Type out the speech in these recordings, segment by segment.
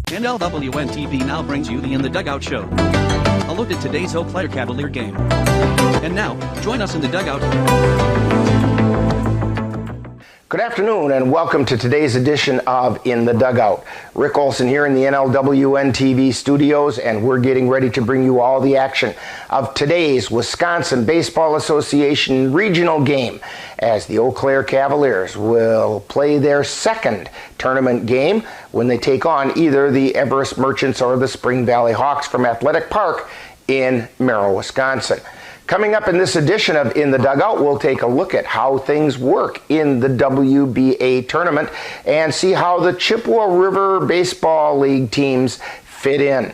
NLWN-TV now brings you the In the Dugout show. A look at today's Eau Claire Cavalier game. And now, join us in the dugout. Good afternoon and welcome to today's edition of In the Dugout. Rick Olson here in the NLWN-TV studios, and we're getting ready to bring you all the action of today's Wisconsin Baseball Association regional game as the Eau Claire Cavaliers will play their second tournament game when they take on either the Everest Merchants or the Spring Valley Hawks from Athletic Park in Merrill, Wisconsin. Coming up in this edition of In the Dugout, we'll take a look at how things work in the WBA tournament and see how the Chippewa River Baseball League teams fit in.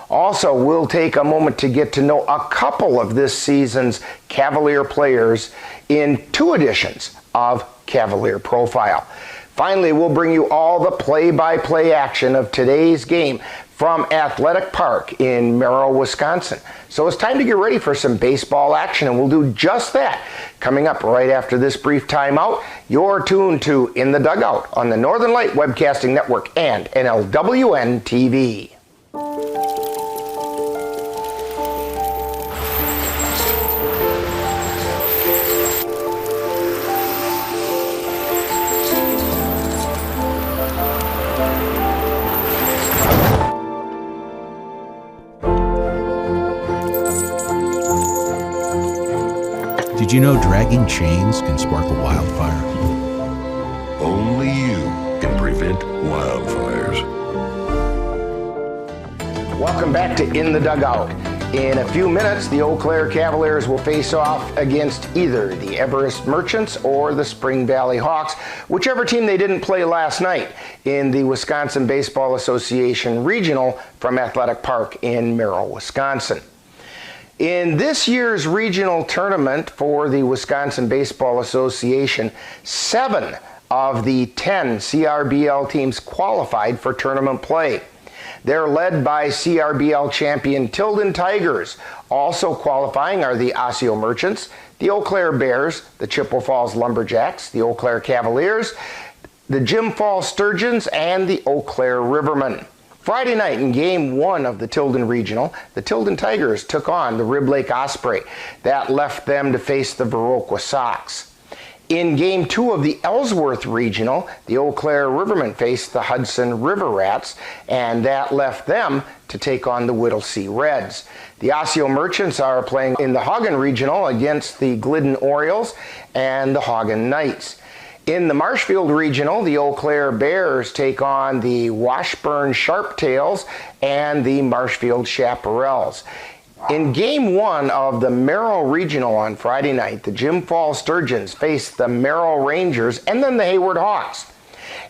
Also, we'll take a moment to get to know a couple of this season's Cavalier players in two editions of Cavalier Profile. Finally, we'll bring you all the play-by-play action of today's game from Athletic Park in Merrill, Wisconsin. So it's time to get ready for some baseball action, and we'll do just that. Coming up right after this brief timeout, you're tuned to In the Dugout on the Northern Light Webcasting Network and NLWN-TV. Did you know dragging chains can spark a wildfire? Only you can prevent wildfires. Welcome back to In the Dugout. In a few minutes, the Eau Claire Cavaliers will face off against either the Everest Merchants or the Spring Valley Hawks, whichever team they didn't play last night in the Wisconsin Baseball Association Regional from Athletic Park in Merrill, Wisconsin. In this year's regional tournament for the Wisconsin Baseball Association, 7 of the 10 CRBL teams qualified for tournament play. They're led by CRBL champion Tilden Tigers. Also qualifying are the Osseo Merchants, the Eau Claire Bears, the Chippewa Falls Lumberjacks, the Eau Claire Cavaliers, the Jim Falls Sturgeons, and the Eau Claire Rivermen. Friday night in Game 1 of the Tilden Regional, the Tilden Tigers took on the Rib Lake Osprey. That left them to face the Viroqua Sox. In Game 2 of the Ellsworth Regional, the Eau Claire Rivermen faced the Hudson River Rats, and that left them to take on the Whittlesea Reds. The Osseo Merchants are playing in the Hagen Regional against the Glidden Orioles and the Hagen Knights. In the Marshfield Regional, the Eau Claire Bears take on the Washburn Sharptails and the Marshfield Chaparrals. In Game 1 of the Merrill Regional on Friday night, the Jim Falls Sturgeons faced the Merrill Rangers and then the Hayward Hawks.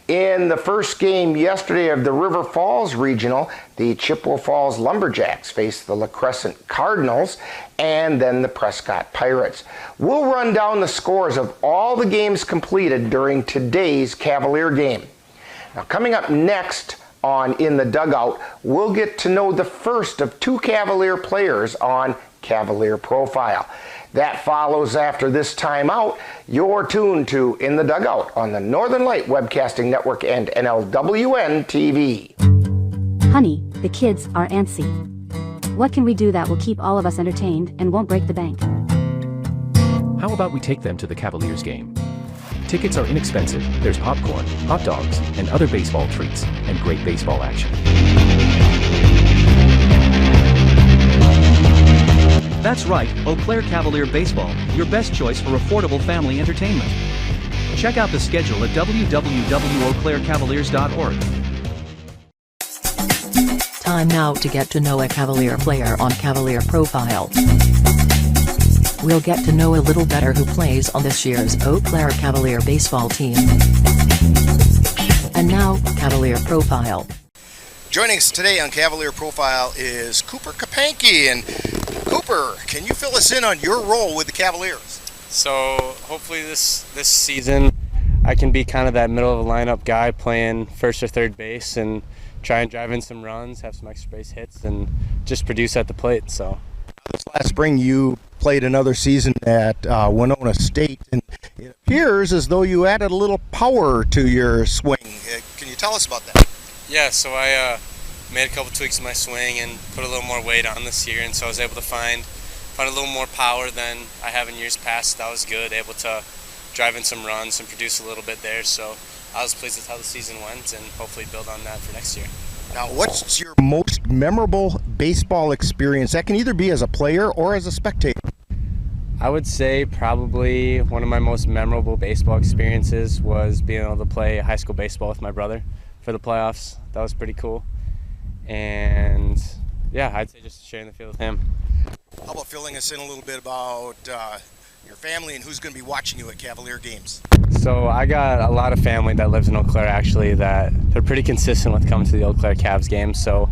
In the first game yesterday of the River Falls Regional, the Chippewa Falls Lumberjacks faced the La Crescent Cardinals and then the Prescott Pirates. We'll run down the scores of all the games completed during today's Cavalier game. Now, coming up next on In the Dugout, we'll get to know the first of 2 Cavalier players on Cavalier Profile. That follows after this timeout. You're tuned to In the Dugout on the Northern Light Webcasting Network and NLWN-TV. Honey, the kids are antsy. What can we do that will keep all of us entertained and won't break the bank? How about we take them to the Cavaliers game? Tickets are inexpensive, there's popcorn, hot dogs, and other baseball treats, and great baseball action. That's right, Eau Claire Cavalier Baseball, your best choice for affordable family entertainment. Check out the schedule at www.eauclaircavaliers.org. Time now to get to know a Cavalier player on Cavalier Profile. We'll get to know a little better who plays on this year's Eau Claire Cavalier baseball team. And now, Cavalier Profile. Joining us today on Cavalier Profile is Cooper Kapanke. And Cooper, can you fill us in on your role with the Cavaliers? So hopefully this season I can be kind of that middle of the lineup guy playing first or third base and try and drive in some runs, have some extra base hits, and just produce at the plate. So this last spring you played another season at Winona State, and It appears as though you added a little power to your swing. Can you tell us about that? Yeah, so I made a couple tweaks in my swing and put a little more weight on this year, and so I was able to find a little more power than I have in years past. That was good, able to drive in some runs and produce a little bit there, so I was pleased with how the season went and hopefully build on that for next year. Now, what's your most memorable baseball experience? That can either be as a player or as a spectator. I would say probably one of my most memorable baseball experiences was being able to play high school baseball with my brother for the playoffs. That was pretty cool. And yeah, I'd say just sharing the field with him. How about filling us in a little bit about your family and who's going to be watching you at Cavalier games? So I got a lot of family that lives in Eau Claire, actually, that they're pretty consistent with coming to the Eau Claire Cavs games. So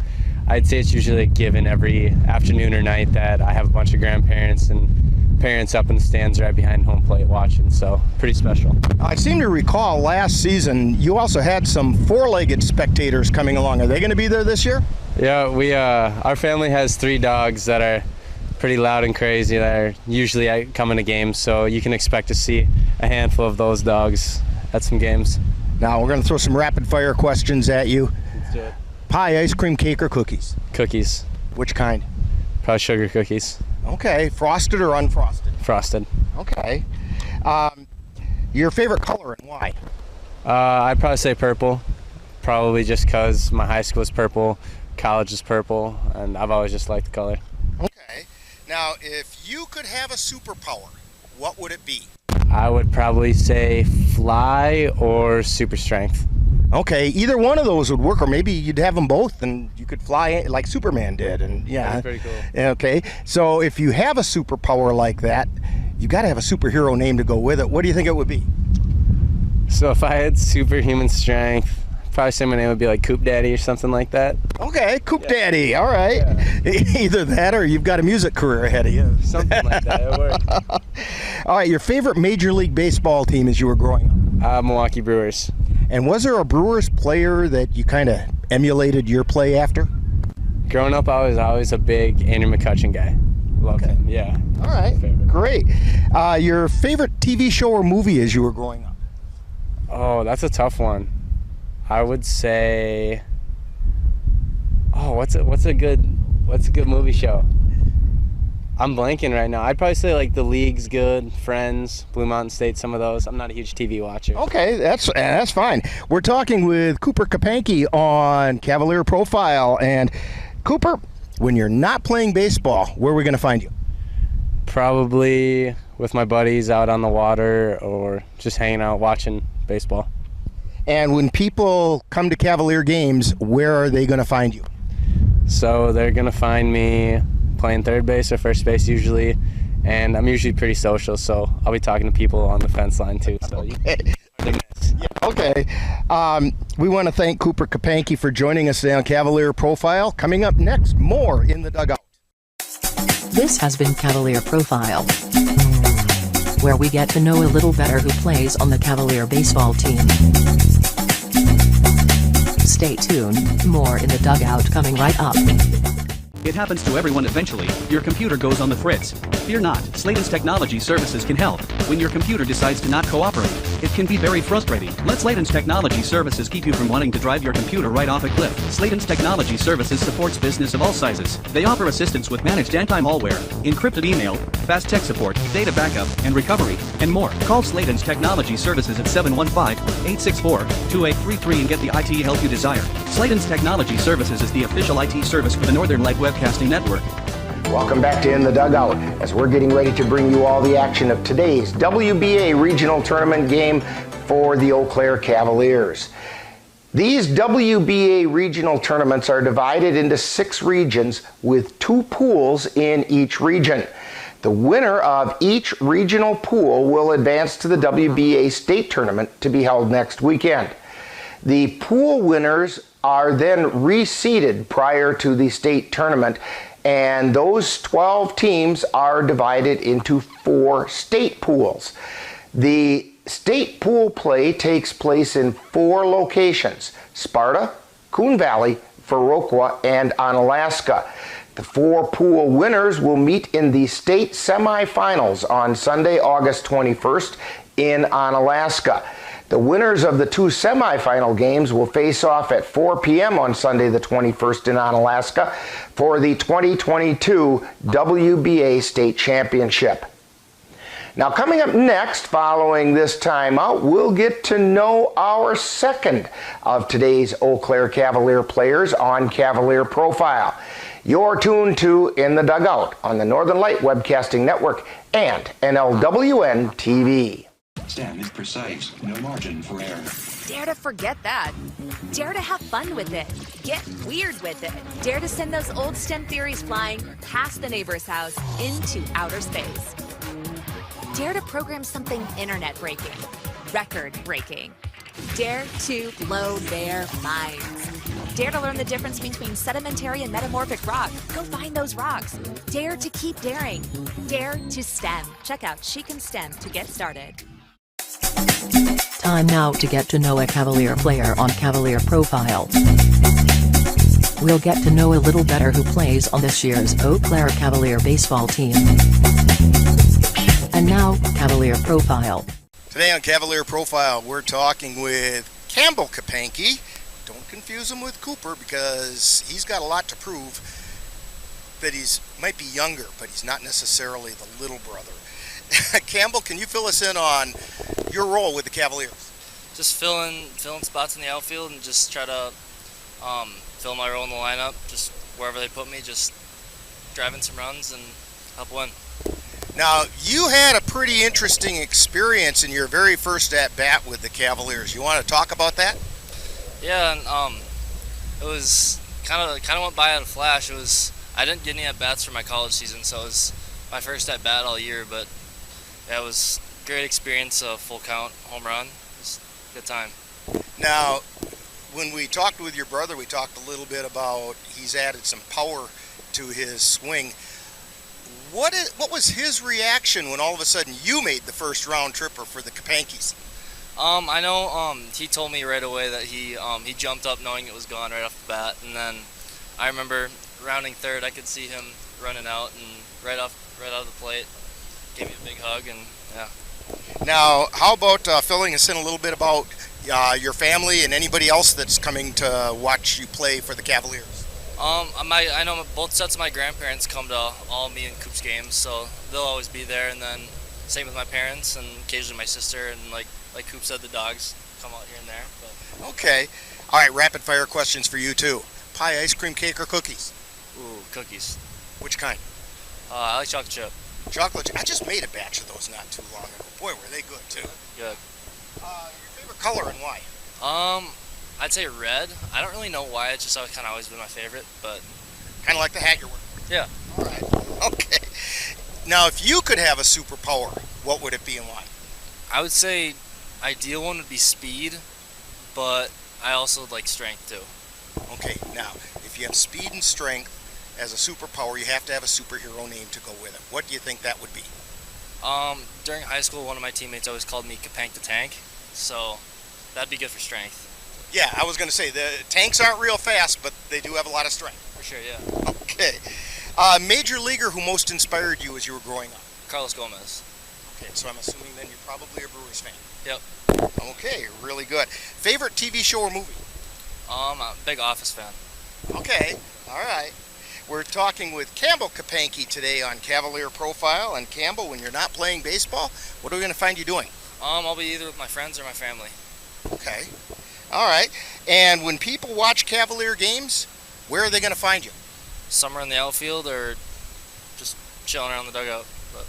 I'd say it's usually a given every afternoon or night that I have a bunch of grandparents and parents up in the stands right behind home plate watching. So pretty special. I seem to recall last season you also had some four-legged spectators coming along. Are they going to be there this year? Yeah, our family has 3 dogs that are pretty loud and crazy that are usually coming to games, so you can expect to see a handful of those dogs at some games. Now we're going to throw some rapid fire questions at you. Let's do it. Pie, ice cream, cake, or cookies? Cookies. Which kind? Probably sugar cookies. Okay. Frosted or unfrosted? Frosted. Okay. Your favorite color and why? I'd probably say purple. Probably just because my high school is purple, college is purple, and I've always just liked the color. Okay. Now, if you could have a superpower, what would it be? I would probably say fly or super strength. Okay, either one of those would work, or maybe you'd have them both and you could fly like Superman did. And yeah, that's pretty cool. Okay, so if you have a superpower like that, you got to have a superhero name to go with it. What do you think it would be? So if I had superhuman strength, probably say my name would be like Coop Daddy or something like that. Okay, Coop Daddy. All right. Yeah. Either that or you've got a music career ahead of you. Something like that. It worked. All right, your favorite Major League Baseball team as you were growing up? Milwaukee Brewers. And was there a Brewers player that you kind of emulated your play after? Growing up, I was always a big Andrew McCutchen guy. Loved him. Yeah. All right. Great. Your favorite TV show or movie as you were growing up? Oh, that's a tough one. I would say, what's a good movie show? I'm blanking right now. I'd probably say like The League's good, Friends, Blue Mountain State, some of those. I'm not a huge TV watcher. Okay, that's fine. We're talking with Cooper Kapanke on Cavalier Profile. And Cooper, when you're not playing baseball, where are we going to find you? Probably with my buddies out on the water or just hanging out watching baseball. And when people come to Cavalier games, where are they going to find you? So they're going to find me playing third base or first base usually, and I'm usually pretty social, so I'll be talking to people on the fence line too. So okay. Yeah, okay. We want to thank Cooper Kapanke for joining us today on Cavalier Profile. Coming up next, more in the dugout. This has been Cavalier Profile, where we get to know a little better who plays on the Cavalier baseball team. Stay tuned, more in the dugout coming right up. It happens to everyone eventually. Your computer goes on the fritz. Fear not, Sladen's Technology Services can help. When your computer decides to not cooperate, it can be very frustrating. Let Sladen's Technology Services keep you from wanting to drive your computer right off a cliff. Sladen's Technology Services supports business of all sizes. They offer assistance with managed anti-malware, encrypted email, fast tech support, data backup, and recovery, and more. Call Sladen's Technology Services at 715-864-2833 and get the IT help you desire. Sladen's Technology Services is the official IT service for the Northern Light Webcasting Network. Welcome back to In the Dugout, as we're getting ready to bring you all the action of today's WBA regional tournament game for the Eau Claire Cavaliers. These WBA regional tournaments are divided into 6 regions with 2 pools in each region. The winner of each regional pool will advance to the WBA state tournament to be held next weekend. The pool winners are then reseeded prior to the state tournament, and those 12 teams are divided into 4 state pools. The state pool play takes place in 4 locations: Sparta, Coon Valley, Viroqua, and Onalaska. The 4 pool winners will meet in the state semifinals on Sunday, August 21st in Onalaska. The winners of the 2 semifinal games will face off at 4 p.m. on Sunday the 21st in Onalaska for the 2022 WBA State Championship. Now, coming up next, following this timeout, we'll get to know our second of today's Eau Claire Cavalier players on Cavalier Profile. You're tuned to In the Dugout on the Northern Light Webcasting Network and NLWN-TV. Stand is precise, no margin for error. Dare to forget that. Dare to have fun with it. Get weird with it. Dare to send those old STEM theories flying past the neighbor's house into outer space. Dare to program something internet-breaking, record-breaking. Dare to blow their minds. Dare to learn the difference between sedimentary and metamorphic rock. Go find those rocks. Dare to keep daring. Dare to STEM. Check out She Can STEM to get started. Time now to get to know a Cavalier player on Cavalier Profile. We'll get to know a little better who plays on this year's Eau Claire Cavalier baseball team. And now, Cavalier Profile. Today on Cavalier Profile, we're talking with Campbell Kapanke. Don't confuse him with Cooper because he's got a lot to prove. That might be younger, but he's not necessarily the little brother. Campbell, can you fill us in on your role with the Cavaliers? Just filling spots in the outfield and just try to fill my role in the lineup. Just wherever they put me, just driving some runs and help win. Now, you had a pretty interesting experience in your very first at-bat with the Cavaliers. You want to talk about that? Yeah, and it was kind of went by at a flash. I didn't get any at-bats for my college season, so it was my first at-bat all year, but yeah, it was a great experience, a full count home run. It was a good time. Now, when we talked with your brother, we talked a little bit about he's added some power to his swing. What was his reaction when all of a sudden you made the first round tripper for the Kapankes? I know he told me right away that he jumped up knowing it was gone right off the bat, and then I remember rounding third, I could see him running out and right out of the plate, gave me a big hug, and yeah. Now, how about filling us in a little bit about your family and anybody else that's coming to watch you play for the Cavaliers? I know both sets of my grandparents come to all me and Coop's games, so they'll always be there. And then same with my parents and occasionally my sister, and like Coop said, the dogs come out here and there. But. Okay. All right, rapid fire questions for you too. Pie, ice cream, cake, or cookies? Ooh, cookies. Which kind? I like chocolate chip. Chocolate chip. I just made a batch of those not too long ago. Boy, were they good too. Good. Your favorite color and why? I'd say red. I don't really know why. It's just kind of always been my favorite, but kind of like the hat you're wearing. Yeah. All right. Okay. Now, if you could have a superpower, what would it be and why? I would say ideal one would be speed, but I also like strength too. Okay. Now, if you have speed and strength as a superpower, you have to have a superhero name to go with it. What do you think that would be? During high school, one of my teammates always called me Kapank the Tank, so that'd be good for strength. Yeah, I was going to say, the tanks aren't real fast, but they do have a lot of strength. For sure, yeah. Okay. Major leaguer who most inspired you as you were growing up? Carlos Gomez. Okay, so I'm assuming then you're probably a Brewers fan. Yep. Okay, really good. Favorite TV show or movie? I'm a big Office fan. Okay, all right. We're talking with Campbell Kapanke today on Cavalier Profile. And Campbell, when you're not playing baseball, what are we going to find you doing? I'll be either with my friends or my family. Okay. All right. And when people watch Cavalier games, where are they going to find you? Somewhere in the outfield or just chilling around the dugout. But.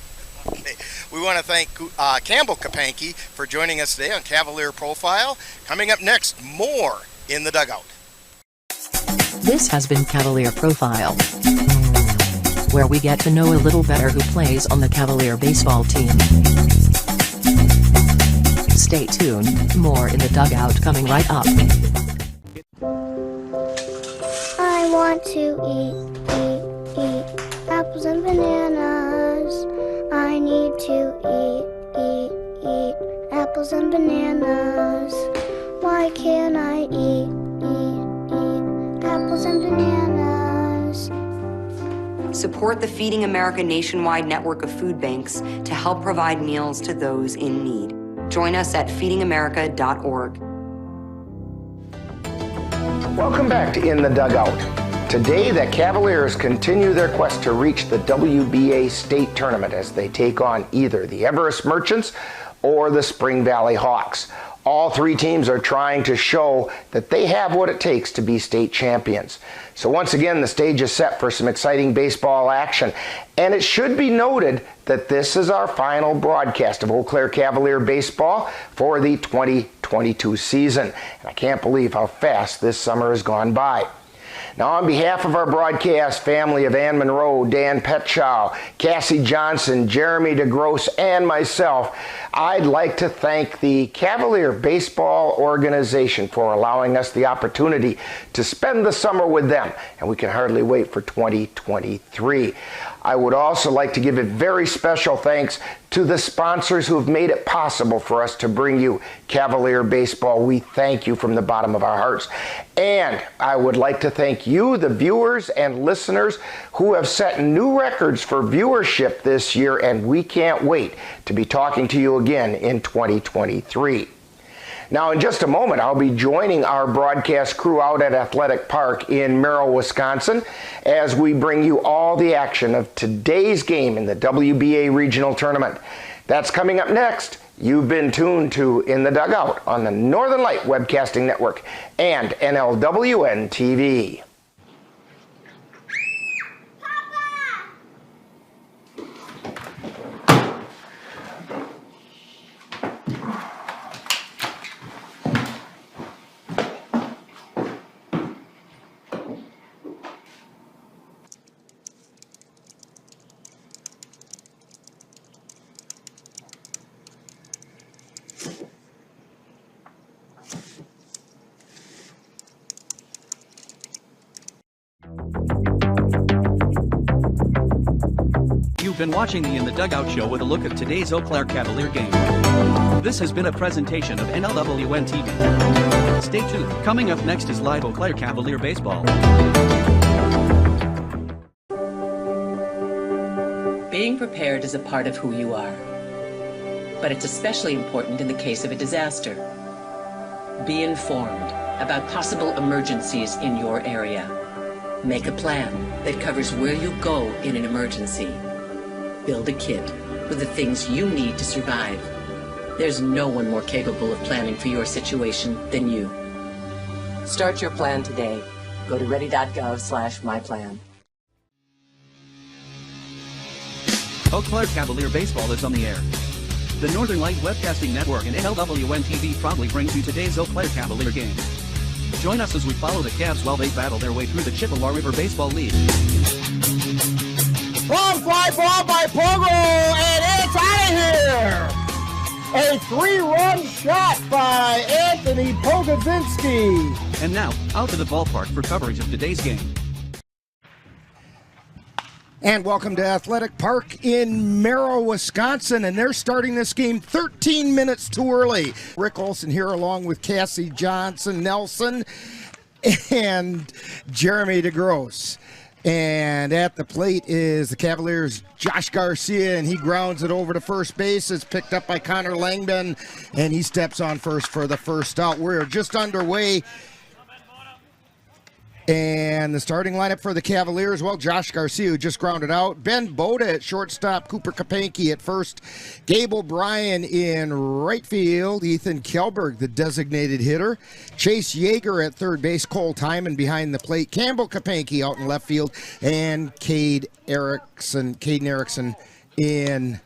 Okay. We want to thank Campbell Kapanke for joining us today on Cavalier Profile. Coming up next, more In the Dugout. This has been Cavalier Profile, where we get to know a little better who plays on the Cavalier baseball team. Stay tuned, more In the Dugout coming right up. I want to eat apples and bananas. I need to eat apples and bananas. Why can't I eat apples and bananas? Support the Feeding America nationwide network of food banks to help provide meals to those in need. Join us at feedingamerica.org. Welcome back to In the Dugout. Today, the Cavaliers continue their quest to reach the WBA state tournament as they take on either the Everest Merchants or the Spring Valley Hawks. All three teams are trying to show that they have what it takes to be state champions. So once again, the stage is set for some exciting baseball action. And it should be noted that this is our final broadcast of Eau Claire Cavalier baseball for the 2022 season. And I can't believe how fast this summer has gone by. Now, on behalf of our broadcast family of Ann Monroe, Dan Petchow, Cassie Johnson, Jeremy DeGrosse, and myself, I'd like to thank the Cavalier Baseball Organization for allowing us the opportunity to spend the summer with them, and we can hardly wait for 2023. I would also like to give a very special thanks to the sponsors who have made it possible for us to bring you Cavalier Baseball. We thank you from the bottom of our hearts. And I would like to thank you, the viewers and listeners, who have set new records for viewership this year, and we can't wait to be talking to you again in 2023. Now, in just a moment, I'll be joining our broadcast crew out at Athletic Park in Merrill, Wisconsin, as we bring you all the action of today's game in the WBA Regional Tournament. That's coming up next. You've been tuned to In the Dugout on the Northern Light Webcasting Network and NLWN-TV. You've been watching the In the Dugout show with a look at today's Eau Claire Cavalier game. This has been a presentation of NLWN-TV. Stay tuned. Coming up next is live Eau Claire Cavalier baseball. Being prepared is a part of who you are, but it's especially important in the case of a disaster. Be informed about possible emergencies in your area. Make a plan that covers where you go in an emergency. Build a kit with the things you need to survive. There's no one more capable of planning for your situation than you. Start your plan today. Go to ready.gov/myplan. Eau Claire Cavalier baseball is on the air. The Northern Light Webcasting Network and NLWN-TV proudly brings you today's Eau Claire Cavalier game. Join us as we follow the Cavs while they battle their way through the Chippewa River Baseball League. Long fly ball by Pogo, and it's out of here! A 3-run shot by Anthony Pogozinski. And now, out to the ballpark for coverage of today's game. And welcome to Athletic Park in Merrill, Wisconsin, and they're starting this game 13 minutes too early. Rick Olson here along with Cassie Johnson, Nelson, and Jeremy DeGrosse. And at the plate is the Cavaliers' Josh Garcia, and he grounds it over to first base. It's picked up by Connor Langdon, and he steps on first for the first out. We're just underway. And the starting lineup for the Cavaliers, well, Josh Garcia, who just grounded out. Ben Boda at shortstop. Cooper Kapanke at first. Gabe O'Brien in right field. Ethan Kjellberg, the designated hitter. Chase Yeager at third base. Cole Timon behind the plate. Campbell Kapanke out in left field. And Caden Erickson in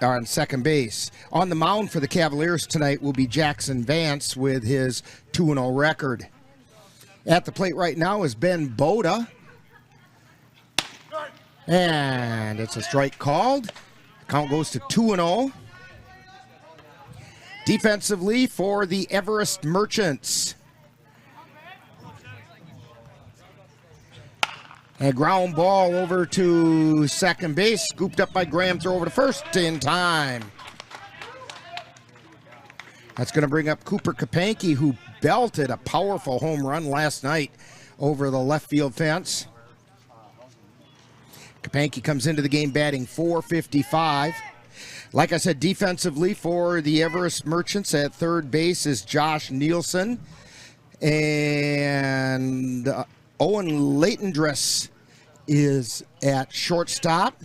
on second base. On the mound for the Cavaliers tonight will be Jackson Vance with his 2-0 record. At the plate right now is Ben Boda. And it's a strike called. Count goes to 2-0. Defensively for the Everest Merchants. A ground ball over to second base, scooped up by Graham, throw over to first in time. That's going to bring up Cooper Kapanke, who belted a powerful home run last night over the left field fence. Kapanke comes into the game batting .455. Like I said, defensively for the Everest Merchants at third base is Josh Nielsen. And Owen Leitendress is at shortstop.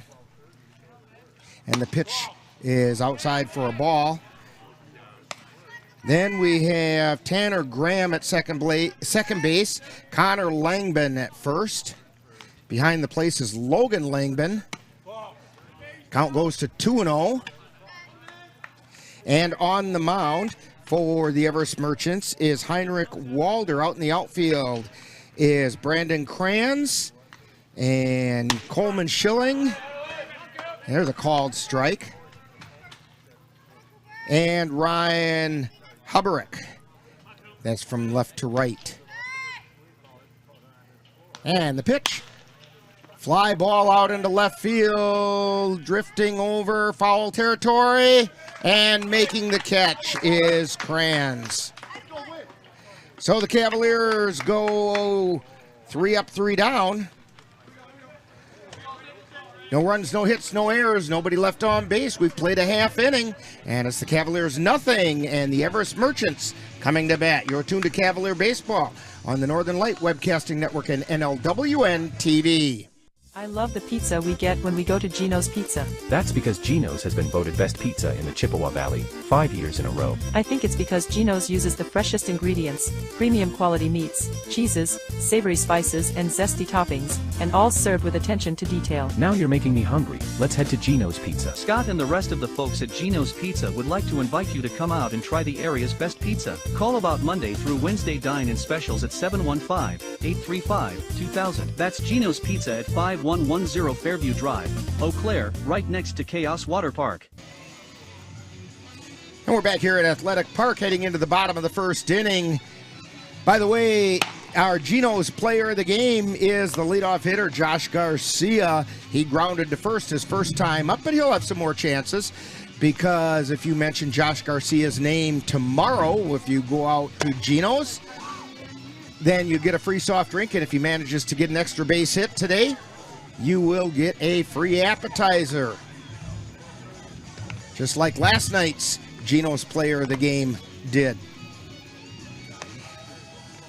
And the pitch is outside for a ball. Then we have Tanner Graham at second base. Connor Langben at first. Behind the plate is Logan Langben. Count goes to 2-0. And on the mound for the Everest Merchants is Heinrich Walder. Out in the outfield is Brandon Kranz and Coleman Schilling. There's a called strike. And Ryan Huberick. That's from left to right. And the pitch. Fly ball out into left field, drifting over foul territory, and making the catch is Kranz. So the Cavaliers go 3 up, 3 down. No runs, no hits, no errors, nobody left on base. We've played a half inning, and it's the Cavaliers nothing, and the Everest Merchants coming to bat. You're tuned to Cavalier Baseball on the Northern Light Webcasting Network and NLWN-TV. I love the pizza we get when we go to Gino's Pizza. That's because Gino's has been voted best pizza in the Chippewa Valley 5 years in a row. I think it's because Gino's uses the freshest ingredients, premium quality meats, cheeses, savory spices, and zesty toppings, and all served with attention to detail. Now you're making me hungry. Let's head to Gino's Pizza. Scott and the rest of the folks at Gino's Pizza would like to invite you to come out and try the area's best pizza. Call about Monday through Wednesday dine-in specials at 715-835-2000. That's Gino's Pizza at 5110 Fairview Drive, Eau Claire, right next to Chaos Water Park. And we're back here at Athletic Park heading into the bottom of the first inning. By the way, our Gino's player of the game is the leadoff hitter, Josh Garcia. He grounded to first his first time up, but he'll have some more chances because if you mention Josh Garcia's name tomorrow, if you go out to Gino's, then you get a free soft drink, and if he manages to get an extra base hit today, you will get a free appetizer. Just like last night's Gino's player of the game did.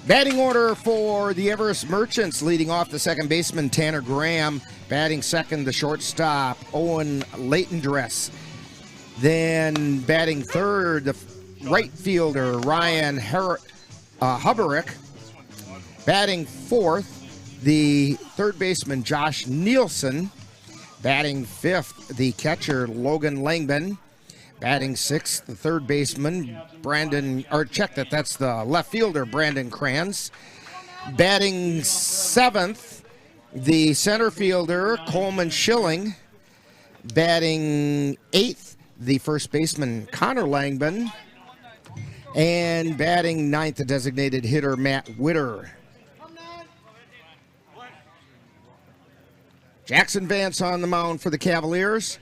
Batting order for the Everest Merchants, leading off the second baseman Tanner Graham, batting second the shortstop Owen Leitendress. Then batting third the right fielder Ryan Huberick. Batting fourth the third baseman Josh Nielsen. Batting fifth the catcher Logan Langben. Batting sixth the third baseman that's the left fielder Brandon Kranz. Batting seventh the center fielder Coleman Schilling. Batting eighth the first baseman Connor Langben. And batting ninth the designated hitter Matt Witter. Jackson Vance on the mound for the Cavaliers.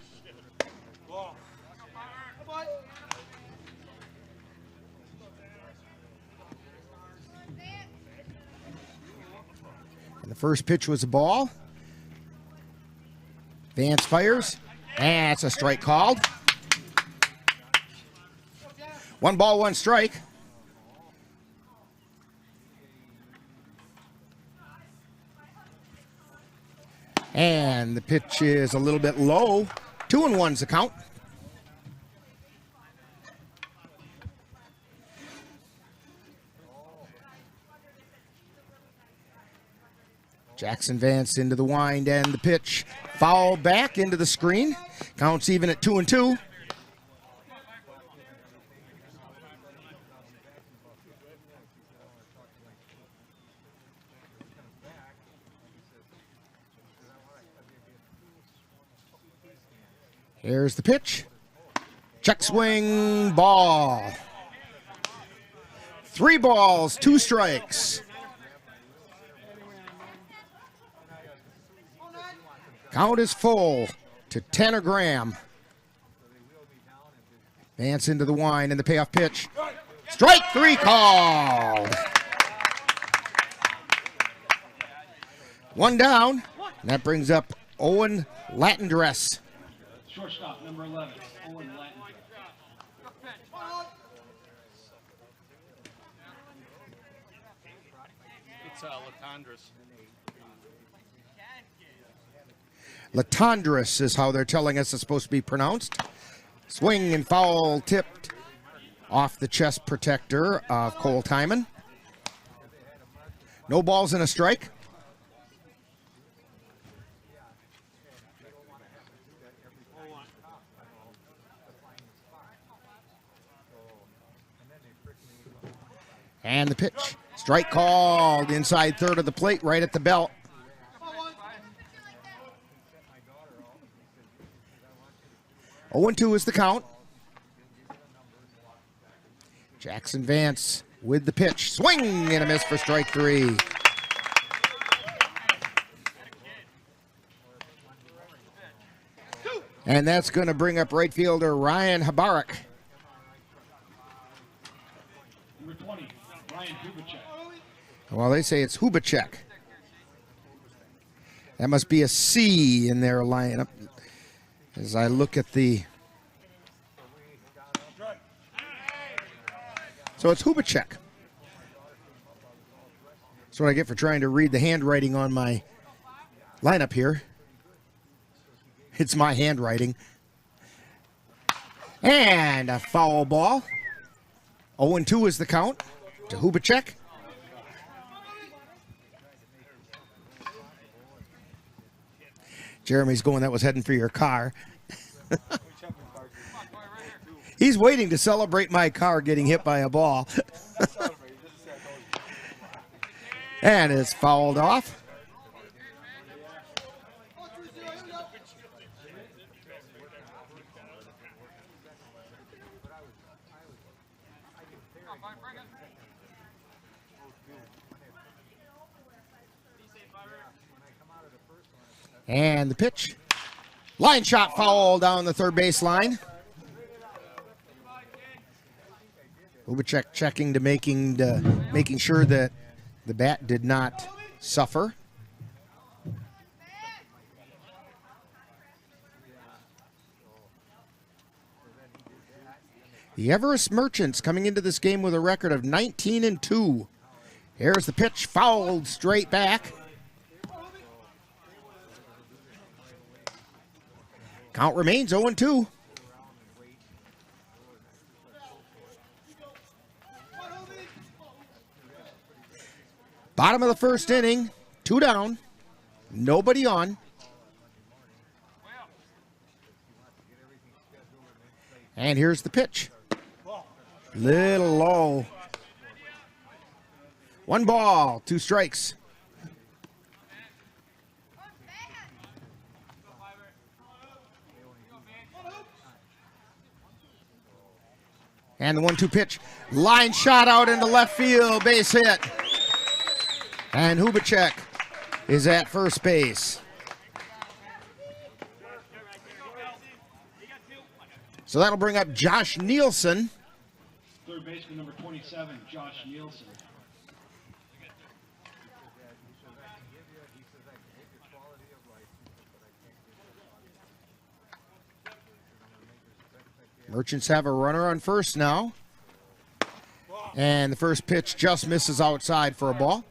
And the first pitch was a ball. Vance fires. And that's a strike called. 1 ball, 1 strike. And the pitch is a little bit low. 2-1's the count. Jackson Vance into the wind and the pitch. Foul back into the screen. Counts even at 2-2. Here's the pitch. Check swing, ball. 3 balls, 2 strikes. Count is full to Tanner Graham. Vance into the wind and the payoff pitch. Strike 3 called. 1 down. And that brings up Owen Latendress. Shortstop, number 11, Owen Latendress. It's Latendress. Latendress is how they're telling us it's supposed to be pronounced. Swing and foul tipped off the chest protector of Cole Timon. No balls and a strike. And the pitch. Strike called inside third of the plate, right at the belt. Oh, 0-2 is the count. Jackson Vance with the pitch. Swing and a miss for strike 3. And that's going to bring up right fielder Ryan Habarik. Number 20, Ryan Hubacek. Well, they say it's Hubacek. That must be a C in their lineup. As I look at the... So it's Hubacek. That's what I get for trying to read the handwriting on my lineup here. It's my handwriting. And a foul ball. 0-2 is the count to Hubacek. Jeremy's going, that was heading for your car. He's waiting to celebrate my car getting hit by a ball. And it's fouled off. And the pitch. Line shot foul down the third base line. Hubacek checking to making sure that the bat did not suffer. The Everest Merchants coming into this game with a record of 19-2. Here's the pitch, fouled straight back. Count remains 0-2. Bottom of the first inning, 2 down, nobody on. And here's the pitch. Little low. 1 ball, 2 strikes. And the 1-2 pitch. Line shot out into left field, base hit. And Hubacek is at first base. So that'll bring up Josh Nielsen. Third baseman, number 27, Josh Nielsen. Merchants have a runner on first now. And the first pitch just misses outside for a ball.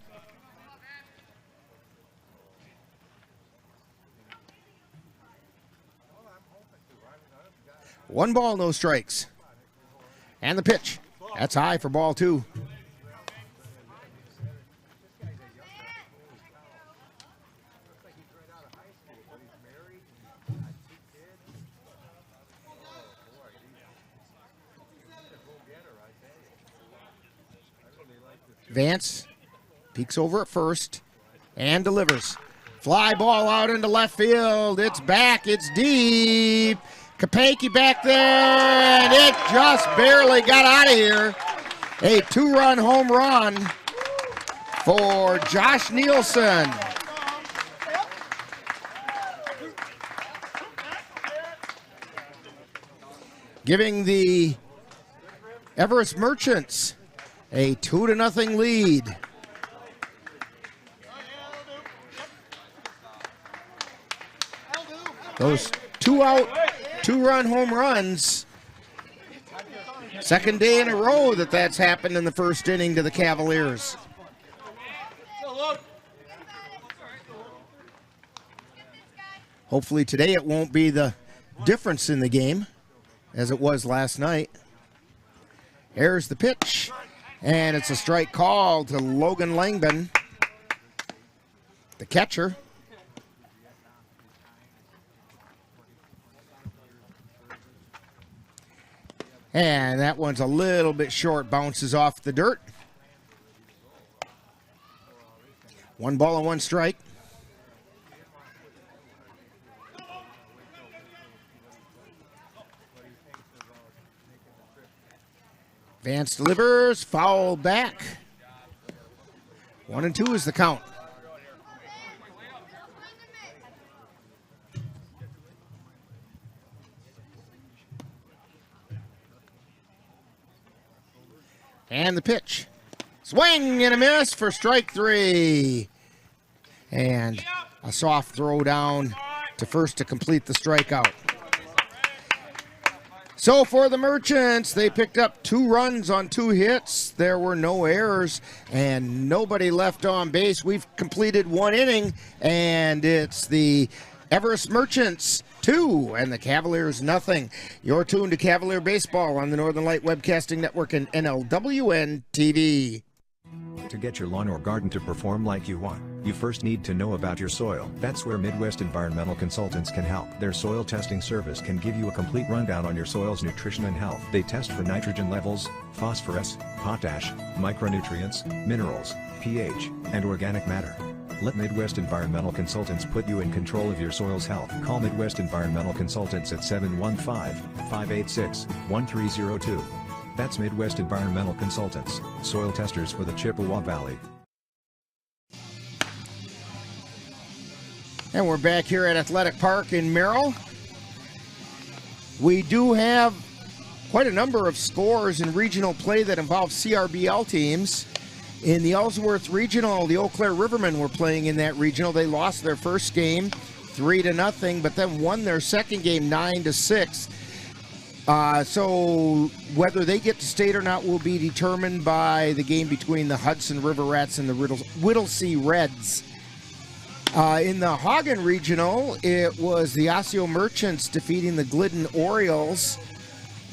One ball, no strikes. And the pitch. That's high for ball 2. Vance peeks over at first and delivers. Fly ball out into left field. It's back. It's deep. Kapanke back there, and it just barely got out of here. A 2-run home run for Josh Nielsen. Giving the Everest Merchants a 2-0 lead. Those 2 out, 2-run home runs. Second day in a row that's happened in the first inning to the Cavaliers. Hopefully today it won't be the difference in the game as it was last night. Here's the pitch, and it's a strike call to Logan Langben, the catcher. And that one's a little bit short, bounces off the dirt. 1 ball and 1 strike. Vance delivers, foul back. 1-2 is the count. And the pitch. Swing and a miss for strike 3. And a soft throw down to first to complete the strikeout. So for the Merchants, they picked up 2 runs on 2 hits. There were no errors and nobody left on base. We've completed 1 inning, and it's the Everest Merchants 2 and the Cavaliers nothing. You're tuned to Cavalier Baseball on the Northern Light Webcasting Network and NLWN-TV. To get your lawn or garden to perform like you want, you first need to know about your soil. That's where Midwest Environmental Consultants can help. Their soil testing service can give you a complete rundown on your soil's nutrition and health. They test for nitrogen levels, phosphorus, potash, micronutrients, minerals, pH, and organic matter. Let Midwest Environmental Consultants put you in control of your soil's health. Call Midwest Environmental Consultants at 715-586-1302. That's Midwest Environmental Consultants, soil testers for the Chippewa Valley. And we're back here at Athletic Park in Merrill. We do have quite a number of scores in regional play that involve CRBL teams. In the Ellsworth Regional, the Eau Claire Rivermen were playing in that regional. They lost their first game 3-0, but then won their second game 9-6. So whether they get to state or not will be determined by the game between the Hudson River Rats and the Whittlesea Reds. In the Hagen Regional, it was the Osseo Merchants defeating the Glidden Orioles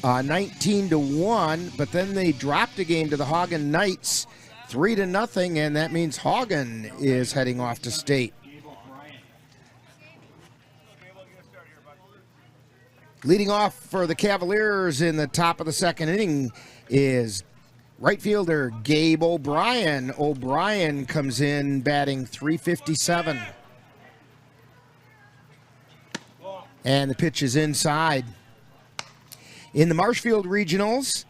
19-1, but then they dropped a game to the Hagen Knights 3-0, and that means Hagen is heading off to state. Leading off for the Cavaliers in the top of the second inning is right fielder Gabe O'Brien. O'Brien comes in batting .357. And the pitch is inside. In the Marshfield Regionals,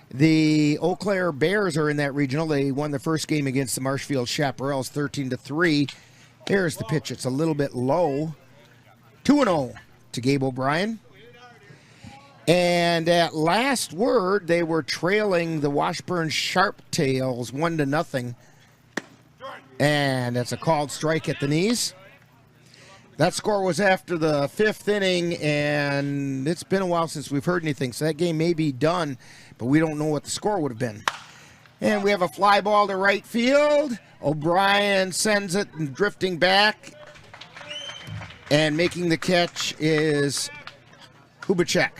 the Eau Claire Bears are in that regional. They won the first game against the Marshfield Chaparrals 13-3. Here's the pitch. It's a little bit low. 2-0 to Gabe O'Brien. And at last word, they were trailing the Washburn Sharptails 1-0. And that's a called strike at the knees. That score was after the 5th inning, and it's been a while since we've heard anything, so that game may be done, but we don't know what the score would have been. And we have a fly ball to right field. O'Brien sends it and drifting back, and making the catch is Hubacek.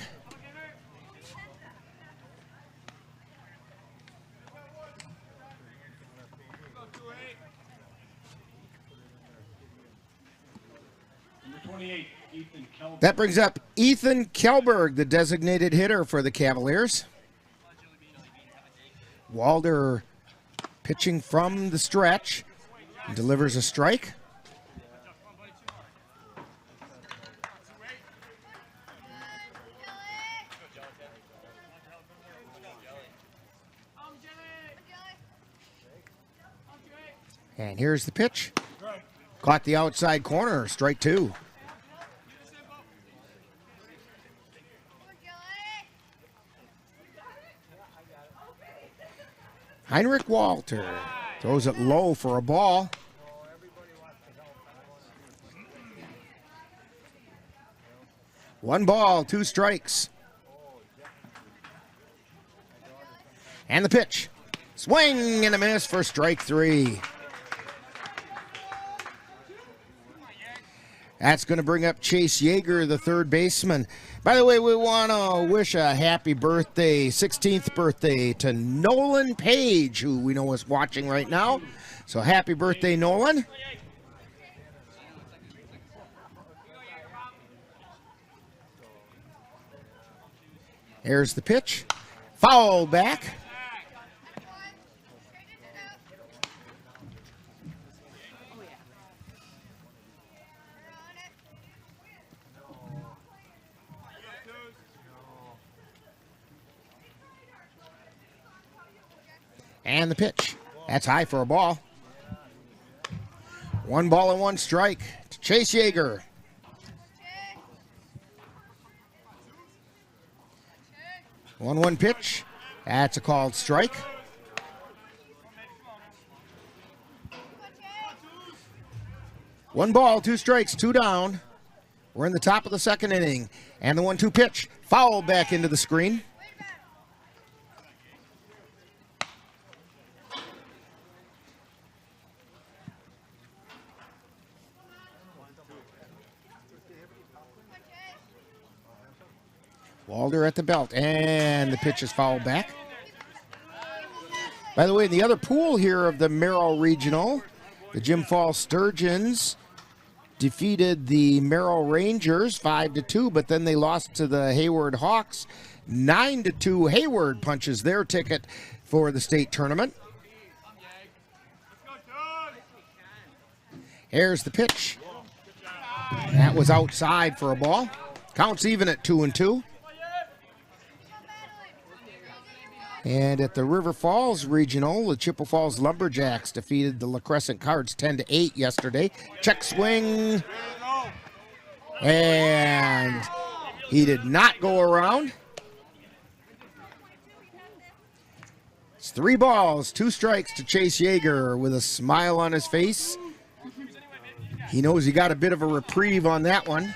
That brings up Ethan Kelberg, the designated hitter for the Cavaliers. Walder pitching from the stretch, delivers a strike. And here's the pitch. Caught the outside corner, strike 2. Heinrich Walter throws it low for a ball. 1 ball, 2 strikes. And the pitch. Swing and a miss for strike 3. That's going to bring up Chase Yeager, the third baseman. By the way, we want to wish a happy birthday, 16th birthday, to Nolan Page, who we know is watching right now. So happy birthday, Nolan. Here's the pitch. Foul back. And the pitch. That's high for a ball. 1 ball and 1 strike to Chase Yeager. One pitch. That's a called strike. One ball, 2 strikes, 2 down. We're in the top of the second inning. And the 1-2 pitch. Foul back into the screen. Walder at the belt, and the pitch is fouled back. By the way, in the other pool here of the Merrill Regional, the Jim Falls Sturgeons defeated the Merrill Rangers 5-2, but then they lost to the Hayward Hawks 9-2. Hayward punches their ticket for the state tournament. Here's the pitch. That was outside for a ball. Counts even at 2-2. And at the River Falls Regional, the Chippewa Falls Lumberjacks defeated the La Crescent Cards 10-8 yesterday. Check swing. And he did not go around. It's 3 balls, 2 strikes to Chase Yeager with a smile on his face. He knows he got a bit of a reprieve on that one.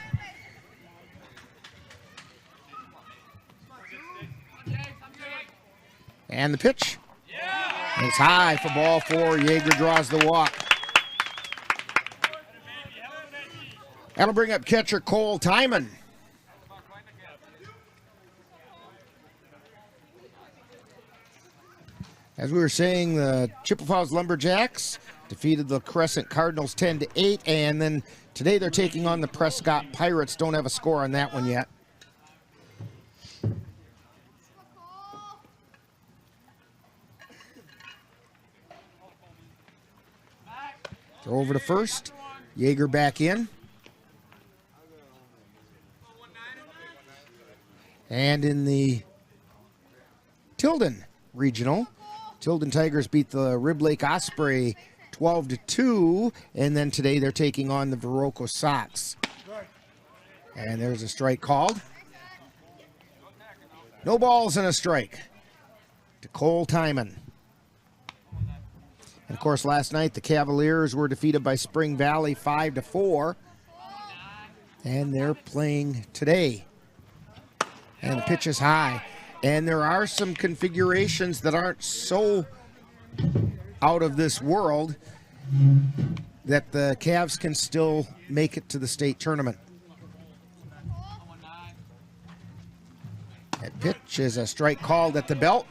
And the pitch. And it's high for ball 4. Yeager draws the walk. That'll bring up catcher Cole Timon. As we were saying, the Chippewa Falls Lumberjacks defeated the Crescent Cardinals 10-8, and then today they're taking on the Prescott Pirates. Don't have a score on that one yet. Throw over to first. Yeager back in. And in the Tilden Regional, Tilden Tigers beat the Rib Lake Osprey 12-2. And then today they're taking on the Viroqua Sox. And there's a strike called. No balls and a strike to Cole Timon. And of course, last night the Cavaliers were defeated by Spring Valley 5-4. And they're playing today. And the pitch is high. And there are some configurations that aren't so out of this world that the Cavs can still make it to the state tournament. That pitch is a strike called at the belt.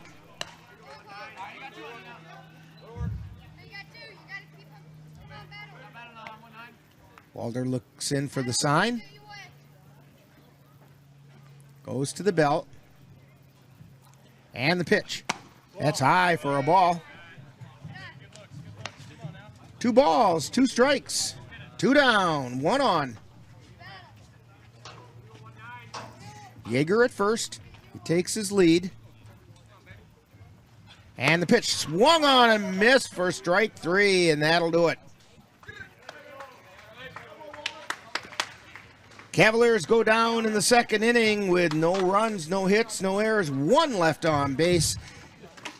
Walder looks in for the sign. Goes to the belt. And the pitch. That's high for a ball. 2 balls, 2 strikes. 2 down, 1 on. Yeager at first. He takes his lead. And the pitch swung on and missed for strike 3, and that'll do it. Cavaliers go down in the second inning with no runs, no hits, no errors, 1 left on base.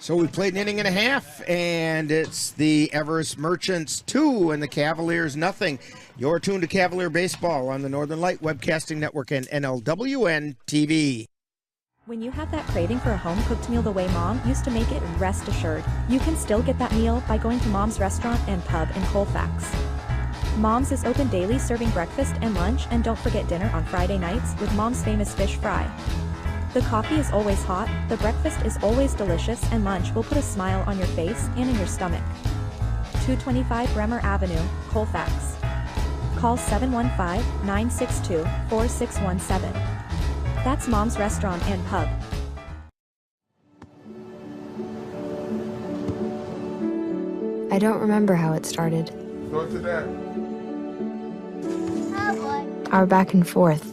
So we played an inning and a half, and it's the Everest Merchants 2 and the Cavaliers nothing. You're tuned to Cavalier Baseball on the Northern Light Webcasting Network and NLWN-TV. When you have that craving for a home-cooked meal the way Mom used to make it, rest assured, you can still get that meal by going to Mom's Restaurant and Pub in Colfax. Mom's is open daily, serving breakfast and lunch, and don't forget dinner on Friday nights with Mom's famous fish fry. The coffee is always hot, the breakfast is always delicious, and lunch will put a smile on your face and in your stomach. 225 Bremer Avenue, Colfax. Call 715-962-4617. That's Mom's Restaurant and Pub. I don't remember how it started. Go to that. Our back and forth.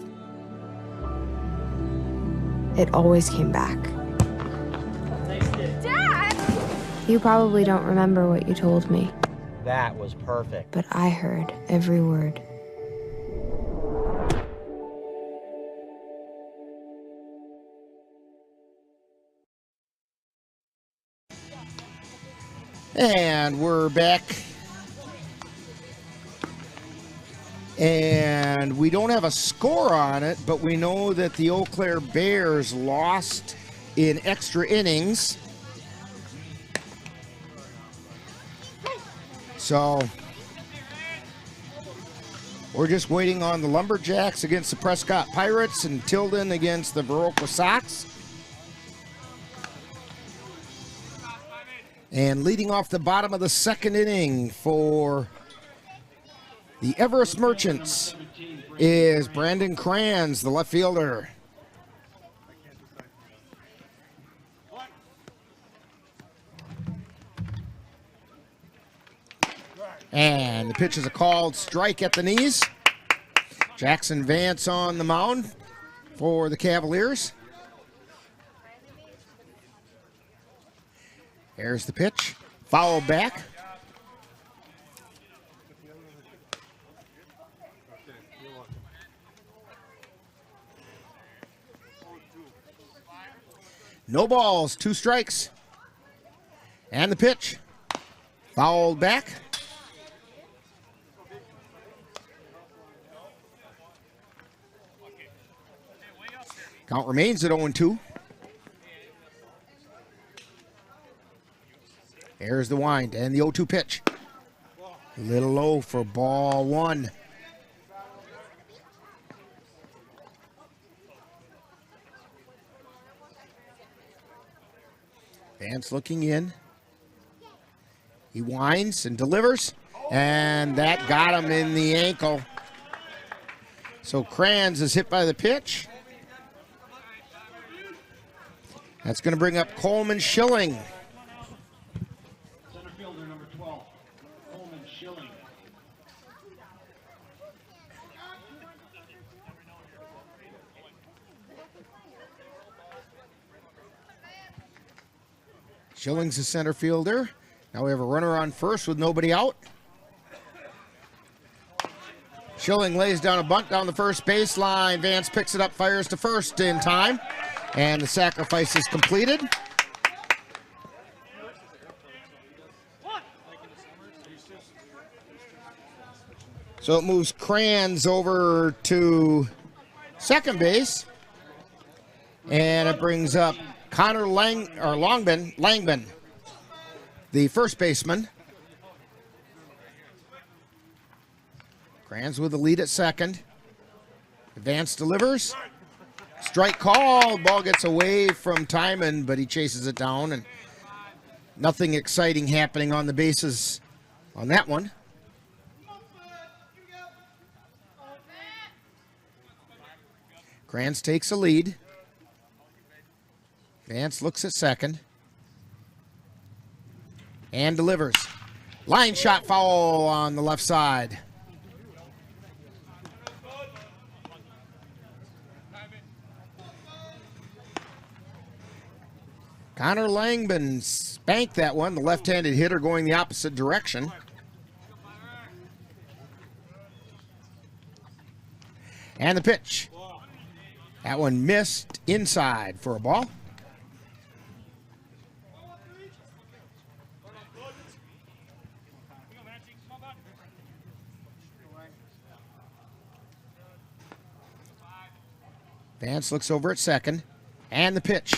It always came back. Dad! You probably don't remember what you told me, That was perfect. but I heard every word. And we're back. And we don't have a score on it, but we know that the Eau Claire Bears lost in extra innings. So we're just waiting on the Lumberjacks against the Prescott Pirates and Tilden against the Viroqua Sox. And leading off the bottom of the second inning for the Everest Merchants is Brandon Kranz, the left fielder. And the pitch is a called strike at the knees. Jackson Vance on the mound for the Cavaliers. Here's the pitch. Foul back. No balls, 2 strikes. And the pitch. Fouled back. Count remains at 0-2. There's the wind and the 0-2 pitch. A little low for ball 1. Vance looking in. He winds and delivers, and that got him in the ankle. So Kranz is hit by the pitch. That's going to bring up Coleman Schilling. Center fielder number 12, Coleman Schilling. Schilling's the center fielder. Now we have a runner on first with nobody out. Schilling lays down a bunt down the first baseline. Vance picks it up, fires to first in time. And the sacrifice is completed. So it moves Kranz over to second base. And it brings up Connor Langben, the first baseman. Kranz with the lead at second. Vance delivers. Strike call. Ball gets away from Timon, but he chases it down, and nothing exciting happening on the bases on that one. Kranz takes a lead. Vance looks at second and delivers. Line shot foul on the left side. Connor Langman spanked that one, the left-handed hitter going the opposite direction. And the pitch. That one missed inside for a ball. Vance looks over at second. And the pitch.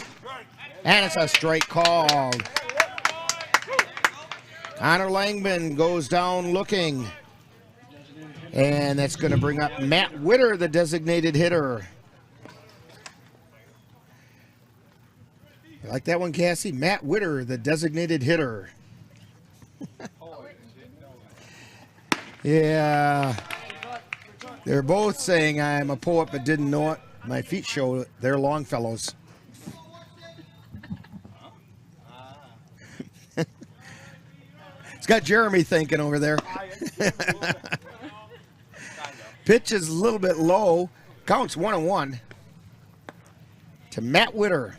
And it's a strike called. Connor Langman goes down looking. And that's going to bring up Matt Witter, the designated hitter. You like that one, Cassie? Matt Witter, the designated hitter. Yeah. They're both saying I'm a poet but didn't know it. My feet show they're Longfellows. It's got Jeremy thinking over there. Pitch is a little bit low. Counts 1-1 to Matt Witter.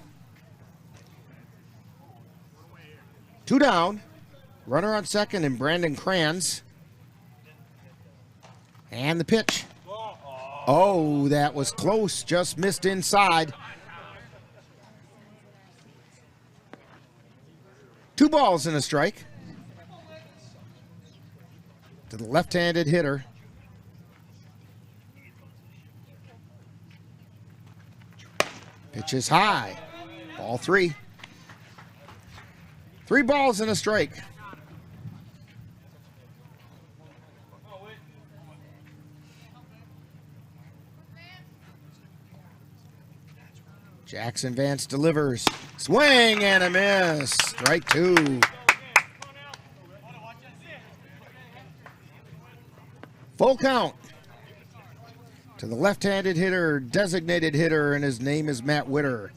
2 down. Runner on second and Brandon Kranz. And the pitch. Oh, that was close. Just missed inside. 2 balls and a strike to the left-handed hitter. Pitch is high. Ball 3. 3 balls and a strike. Jackson Vance delivers. Swing and a miss. Strike 2. Full count to the left-handed hitter, designated hitter, and his name is Matt Witter.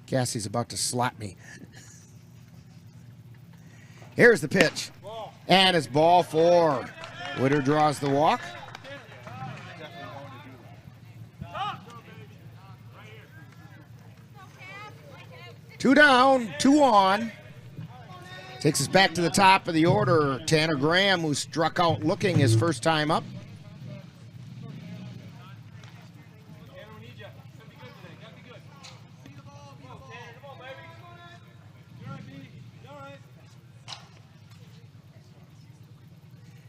Cassie's about to slap me. Here's the pitch. And it's ball 4. Witter draws the walk. Two down, 2 on. Takes us back to the top of the order. Tanner Graham, who struck out looking his first time up.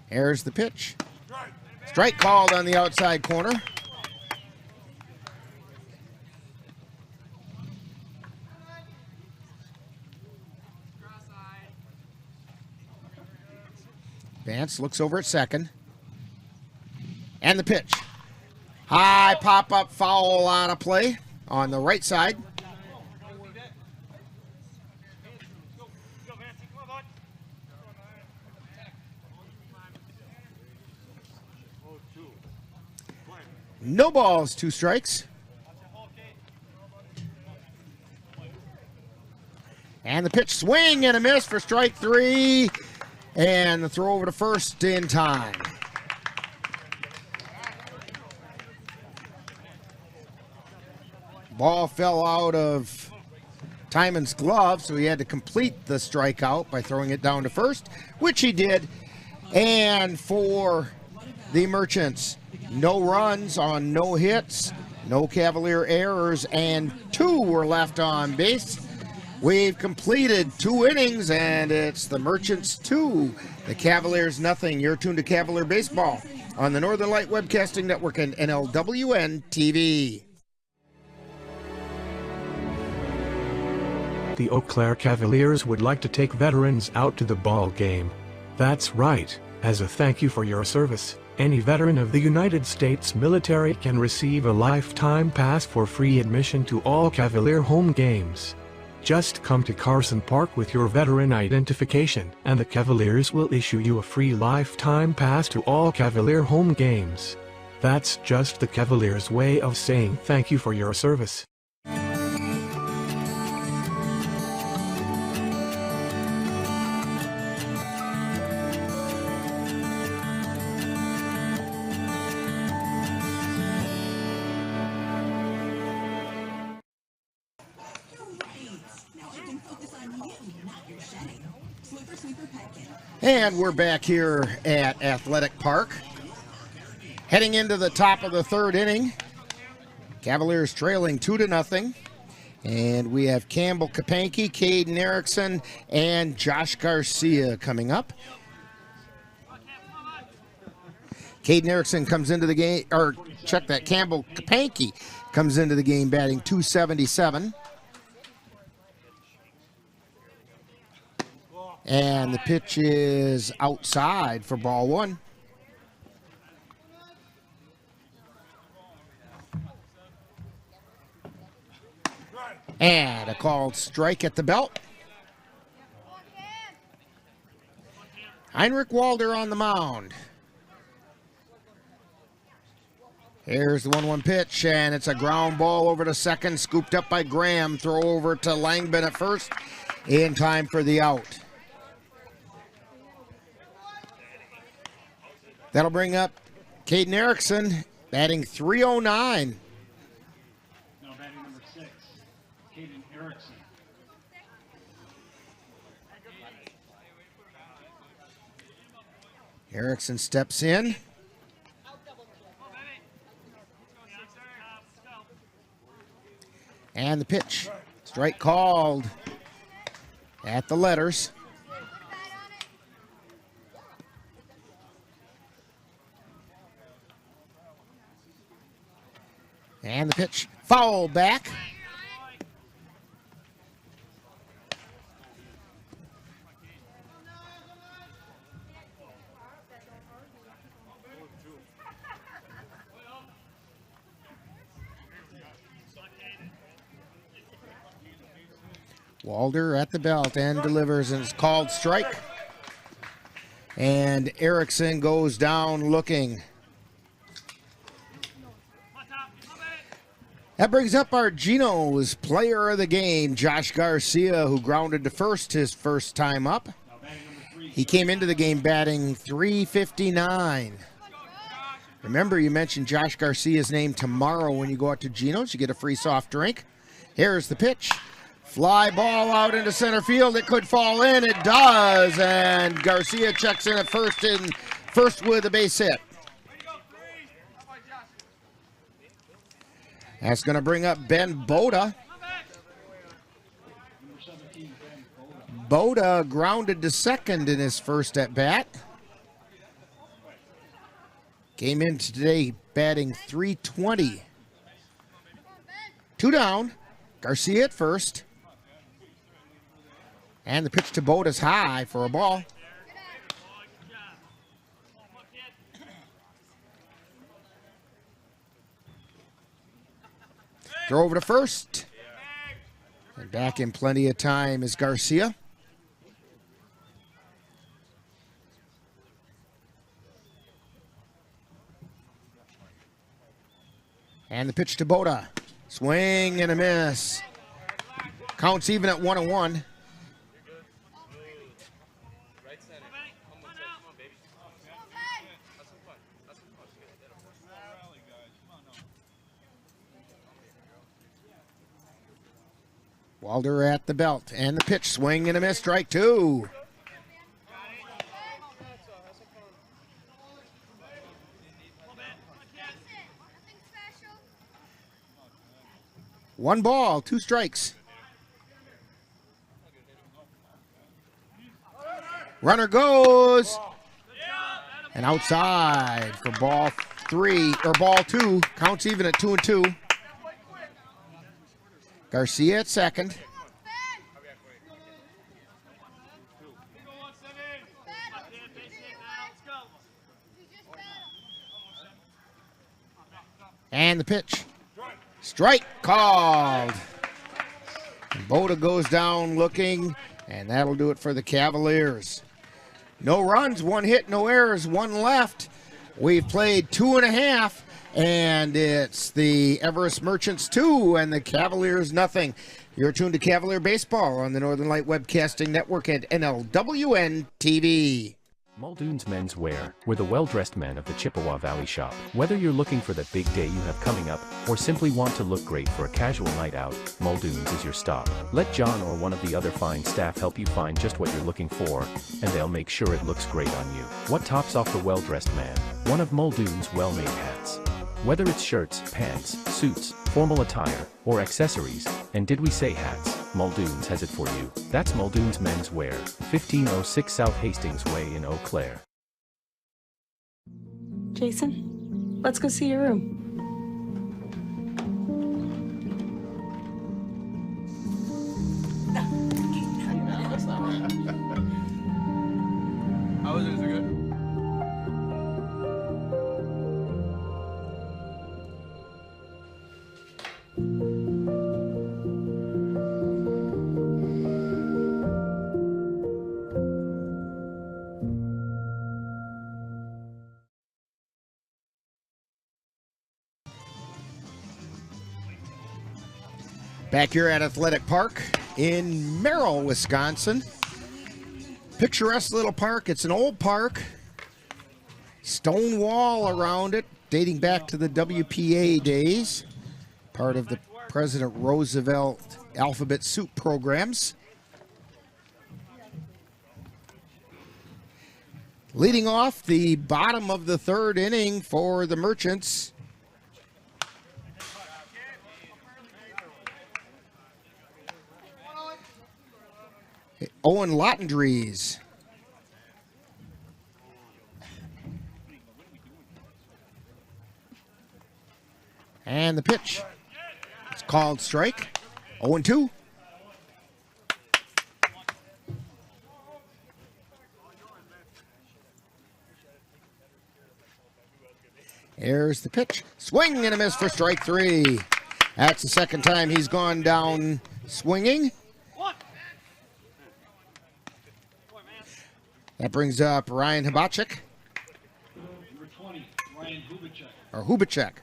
Here's the pitch. Strike called on the outside corner. Vance looks over at second. And the pitch. High pop-up foul out of play on the right side. No balls, 2 strikes. And the pitch, swing and a miss for strike 3. And the throw over to first in time. Ball fell out of Timon's glove, so he had to complete the strikeout by throwing it down to first, which he did. And for the Merchants, no runs on no hits, no Cavalier errors, and 2 were left on base. We've completed 2 innings, and it's the Merchants 2, the Cavaliers nothing. You're tuned to Cavalier Baseball on the Northern Light Webcasting Network and NLWN-TV. The Eau Claire Cavaliers would like to take veterans out to the ball game. That's right. As a thank you for your service, any veteran of the United States military can receive a lifetime pass for free admission to all Cavalier home games. Just come to Carson Park with your veteran identification, and the Cavaliers will issue you a free lifetime pass to all Cavalier home games. That's just the Cavaliers' way of saying thank you for your service. And we're back here at Athletic Park. Heading into the top of the 3rd inning. Cavaliers trailing 2-0. And we have Campbell Kapanke, Caden Erickson, and Josh Garcia coming up. Caden Erickson comes into the game, or check that. Campbell Kapanke comes into the game batting .277. And the pitch is outside for ball one. And a called strike at the belt. Heinrich Walder on the mound. Here's the 1-1 pitch, and it's a ground ball over to second, scooped up by Graham. Throw over to Langben at first, in time for the out. That'll bring up Caden Erickson, batting .309. Now batting number 6, Caden Erickson. Erickson steps in. And the pitch. Strike called at the letters. And the pitch. Foul back. Walder at the belt and delivers, and it's called strike. And Erickson goes down looking. That brings up our Geno's player of the game, Josh Garcia, who grounded to first his first time up. He came into the game batting .359. Remember, you mentioned Josh Garcia's name tomorrow when you go out to Geno's. You get a free soft drink. Here's the pitch. Fly ball out into center field. It could fall in. It does. And Garcia checks in at first with a base hit. That's going to bring up Ben Boda. Boda grounded to second in his first at bat. Came in today batting .320. 2 down. Garcia at first. And the pitch to Boda's high for a ball. Throw over to first. And back in plenty of time is Garcia. And the pitch to Boda. Swing and a miss. Counts even at 1-1. Walder at the belt, and the pitch, swing and a miss, strike 2. One ball, 2 strikes. Runner goes, and outside for ball 2. Counts even at 2-2. Garcia at second. And the pitch. Strike called. And Boda goes down looking, and that'll do it for the Cavaliers. No runs, 1 hit, no errors, 1 left. We've played 2.5. And it's the Everest Merchants 2 and the Cavaliers nothing. You're tuned to Cavalier Baseball on the Northern Light Webcasting Network at NLWN-TV. Muldoon's Menswear, we're the well-dressed men of the Chippewa Valley shop. Whether you're looking for the big day you have coming up, or simply want to look great for a casual night out, Muldoon's is your stop. Let John or one of the other fine staff help you find just what you're looking for, and they'll make sure it looks great on you. What tops off the well-dressed man? One of Muldoon's well-made hats. Whether it's shirts, pants, suits, formal attire, or accessories, and did we say hats, Muldoon's has it for you. That's Muldoon's Menswear, 1506 South Hastings Way in Eau Claire. Jason, let's go see your room. How was it? Is it good? Back here at Athletic Park in Merrill, Wisconsin. Picturesque little park. It's an old park. Stone wall around it, dating back to the WBA days. Part of the President Roosevelt alphabet soup programs. Leading off the bottom of the third inning for the Merchants. Owen Lottendries. And the pitch. It's called strike. 0-2. There's the pitch. Swing and a miss for strike 3. That's the second time he's gone down swinging. That brings up Ryan Hubacek. Number 20, Ryan Hubacek. Or Hubacek.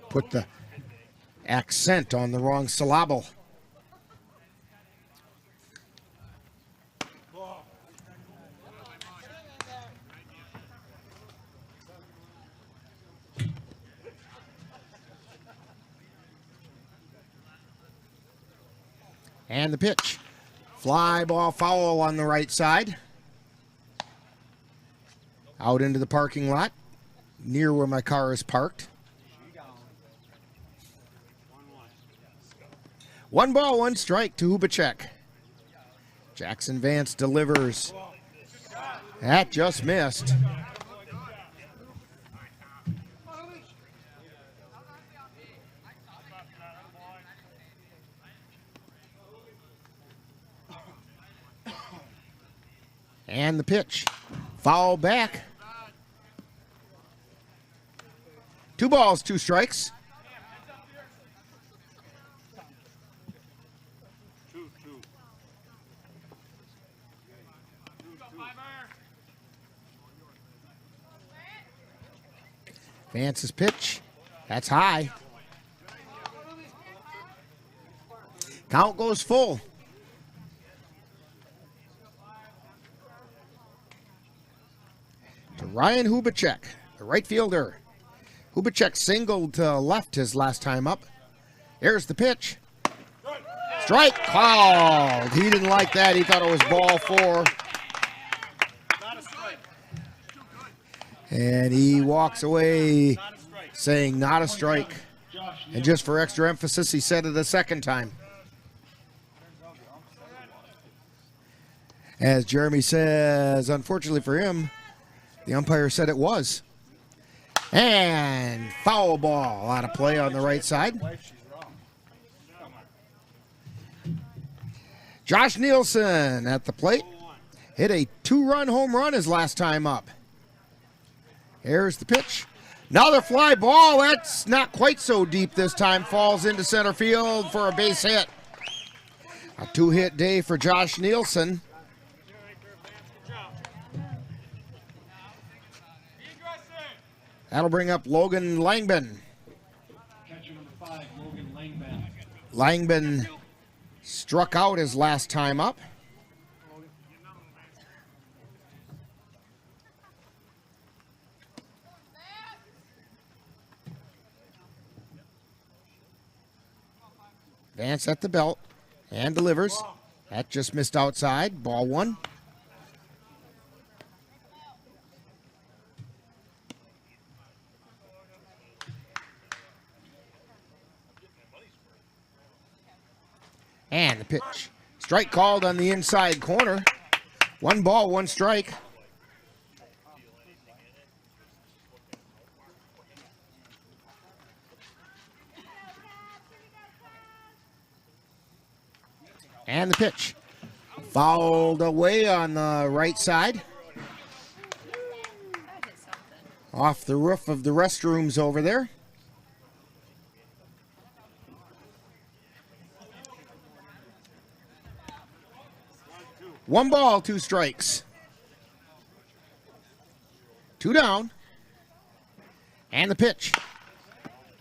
Put the accent on the wrong syllable. And the pitch. Fly ball foul on the right side. Out into the parking lot, near where my car is parked. 1 ball, 1 strike to Hubacek. Jackson Vance delivers. That just missed. And the pitch. Foul back. 2 balls, 2 strikes. Vance's pitch. That's high. Count goes full. To Ryan Hubacek, the right fielder. Hubacek singled to left his last time up. Here's the pitch. Strike called. He didn't like that. He thought it was ball 4. And he walks away saying not a strike. And just for extra emphasis, he said it a second time. As Jeremy says, unfortunately for him, the umpire said it was. And foul ball out of play on the right side. Josh Nielsen at the plate. Hit a 2-run home run his last time up. Here's the pitch. Another fly ball. That's not quite so deep this time. Falls into center field for a base hit. A 2-hit day for Josh Nielsen. That'll bring up Logan Langben. Catcher number 5, Logan Langben. Langben struck out his last time up. Vance at the belt and delivers. That just missed outside. Ball 1. And the pitch. Strike called on the inside corner. 1 ball, 1 strike. And the pitch. Fouled away on the right side. Off the roof of the restrooms over there. One ball, two strikes. Two down. And the pitch.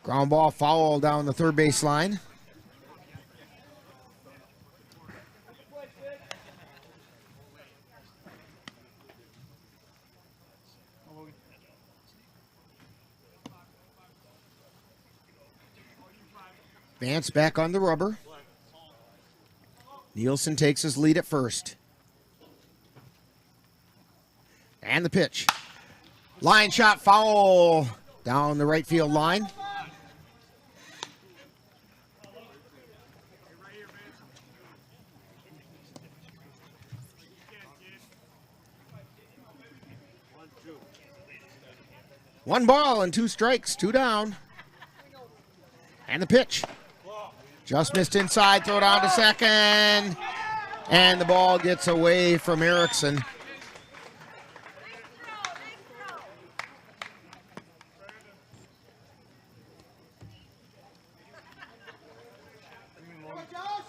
Ground ball foul down the third base line. Vance back on the rubber. Nielsen takes his lead at first. And the pitch. Line shot foul down the right field line. One ball and two strikes, two down. And the pitch. Just missed inside, throw down to second. And the ball gets away from Erickson.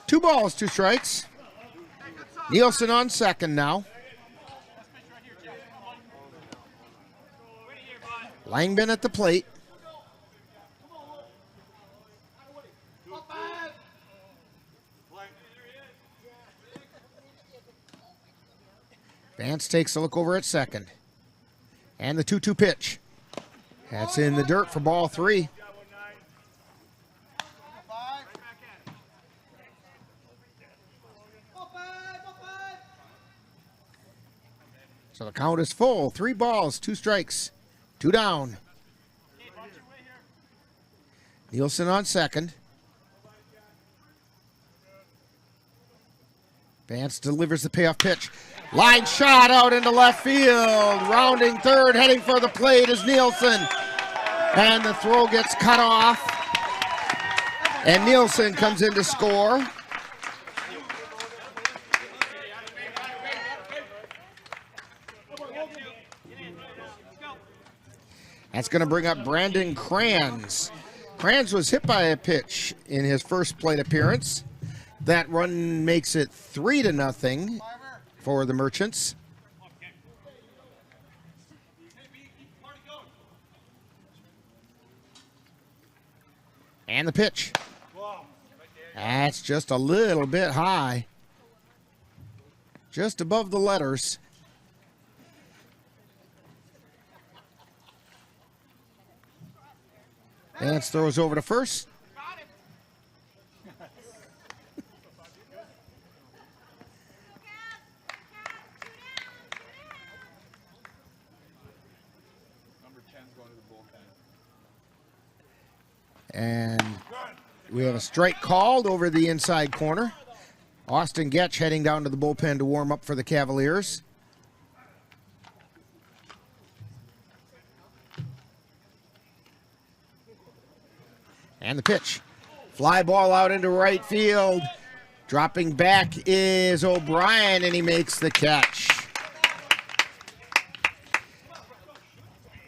Two balls, two strikes. Nielsen on second now. Langman at the plate. Vance takes a look over at second. And the 2-2 pitch. That's in the dirt for ball three. So the count is full. 3 balls, 2 strikes, 2 down. Nielsen on second. Vance delivers the payoff pitch. Line shot out into left field. Rounding third, heading for the plate is Nielsen. And the throw gets cut off. And Nielsen comes in to score. That's going to bring up Brandon Kranz. Kranz was hit by a pitch in his first plate appearance. That run makes it 3-0 for the Merchants. And the pitch. That's just a little bit high. Just above the letters. Vance throws over to first. And we have a strike called over the inside corner. Austin Getch heading down to the bullpen to warm up for the Cavaliers. And the pitch. Fly ball out into right field. Dropping back is O'Brien, and he makes the catch.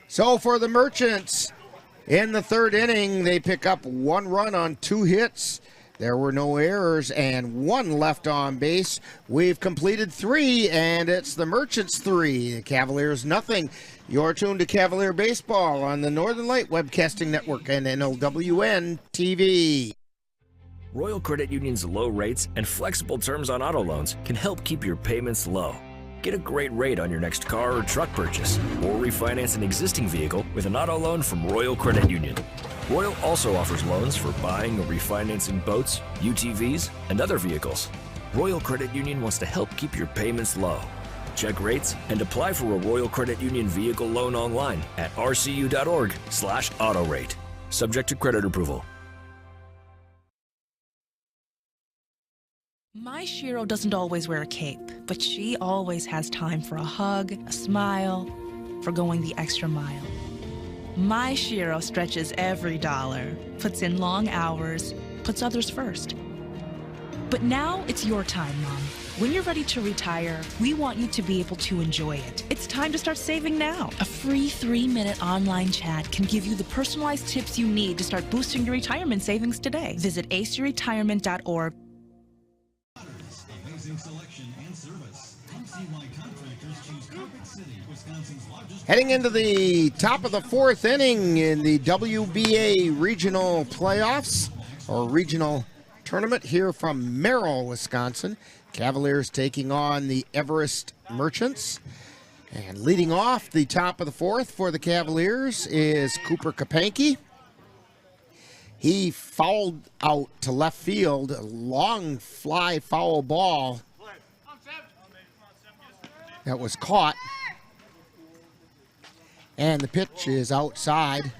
So for the Merchants, in the third inning, they pick up 1 run on 2 hits. There were no errors and 1 left on base. We've completed 3, and it's the Merchants 3, the Cavaliers nothing. You're tuned to Cavalier Baseball on the Northern Light Webcasting Network and NLWN-TV. Royal Credit Union's low rates and flexible terms on auto loans can help keep your payments low. Get a great rate on your next car or truck purchase, or refinance an existing vehicle with an auto loan from Royal Credit Union. Royal also offers loans for buying or refinancing boats, UTVs, and other vehicles. Royal Credit Union wants to help keep your payments low. Check rates and apply for a Royal Credit Union vehicle loan online at rcu.org/autorate. Subject to credit approval. My Shiro doesn't always wear a cape, but she always has time for a hug, a smile, for going the extra mile. My Shiro stretches every dollar, puts in long hours, puts others first. But now it's your time, Mom. When you're ready to retire, we want you to be able to enjoy it. It's time to start saving now. A free 3-minute online chat can give you the personalized tips you need to start boosting your retirement savings today. Visit aceyourretirement.org. Amazing selection and service. MC Contractors choose Carpet City, Wisconsin's largest. Heading into the top of the fourth inning in the WBA regional playoffs, or regional tournament here from Merrill, Wisconsin. Cavaliers taking on the Everest Merchants. And leading off the top of the fourth for the Cavaliers is Cooper Kapanke. He fouled out to left field, a long fly foul ball that was caught. And the pitch is outside.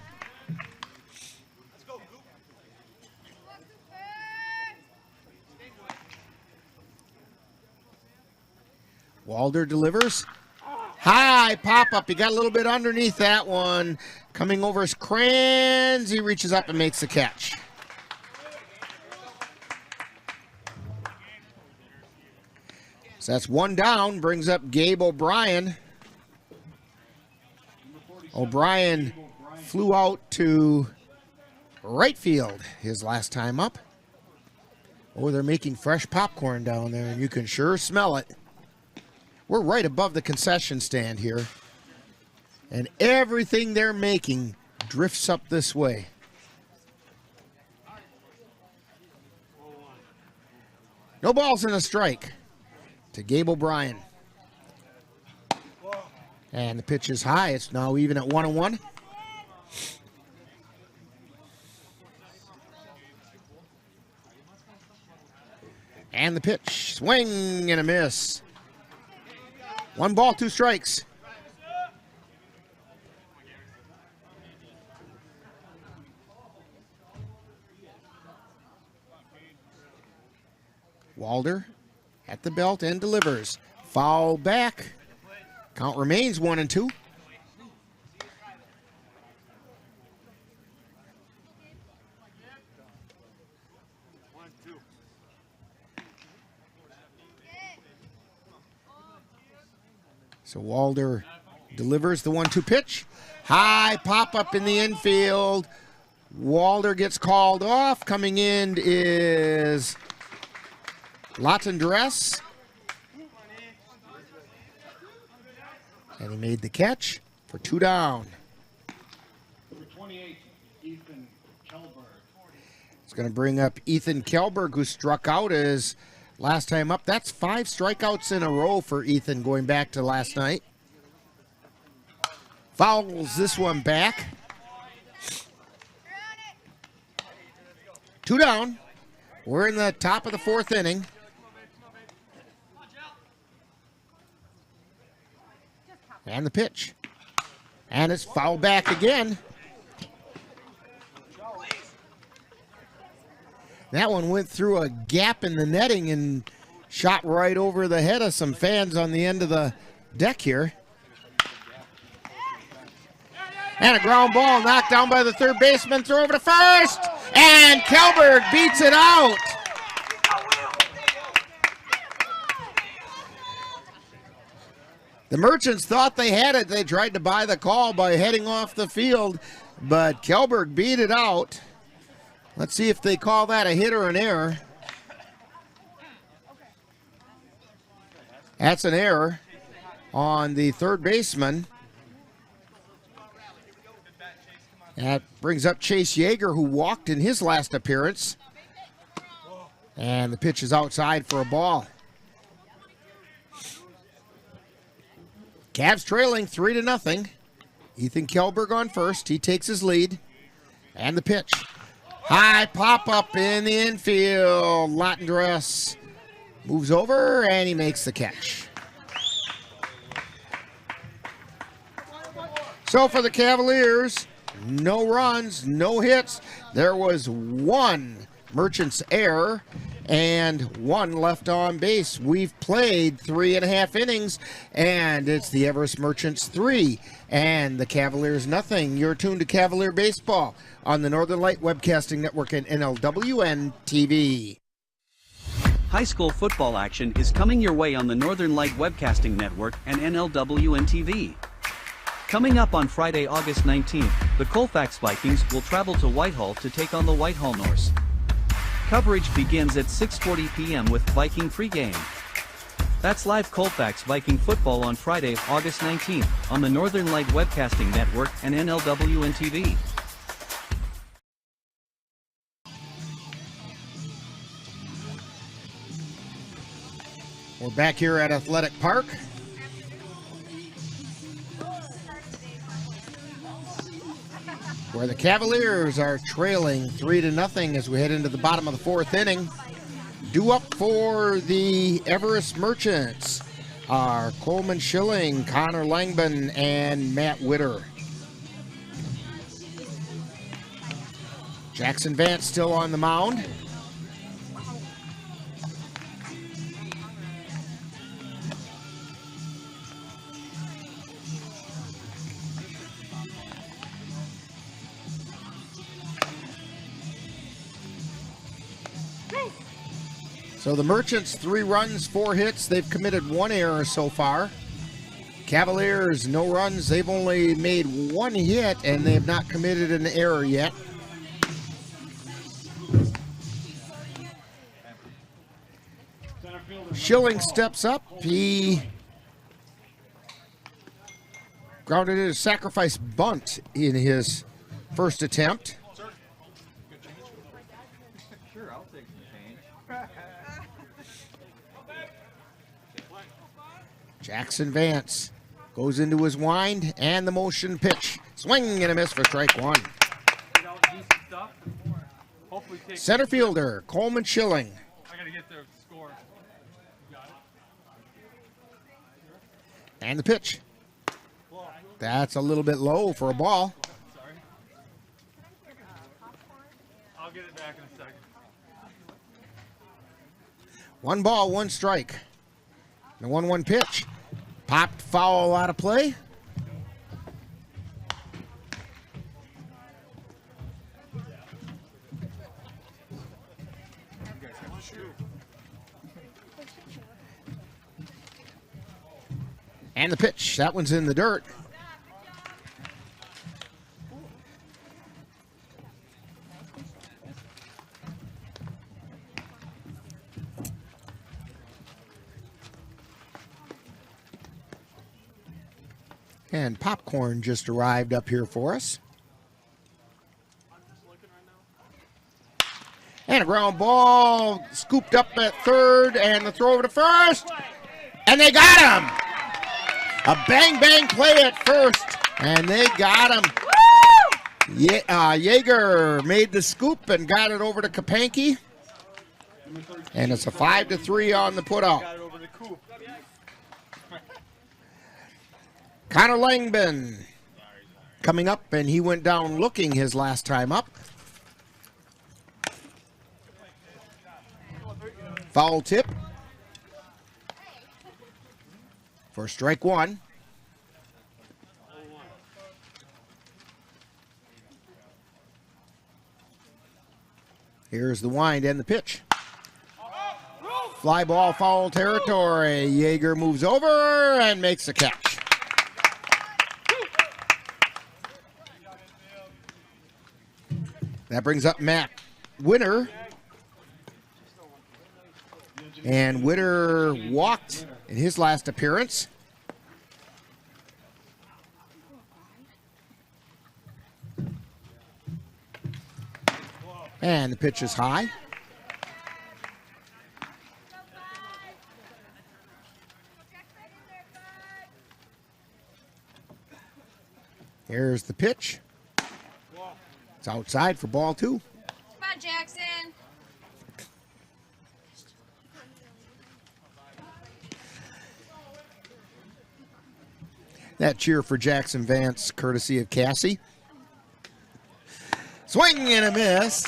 Walder delivers. High pop-up. He got a little bit underneath that one. Coming over his crans. He reaches up and makes the catch. So that's one down. Brings up Gabe O'Brien. O'Brien flew out to right field his last time up. Oh, they're making fresh popcorn down there, and you can sure smell it. We're right above the concession stand here. And everything they're making drifts up this way. No balls and a strike to Gabe O'Brien. And the pitch is high. It's now even at 1-1. And the pitch. Swing and a miss. 1 ball, 2 strikes. Walder at the belt and delivers. Foul back. Count remains 1-2. So Walder delivers the 1-2 pitch. High pop-up in the infield. Walder gets called off. Coming in is Latendress. And he made the catch for 2 down. Number 28, Ethan Kelberg. It's going to bring up Ethan Kelberg, who struck out his last time up. That's 5 strikeouts in a row for Ethan going back to last night. Fouls this one back. 2 down. We're in the top of the 4th inning. And the pitch. And it's fouled back again. That one went through a gap in the netting and shot right over the head of some fans on the end of the deck here. And a ground ball knocked down by the third baseman. Throw over to first. And Kelberg beats it out. The Merchants thought they had it. They tried to buy the call by heading off the field, but Kelberg beat it out. Let's see if they call that a hit or an error. That's an error on the third baseman. That brings up Chase Yeager, who walked in his last appearance. And the pitch is outside for a ball. Cavs trailing 3-0. Ethan Kelberg on first. He takes his lead. And the pitch. High pop-up in the infield. Latendress moves over, and he makes the catch. So for the Cavaliers, no runs, no hits. There was 1 Merchants error and 1 left on base. We've played 3.5 innings, and it's the Everest Merchants 3 and the Cavaliers nothing. You're tuned to Cavalier Baseball on the Northern Light Webcasting Network and NLWN-TV. High school football action is coming your way on the Northern Light Webcasting Network and NLWN-TV. Coming up on Friday, August 19th, the Colfax Vikings will travel to Whitehall to take on the Whitehall Norse. Coverage begins at 6:40 p.m. with Viking pregame. That's live Colfax Viking football on Friday, August 19th, on the Northern Light Webcasting Network and NLWN-TV. We're back here at Athletic Park. Where the Cavaliers are trailing 3-0 as we head into the bottom of the fourth inning. Due up for the Everest Merchants are Coleman Schilling, Connor Langman, and Matt Witter. Jackson Vance still on the mound. So the Merchants, 3 runs, 4 hits. They've committed 1 error so far. Cavaliers, no runs. They've only made 1 hit, and they have not committed an error yet. Schilling steps up. He grounded in a sacrifice bunt in his first attempt. Jackson Vance goes into his wind and the motion pitch. Swing and a miss for strike 1. Center fielder Coleman Schilling. I gotta get the score. And the pitch. That's a little bit low for a ball. Sorry. I'll get it back in a second. 1 ball, 1 strike. The 1-1 pitch. Popped foul out of play. And the pitch. That one's in the dirt. And popcorn just arrived up here for us. And a ground ball scooped up at third, and the throw over to first. And they got him! A bang-bang play at first, and they got him. Yeager made the scoop and got it over to Kapanke. And it's a 5-3 on the putout. Connor Langman coming up, and he went down looking his last time up. Foul tip for strike 1. Here's the wind and the pitch. Fly ball, foul territory. Yeager moves over and makes the catch. That brings up Matt Witter. And Witter walked in his last appearance. And the pitch is high. Here's the pitch. It's outside for ball 2. Come on, Jackson. That cheer for Jackson Vance, courtesy of Cassie. Swing and a miss.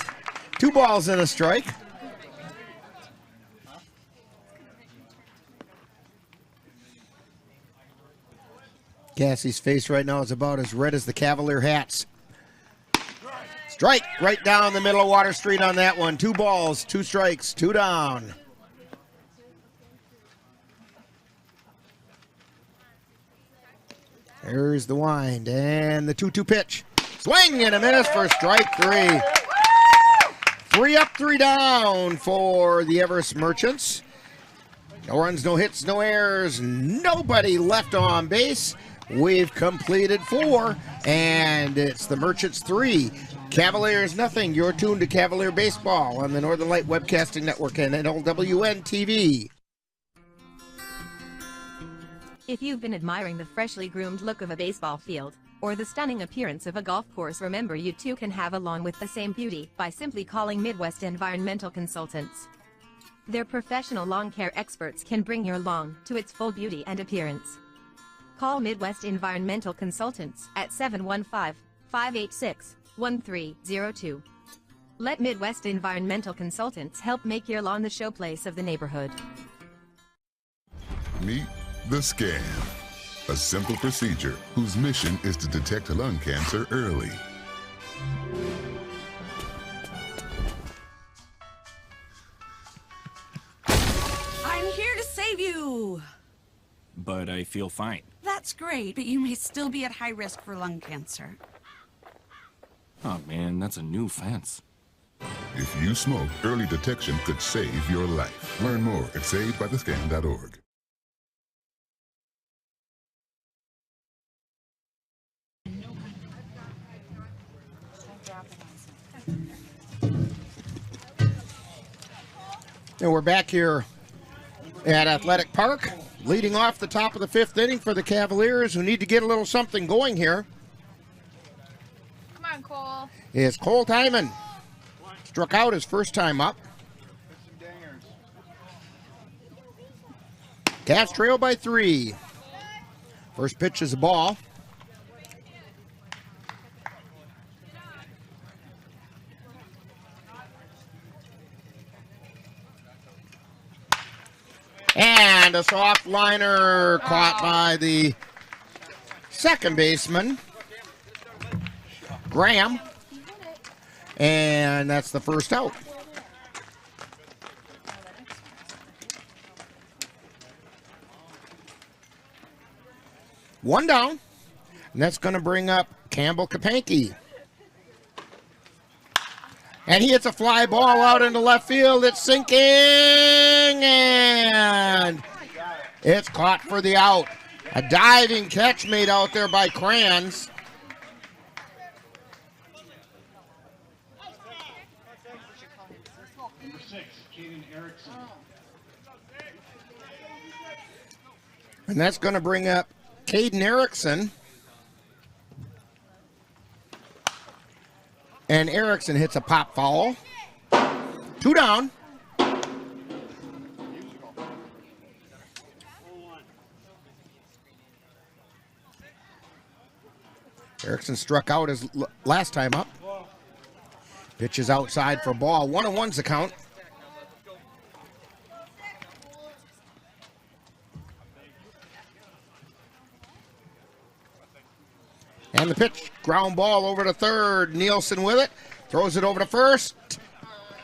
2 balls and a strike. Cassie's face right now is about as red as the Cavalier hats. Strike right down the middle of Water Street on that one. 2 balls, 2 strikes, 2 down. There's the wind and the 2-2 pitch. Swing and a miss for strike 3. 3 up, 3 down for the Everest Merchants. No runs, no hits, no errors, nobody left on base. We've completed 4, and it's the Merchants 3, Cavaliers nothing. You're tuned to Cavalier Baseball on the Northern Light Webcasting Network and NLWN-TV. If you've been admiring the freshly groomed look of a baseball field, or the stunning appearance of a golf course, remember you too can have a lawn with the same beauty by simply calling Midwest Environmental Consultants. Their professional lawn care experts can bring your lawn to its full beauty and appearance. Call Midwest Environmental Consultants at 715-586-1302. Let Midwest Environmental Consultants help make your lawn the showplace of the neighborhood. Meet the scan, a simple procedure whose mission is to detect lung cancer early. I'm here to save you. But I feel fine. That's great, but you may still be at high risk for lung cancer. Oh man, that's a new fence. If you smoke, early detection could save your life. Learn more at savedbythescan.org. And we're back here at Athletic Park, leading off the top of the 5th inning for the Cavaliers, who need to get a little something going here. Come on, Cole. Is Cole Timon. Struck out his first time up. Cavs trail by 3. First pitch is a ball. And a soft liner caught by the second baseman, Graham. And that's the first out. One down. And that's going to bring up Campbell Kapanke. And he hits a fly ball out into left field. It's sinking, and it's caught for the out. A diving catch made out there by Kranz. Number 6, Caden Erickson. And that's going to bring up Caden Erickson. And Erickson hits a pop foul. 2 down. Erickson struck out his last time up. Pitches outside for ball. 1-1's the count. And the pitch, ground ball over to third. Nielsen with it, throws it over to first.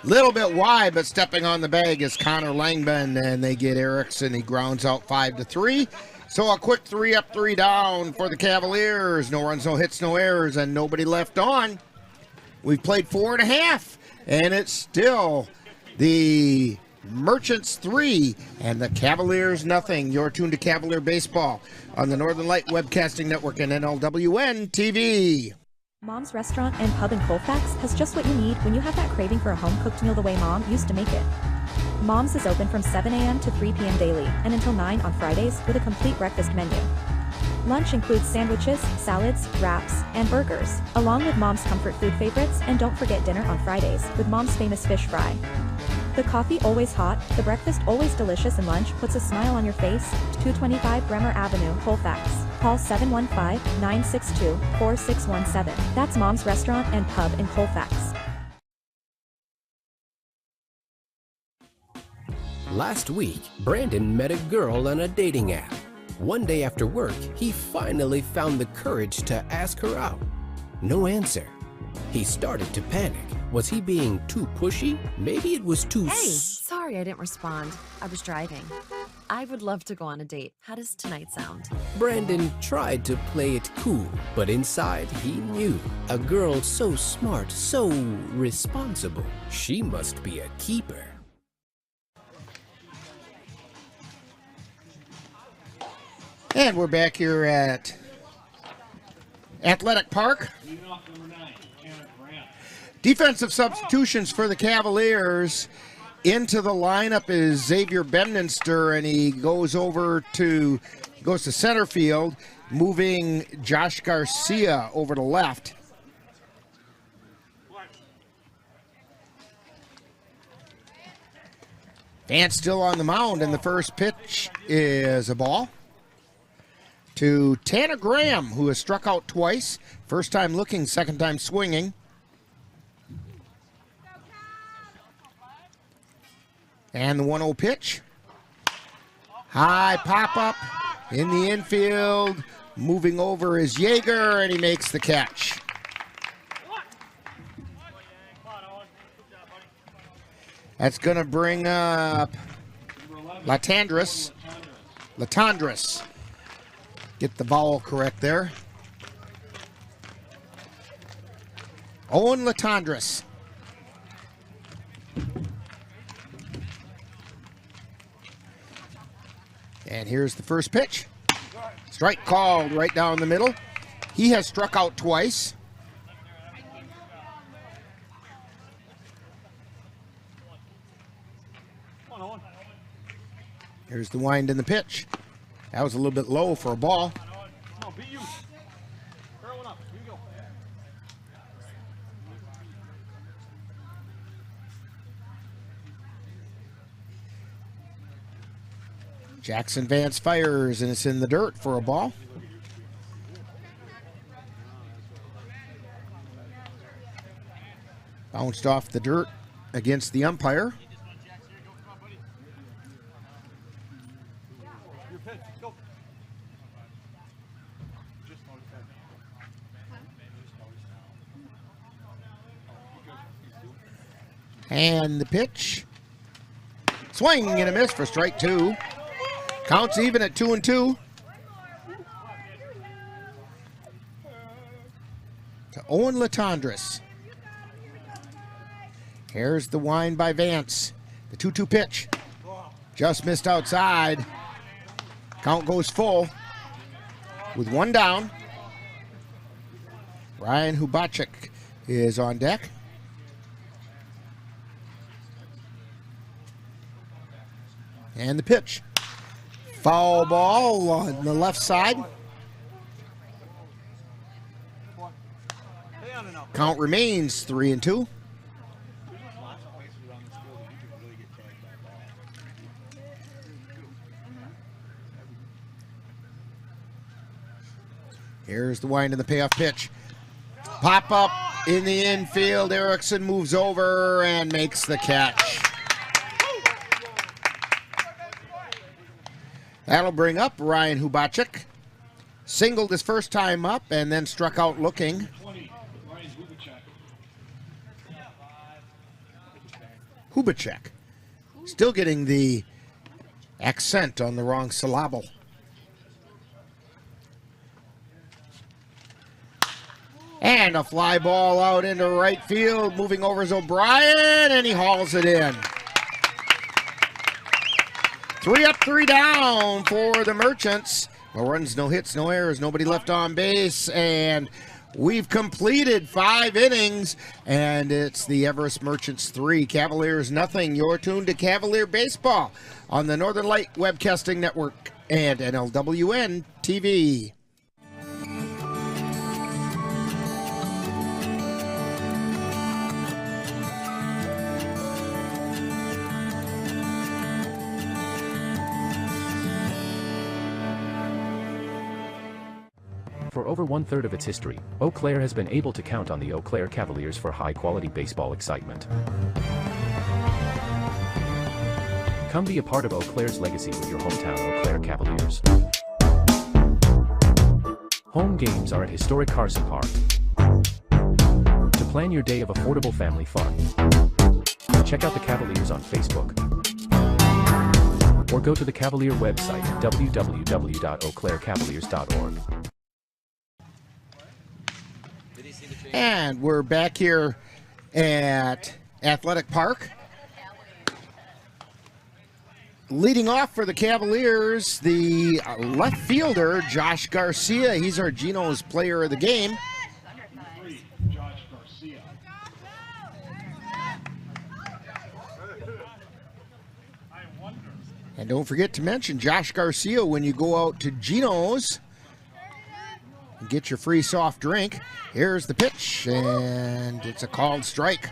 Little bit wide, but stepping on the bag is Connor Langben, and they get Erickson. He grounds out 5-3. So a quick 3 up, 3 down for the Cavaliers. No runs, no hits, no errors, and nobody left on. We've played 4.5, and it's still the Merchants 3 and the Cavaliers nothing. You're tuned to Cavalier Baseball on the Northern Light Webcasting Network and NLWN-TV. Mom's Restaurant and Pub in Colfax has just what you need when you have that craving for a home-cooked meal the way Mom used to make it. Mom's is open from 7 a.m. to 3 p.m. daily and until 9 on Fridays with a complete breakfast menu. Lunch includes sandwiches, salads, wraps, and burgers, along with Mom's comfort food favorites, and don't forget dinner on Fridays with Mom's famous fish fry. The coffee always hot, the breakfast always delicious, and lunch puts a smile on your face. 225 Bremer Avenue, Colfax. Call 715-962-4617. That's Mom's Restaurant and Pub in Colfax. Last week, Brandon met a girl on a dating app. One day after work, he finally found the courage to ask her out. No answer. He started to panic. Was he being too pushy? Maybe it was too... Hey, sorry I didn't respond. I was driving. I would love to go on a date. How does tonight sound? Brandon tried to play it cool, but inside he knew a girl so smart, so responsible, she must be a keeper. And we're back here at Athletic Park. Defensive substitutions for the Cavaliers. Into the lineup is Xavier Bedminster, and he goes to center field, moving Josh Garcia over to left. Vance still on the mound, and the first pitch is a ball to Tanner Graham, who has struck out twice. First time looking, second time swinging. And the 1-0 pitch. High pop-up in the infield. Moving over is Yeager, and he makes the catch. That's going to bring up Latandras. Get the vowel correct there. Owen Latandras. And here's the first pitch. Strike called right down the middle. He has struck out twice. Here's the wind in the pitch. That was a little bit low for a ball. Jackson Vance fires, and it's in the dirt for a ball. Bounced off the dirt against the umpire. And the pitch. Swing and a miss for strike two. Counts even at 2-2. To Owen Latandras. Here's the wind by Vance. The 2-2 pitch. Just missed outside. Count goes full with one down. Ryan Hubachek is on deck. And the pitch. Foul ball on the left side. Count remains 3-2. Here's the wind and the payoff pitch. Pop up in the infield. Erickson moves over and makes the catch. That'll bring up Ryan Hubachek. Singled his first time up and then struck out looking. Hubachek. Still getting the accent on the wrong syllable. And a fly ball out into right field. Moving over is O'Brien, and he hauls it in. 3 up, 3 down for the Merchants. No runs, no hits, no errors, nobody left on base, and we've completed 5 innings, and it's the Everest Merchants 3, Cavaliers nothing. You're tuned to Cavalier Baseball on the Northern Light Webcasting Network and NLWN-TV. For over one-third of its history, Eau Claire has been able to count on the Eau Claire Cavaliers for high-quality baseball excitement. Come be a part of Eau Claire's legacy with your hometown Eau Claire Cavaliers. Home games are at historic Carson Park. To plan your day of affordable family fun, check out the Cavaliers on Facebook or go to the Cavalier website at www.eauclaircavaliers.org. And we're back here at Athletic Park. Leading off for the Cavaliers, the left fielder, Josh Garcia. He's our Geno's player of the game. Josh Garcia. And don't forget to mention Josh Garcia when you go out to Geno's and get your free soft drink. Here's the pitch, and it's a called strike.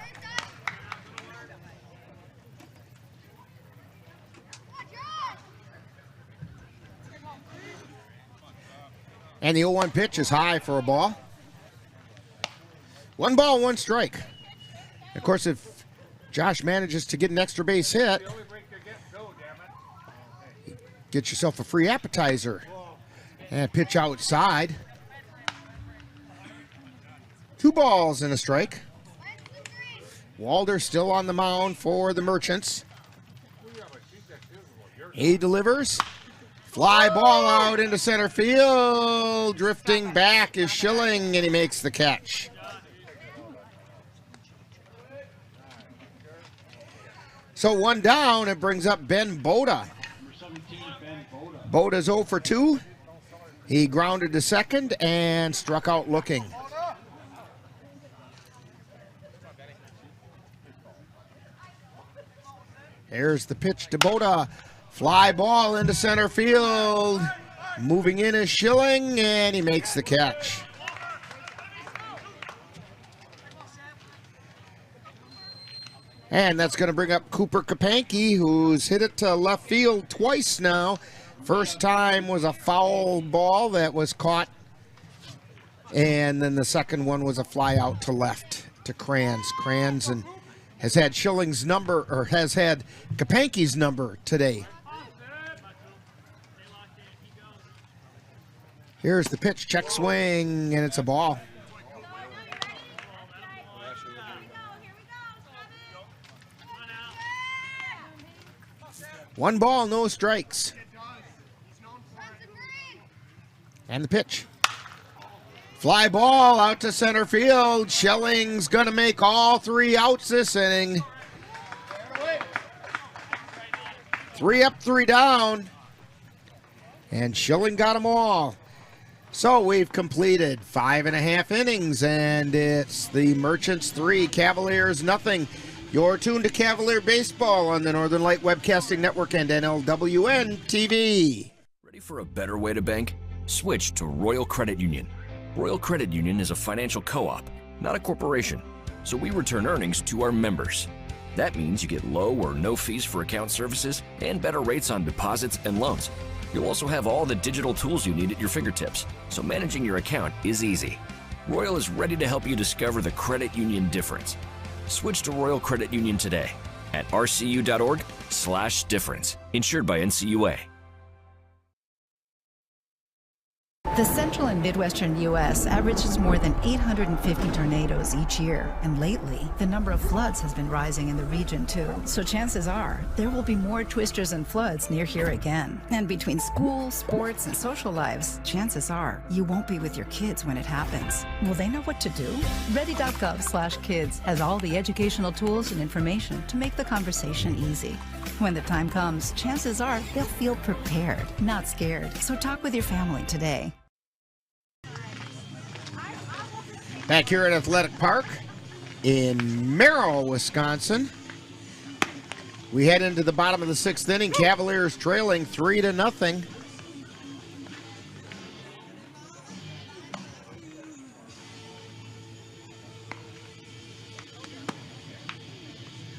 And the 0-1 pitch is high for a ball. 1 ball, 1 strike. Of course, if Josh manages to get an extra base hit, get yourself a free appetizer. And pitch outside. 2 balls and a strike. Walder still on the mound for the Merchants. He delivers. Fly ball out into center field. Drifting back is Schilling, and he makes the catch. So 1 down, it brings up Ben Boda. Boda's 0 for 2. He grounded to second and struck out looking. There's the pitch to Boda. Fly ball into center field. Moving in is Schilling, and he makes the catch. And that's going to bring up Cooper Kapanke, who's hit it to left field twice now. First time was a foul ball that was caught. And then the second one was a fly out to left to Kranz. Kranz and has had Schilling's number, or has had Kapanke's number today. Here's the pitch, check swing, and it's a ball. One ball, no strikes. And the pitch. Fly ball out to center field. Schilling's going to make all 3 outs this inning. 3 up, 3 down. And Schilling got them all. So we've completed 5.5 innings, and it's the Merchants 3, Cavaliers nothing. You're tuned to Cavalier Baseball on the Northern Light Webcasting Network and NLWN-TV. Ready for a better way to bank? Switch to Royal Credit Union. Royal Credit Union is a financial co-op, not a corporation, so we return earnings to our members. That means you get low or no fees for account services and better rates on deposits and loans. You'll also have all the digital tools you need at your fingertips, so managing your account is easy. Royal is ready to help you discover the credit union difference. Switch to Royal Credit Union today at rcu.org/difference. Insured by NCUA. The central and midwestern U.S. averages more than 850 tornadoes each year, and lately, the number of floods has been rising in the region too. So chances are, there will be more twisters and floods near here again. And between school, sports, and social lives, chances are, you won't be with your kids when it happens. Will they know what to do? Ready.gov/kids has all the educational tools and information to make the conversation easy. When the time comes, chances are they'll feel prepared, not scared. So talk with your family today. Back here at Athletic Park in Merrill, Wisconsin. We head into the bottom of the 6th inning. Cavaliers trailing 3-0.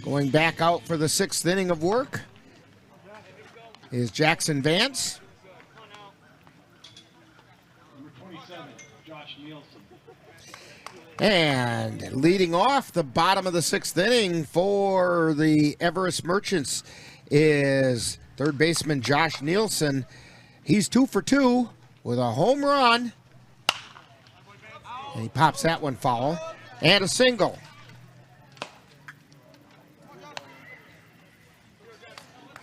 Going back out for the 6th inning of work is Jackson Vance. Number 27, Josh Nielsen. And leading off the bottom of the 6th inning for the Everest Merchants is third baseman Josh Nielsen. He's 2 for 2 with a home run. And he pops that one foul. And a single.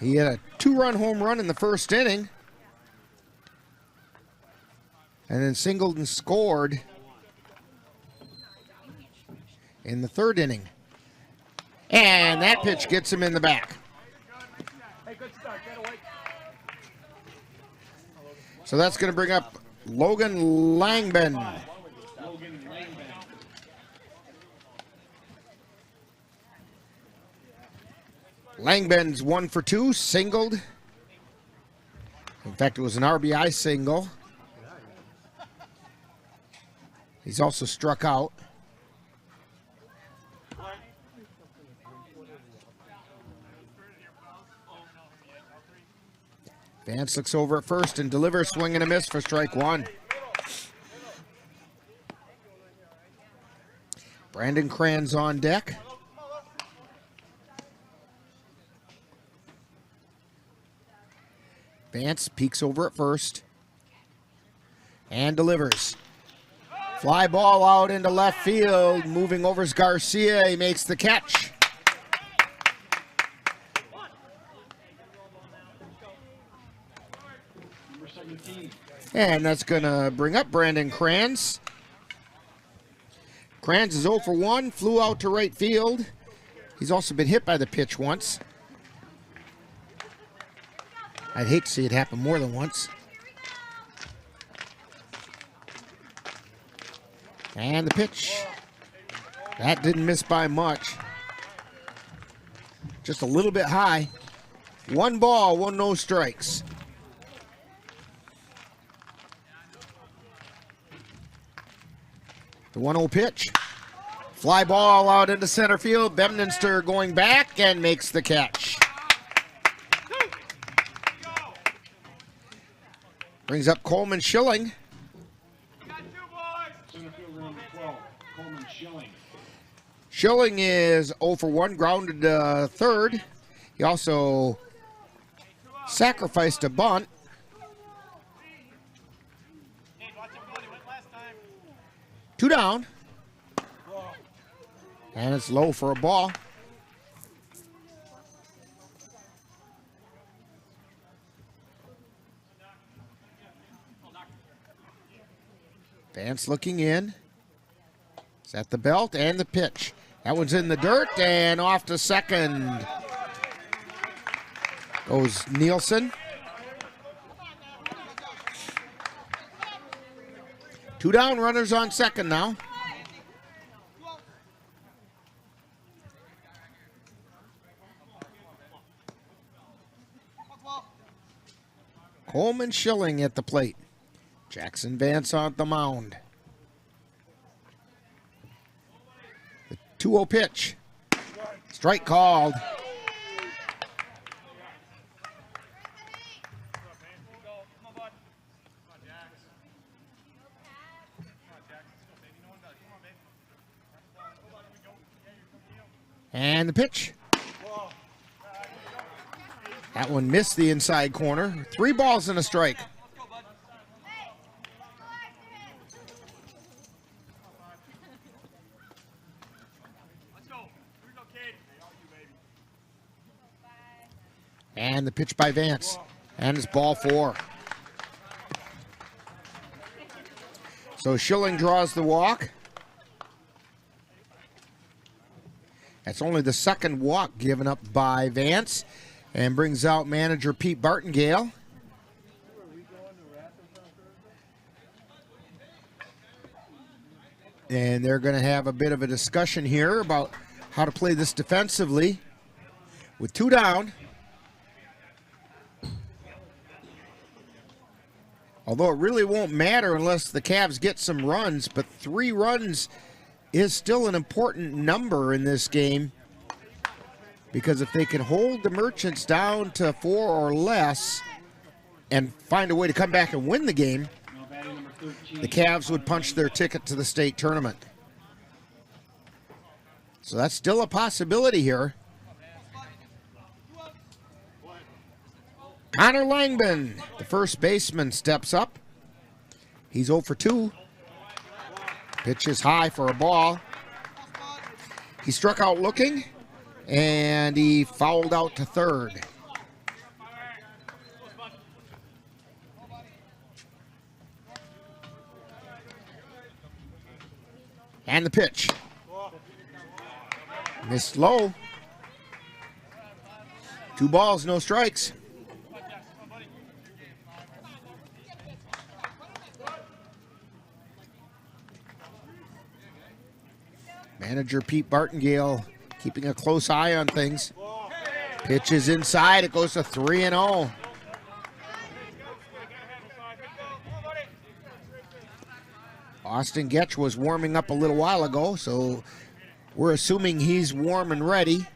He had a 2-run home run in the first inning. And then singled and scored in the third inning. And that pitch gets him in the back. So that's going to bring up Logan Langben. Langben's 1 for 2, singled. In fact, it was an RBI single. He's also struck out. Vance looks over at first and delivers, swing and a miss for strike 1. Brandon Cran's on deck. Vance peeks over at first and delivers. Fly ball out into left field. Moving over is Garcia. He makes the catch. And that's going to bring up Brandon Kranz. Kranz is 0 for 1, flew out to right field. He's also been hit by the pitch once. I'd hate to see it happen more than once. And the pitch. That didn't miss by much. Just a little bit high. 1 ball, 1 no strikes. The 1-0 pitch. Fly ball out into center field. Bemninster going back and makes the catch. Brings up Coleman Schilling. Schilling is 0 for 1, grounded third. He also sacrificed a bunt. Two down. And it's low for a ball. Vance looking in. Is at the belt and the pitch. That one's in the dirt and off to second goes Nielsen. 2 down, runners on second now. Coleman Schilling at the plate. Jackson Vance on the mound. The 2-0 pitch. Strike called. And the pitch. That one missed the inside corner. 3 balls and a strike. And the pitch by Vance. And it's ball 4. So Schilling draws the walk. That's only the second walk given up by Vance. And brings out manager Pete Bartingale. And they're going to have a bit of a discussion here about how to play this defensively. With 2 down. Although it really won't matter unless the Cavs get some runs, but 3 runs is still an important number in this game. Because if they can hold the Merchants down to 4 or less and find a way to come back and win the game, the Cavs would punch their ticket to the state tournament. So that's still a possibility here. Connor Langben, the first baseman, steps up. He's 0 for 2. Pitch is high for a ball. He struck out looking, and he fouled out to third. And the pitch. Missed low. 2 balls, no strikes. Manager Pete Bartingale keeping a close eye on things. Pitch is inside. It goes to 3-0. Austin Getch was warming up a little while ago, so we're assuming he's warm and ready.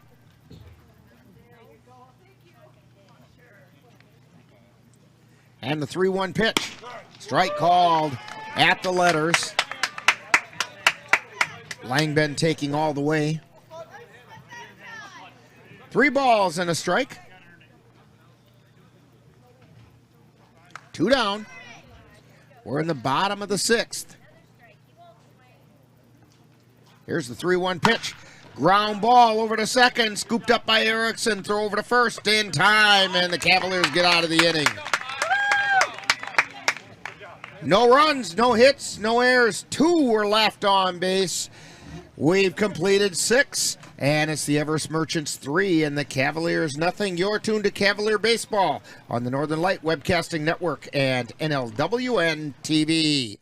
And the 3-1 pitch. Strike called at the letters. Langben taking all the way. 3 balls and a strike. 2 down. We're in the bottom of the 6th. Here's the 3-1 pitch. Ground ball over to second. Scooped up by Erickson. Throw over to first in time. And the Cavaliers get out of the inning. No runs, no hits, no errors. 2 were left on base. We've completed 6. And it's the Everest Merchants 3 and the Cavaliers nothing. You're tuned to Cavalier Baseball on the Northern Light Webcasting Network and NLWN-TV.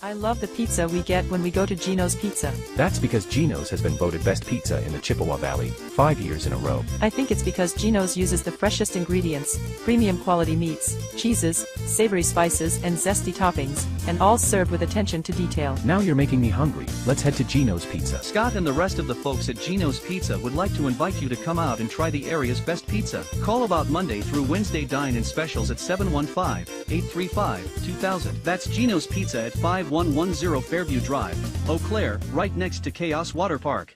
I love the pizza we get when we go to Gino's Pizza. That's because Gino's has been voted best pizza in the Chippewa Valley 5 years in a row. I think it's because Gino's uses the freshest ingredients, premium quality meats, cheeses, savory spices, and zesty toppings, and all served with attention to detail. Now you're making me hungry. Let's head to Gino's Pizza. Scott and the rest of the folks at Gino's Pizza would like to invite you to come out and try the area's best pizza. Call about Monday through Wednesday dine-in specials at 715-835-2000. That's Gino's Pizza at 5110 Fairview Drive, Eau Claire, right next to Chaos Water Park.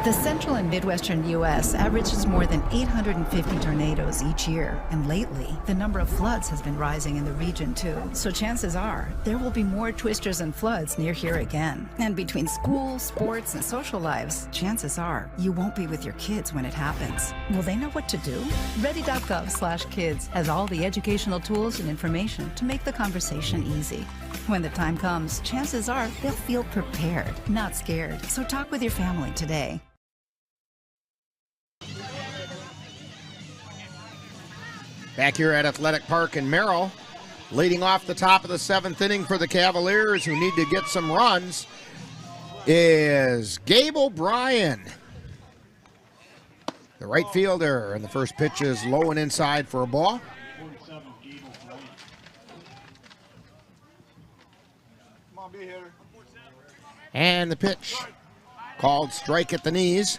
The central and midwestern U.S. averages more than 850 tornadoes each year, and lately, the number of floods has been rising in the region too. So chances are, there will be more twisters and floods near here again. And between school, sports, and social lives, chances are, you won't be with your kids when it happens. Will they know what to do? Ready.gov/kids has all the educational tools and information to make the conversation easy. When the time comes, chances are they'll feel prepared, not scared. So talk with your family today. Back here at Athletic Park in Merrill, leading off the top of the 7th inning for the Cavaliers, who need to get some runs, is Gabe O'Brien, the right fielder. And the first pitch is low and inside for a ball. And the pitch called strike at the knees.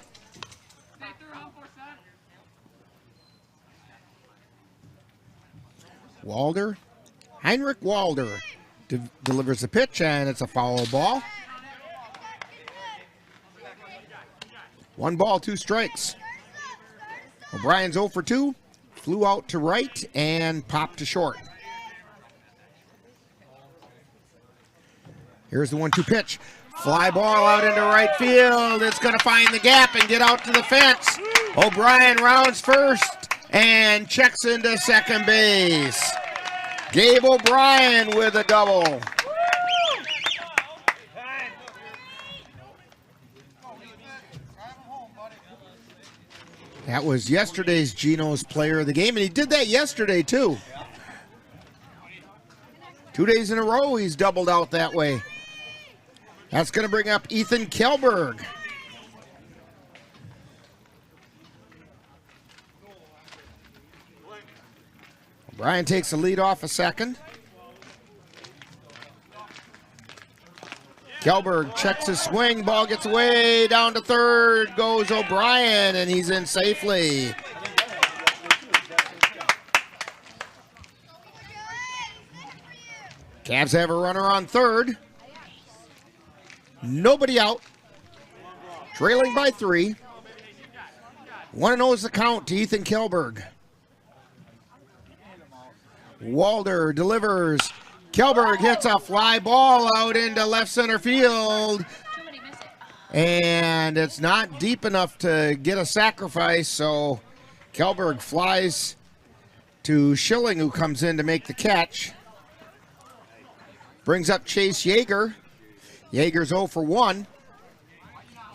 Heinrich Walder delivers the pitch, and it's a foul ball. 1 ball, 2 strikes. O'Brien's 0 for 2, flew out to right and popped to short. Here's the 1-2 pitch. Fly ball out into right field. It's going to find the gap and get out to the fence. O'Brien rounds first and checks into second base. Gabe O'Brien with a double. That was yesterday's Gino's Player of the Game, and he did that yesterday too. 2 days in a row he's doubled out that way. That's going to bring up Ethan Kjellberg. O'Brien takes the lead off a second. Kjellberg checks his swing. Ball gets way down to third. Goes O'Brien, and he's in safely. Cavs have a runner on third. Nobody out. Trailing by 3. 1-0 is the count to Ethan Kjellberg. Walder delivers. Kjellberg hits a fly ball out into left center field. And it's not deep enough to get a sacrifice, so Kjellberg flies to Schilling, who comes in to make the catch. Brings up Chase Yeager. Yeager's 0 for 1.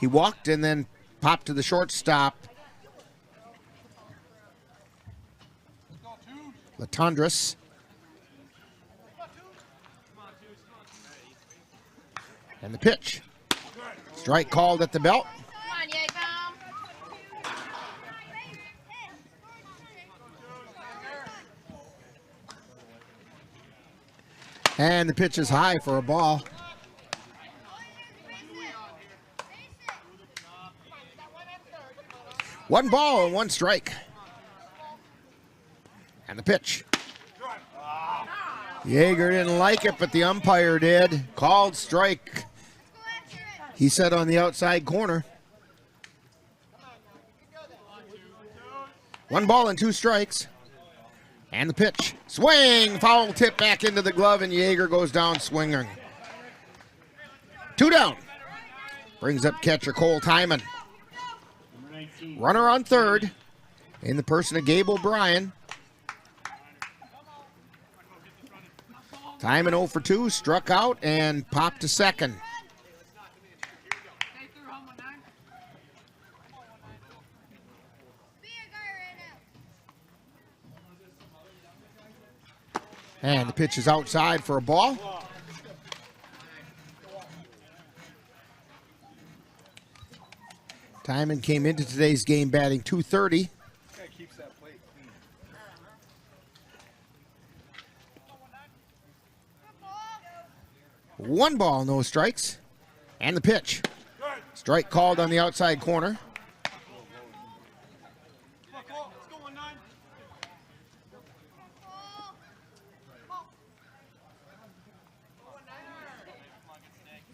He walked and then popped to the shortstop. Latondras. And the pitch. Strike called at the belt. And the pitch is high for a ball. One ball and one strike. And the pitch. Yeager didn't like it, but the umpire did. Called strike. He said on the outside corner. 1 ball and 2 strikes. And the pitch. Swing! Foul tip back into the glove, and Yeager goes down swinging. 2 down. Brings up catcher Cole Timon. Runner on third in the person of Gabe O'Brien. Timon 0 for 2, struck out and popped to second. And the pitch is outside for a ball. Timon came into today's game batting .230. 1 ball, no strikes. And the pitch. Strike called on the outside corner.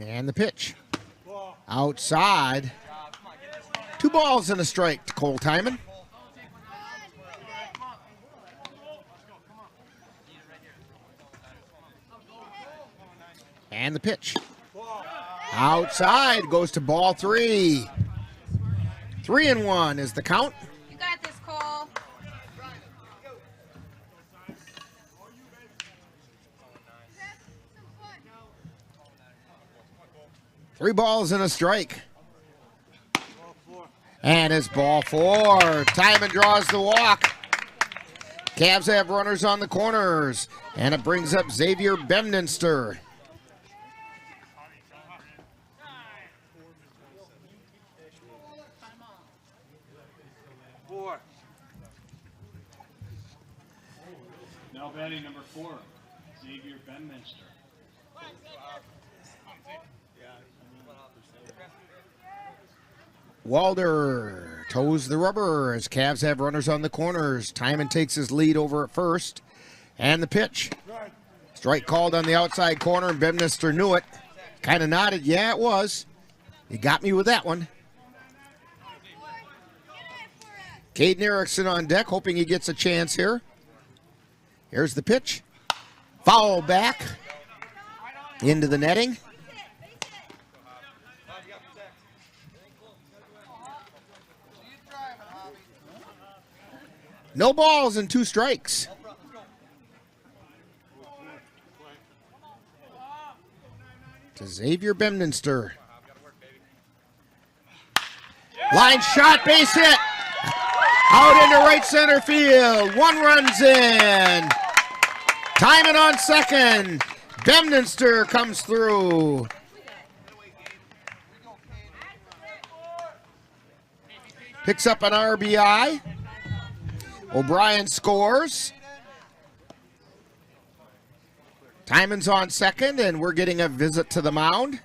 And the pitch. Outside. 2 balls and a strike to Cole Timon. And the pitch. Outside, goes to ball 3. 3-1 is the count. You got this, Cole. 3 balls and a strike. And it's ball 4. Timon draws the walk. Cavs have runners on the corners. And it brings up Xavier Bedminster. Now batting number 4, Xavier Bedminster. Walder toes the rubber as Cavs have runners on the corners. Timon takes his lead over at first. And the pitch. Strike called on the outside corner, and Bedminster knew it. Kind of nodded, yeah, it was. You got me with that one. Caden Erickson on deck, hoping he gets a chance here. Here's the pitch. Foul back into the netting. No balls and 2 strikes. To Xavier Bedminster. Line shot, base hit. Out into right center field. 1 runs in. Timon on second. Bedminster comes through. Picks up an RBI. O'Brien scores. Timon's on second, and we're getting a visit to the mound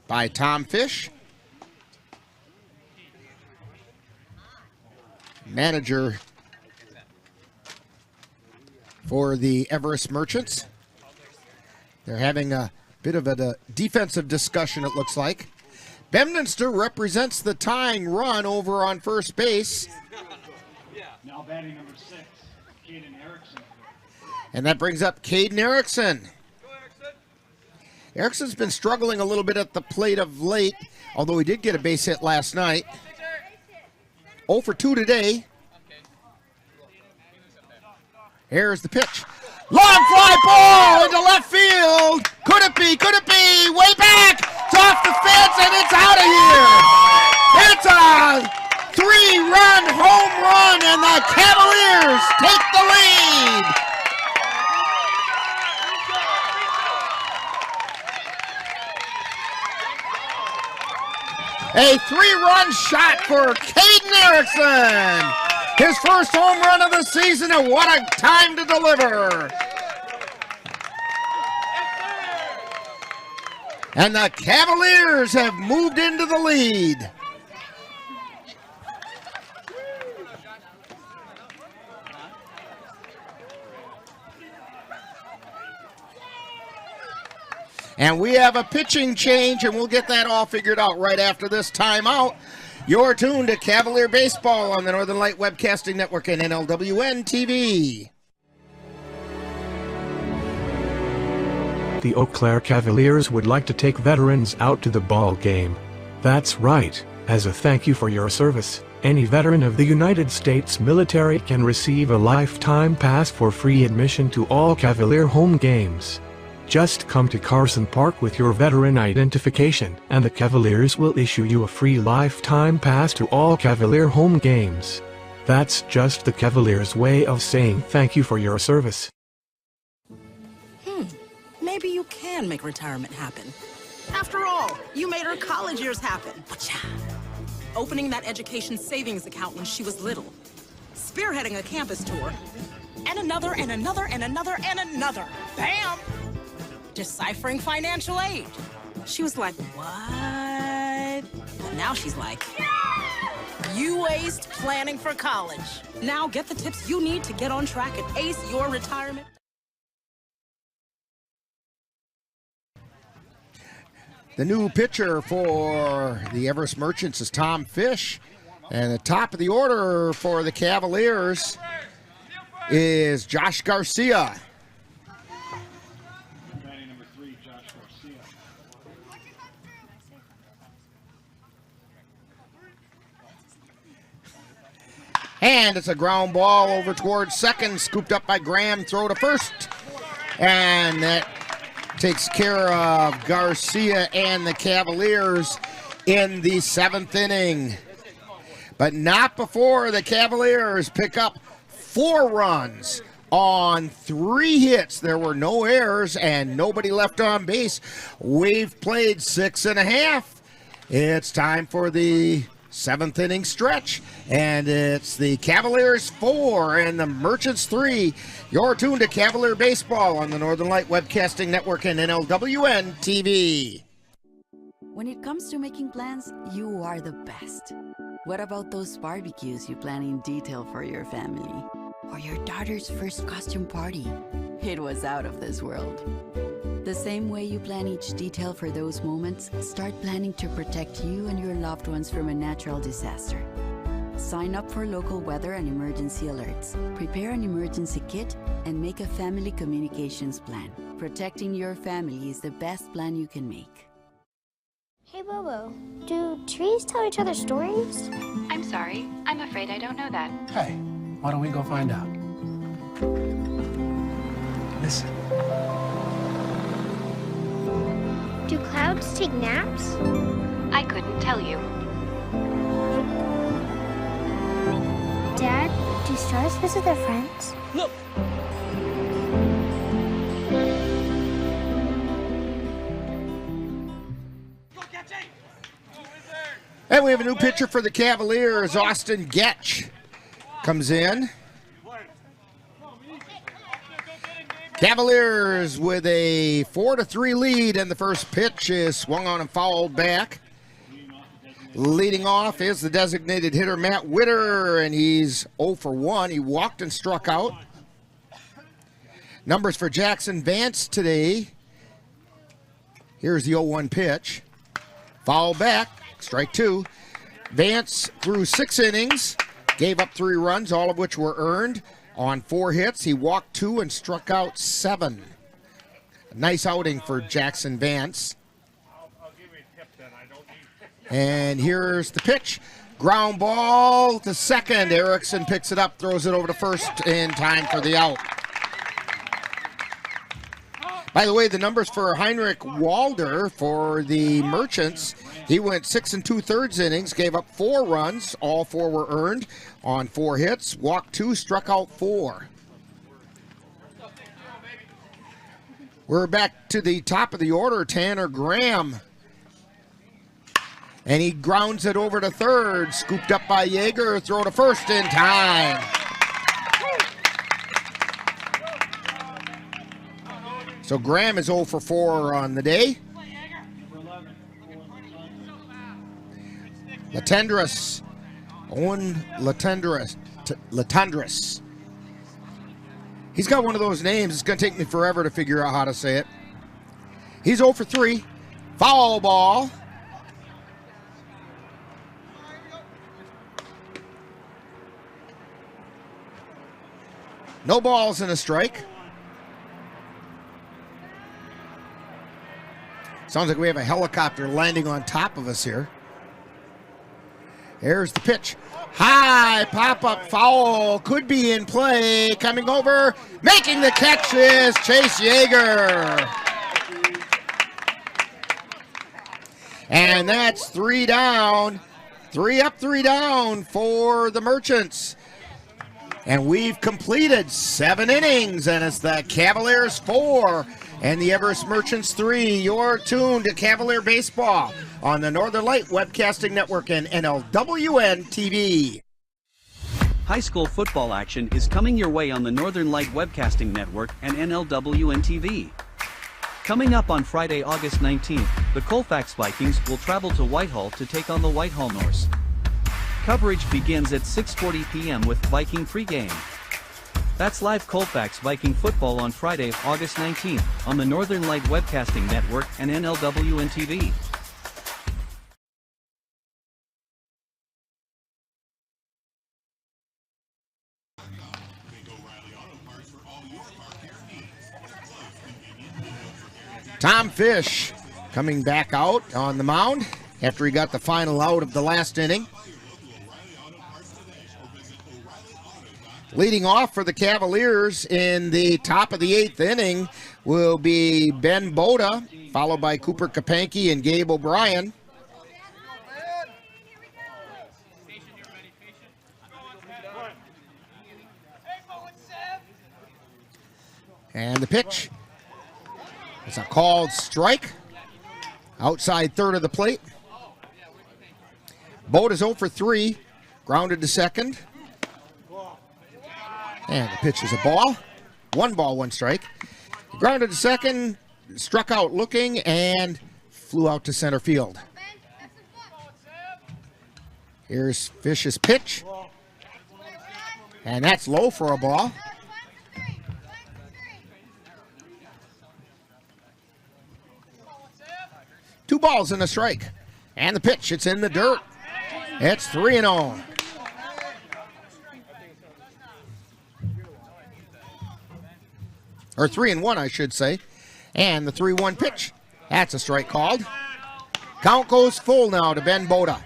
by Tom Fish, manager for the Everest Merchants. They're having a bit of a defensive discussion, it looks like. Bedminster represents the tying run over on first base. Now batting number 6, Caden Erickson. And that brings up Caden Erickson. Erickson's been struggling a little bit at the plate of late, although he did get a base hit last night. 0 for 2 today. Here's the pitch. Long fly ball into left field. Could it be? Could it be? Way back. It's off the fence and it's out of here. It's a 3-run home run and the Cavaliers take the lead. A 3-run shot for Caden Erickson. His first home run of the season, and what a time to deliver. And the Cavaliers have moved into the lead. And we have a pitching change, and we'll get that all figured out right after this timeout. You're tuned to Cavalier Baseball on the Northern Light Webcasting Network and NLWN-TV. The Eau Claire Cavaliers would like to take veterans out to the ball game. That's right. As a thank you for your service, any veteran of the United States military can receive a lifetime pass for free admission to all Cavalier home games. Just come to Carson Park with your veteran identification, and the Cavaliers will issue you a free lifetime pass to all Cavalier home games. That's just the Cavaliers' way of saying thank you for your service. Maybe you can make retirement happen. After all, you made her college years happen. Opening that education savings account when she was little. Spearheading a campus tour. And another, and another, and another, and another. Bam! Deciphering financial aid. She was like, what? And now she's like, you aced planning for college. Now get the tips you need to get on track and ace your retirement. The new pitcher for the Everest Merchants is Tom Fish. And the top of the order for the Cavaliers is Josh Garcia. And it's a ground ball over towards second, scooped up by Graham, throw to first. And that takes care of Garcia and the Cavaliers in the 7th inning. But not before the Cavaliers pick up 4 runs on 3 hits. There were no errors and nobody left on base. We've played 6.5. It's time for the 7th inning stretch, and it's the Cavaliers 4 and the Merchants 3. You're tuned to Cavalier Baseball on the Northern Light Webcasting Network and NLWN-TV. When it comes to making plans, you are the best. What about those barbecues you plan in detail for your family? Or your daughter's first costume party? It was out of this world. The same way you plan each detail for those moments, start planning to protect you and your loved ones from a natural disaster. Sign up for local weather and emergency alerts. Prepare an emergency kit and make a family communications plan. Protecting your family is the best plan you can make. Hey Bobo, do trees tell each other stories? I'm sorry, I'm afraid I don't know that. Hey, why don't we go find out? Listen. Do clouds take naps? I couldn't tell you. Dad, do stars visit their friends? Look! And we have a new pitcher for the Cavaliers. Austin Getch comes in. Cavaliers with a 4-3 lead, and the first pitch is swung on and fouled back. Leading off is the designated hitter, Matt Witter, and he's 0 for 1. He walked and struck out. Numbers for Jackson Vance today. Here's the 0-1 pitch. Foul back, strike 2. Vance threw 6 innings, gave up 3 runs, all of which were earned. On 4 hits, he walked 2 and struck out 7. A nice outing for Jackson Vance. And here's the pitch. Ground ball to second. Erickson picks it up, throws it over to first in time for the out. By the way, the numbers for Heinrich Walder for the Merchants, he went 6 2/3 innings, gave up 4 runs. All 4 were earned on 4 hits, walked 2, struck out 4. We're back to the top of the order, Tanner Graham. And he grounds it over to third, scooped up by Yeager, throw to first in time. So Graham is 0 for 4 on the day. Latendrus, Owen Latendrus. He's got one of those names. It's going to take me forever to figure out how to say it. He's 0 for 3. Foul ball. No balls and a strike. Sounds like we have a helicopter landing on top of us here. Here's the pitch. High pop-up foul. Could be in play. Coming over. Making the catch is Chase Yeager. And that's 3 down. 3 up, 3 down for the Merchants. And we've completed 7 innings, and it's the Cavaliers 4 and the Everest Merchants 3. You're tuned to Cavalier Baseball on the Northern Light Webcasting Network and NLWN-TV. High school football action is coming your way on the Northern Light Webcasting Network and NLWN-TV. Coming up on Friday, August 19th, the Colfax Vikings will travel to Whitehall to take on the Whitehall Norse. Coverage begins at 6:40 p.m. with Viking pregame. That's live Colfax Viking football on Friday, August 19th, on the Northern Light Webcasting Network and NLWN-TV. Tom Fish coming back out on the mound after he got the final out of the last inning. Leading off for the Cavaliers in the top of the 8th inning will be Ben Boda, followed by Cooper Kapanke and Gabe O'Brien. And the pitch. It's a called strike. Outside third of the plate. Boda's 0 for 3, grounded to second. And the pitch is a ball. 1 ball, 1 strike. Grounded to second, struck out looking, and flew out to center field. Here's Fish's pitch. And that's low for a ball. Two balls and a strike. And the pitch, it's in the dirt. It's 3-0. Or 3-1, I should say. And the 3-1 pitch. That's a strike called. Count goes full now to Ben Boda.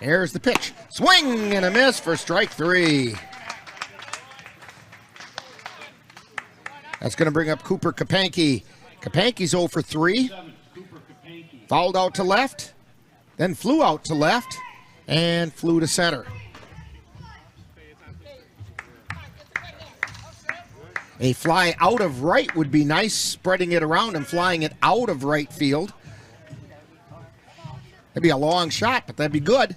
Here's the pitch. Swing and a miss for strike 3. That's going to bring up Cooper Kapanke. Kapanke's 0 for 3. Fouled out to left. Then flew out to left. And flew to center. A fly out of right would be nice, spreading it around and flying it out of right field. That'd be a long shot, but that'd be good.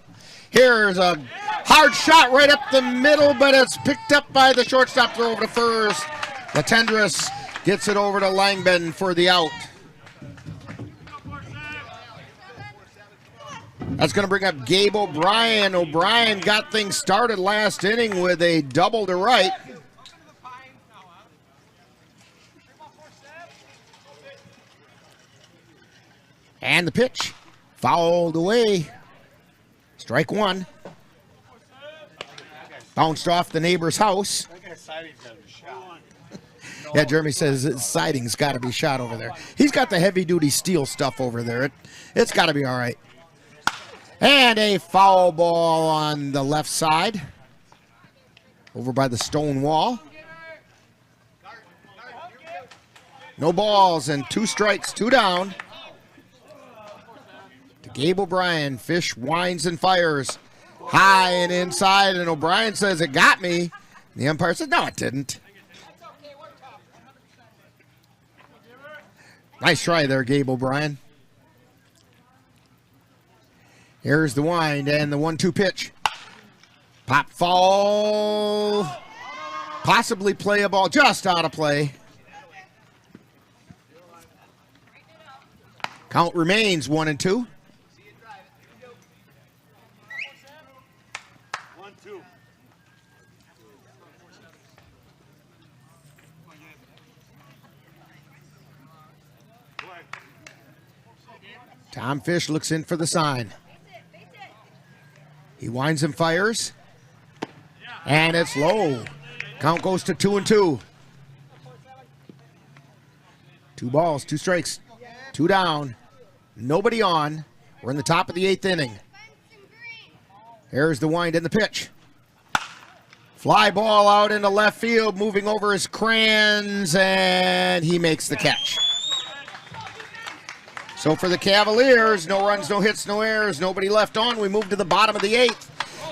Here's a hard shot right up the middle, but it's picked up by the shortstop. Throw over to first. Latendrus gets it over to Langben for the out. That's going to bring up Gabe O'Brien. O'Brien got things started last inning with a double to right. And the pitch, fouled away. Strike 1. Bounced off the neighbor's house. Yeah, Jeremy says his siding's got to be shot over there. He's got the heavy-duty steel stuff over there. It's got to be all right. And a foul ball on the left side. over by the stone wall. No balls and 2 strikes, 2 down. To Gabe O'Brien. Fish winds and fires. High and inside, and O'Brien says it got me. The umpire says, no, it didn't. Nice try there, Gabe O'Brien. Here's the wind and the 1-2 pitch. Pop foul. Possibly play a ball just out of play. Count remains 1-2. Tom Fish looks in for the sign. He winds and fires. And it's low. Count goes to 2-2. 2 balls, 2 strikes, 2 down. Nobody on. We're in the top of the 8th inning. Here's the wind and the pitch. Fly ball out into left field, moving over his crayons, and he makes the catch. So for the Cavaliers, no runs, no hits, no errors, nobody left on. We move to the bottom of the 8th.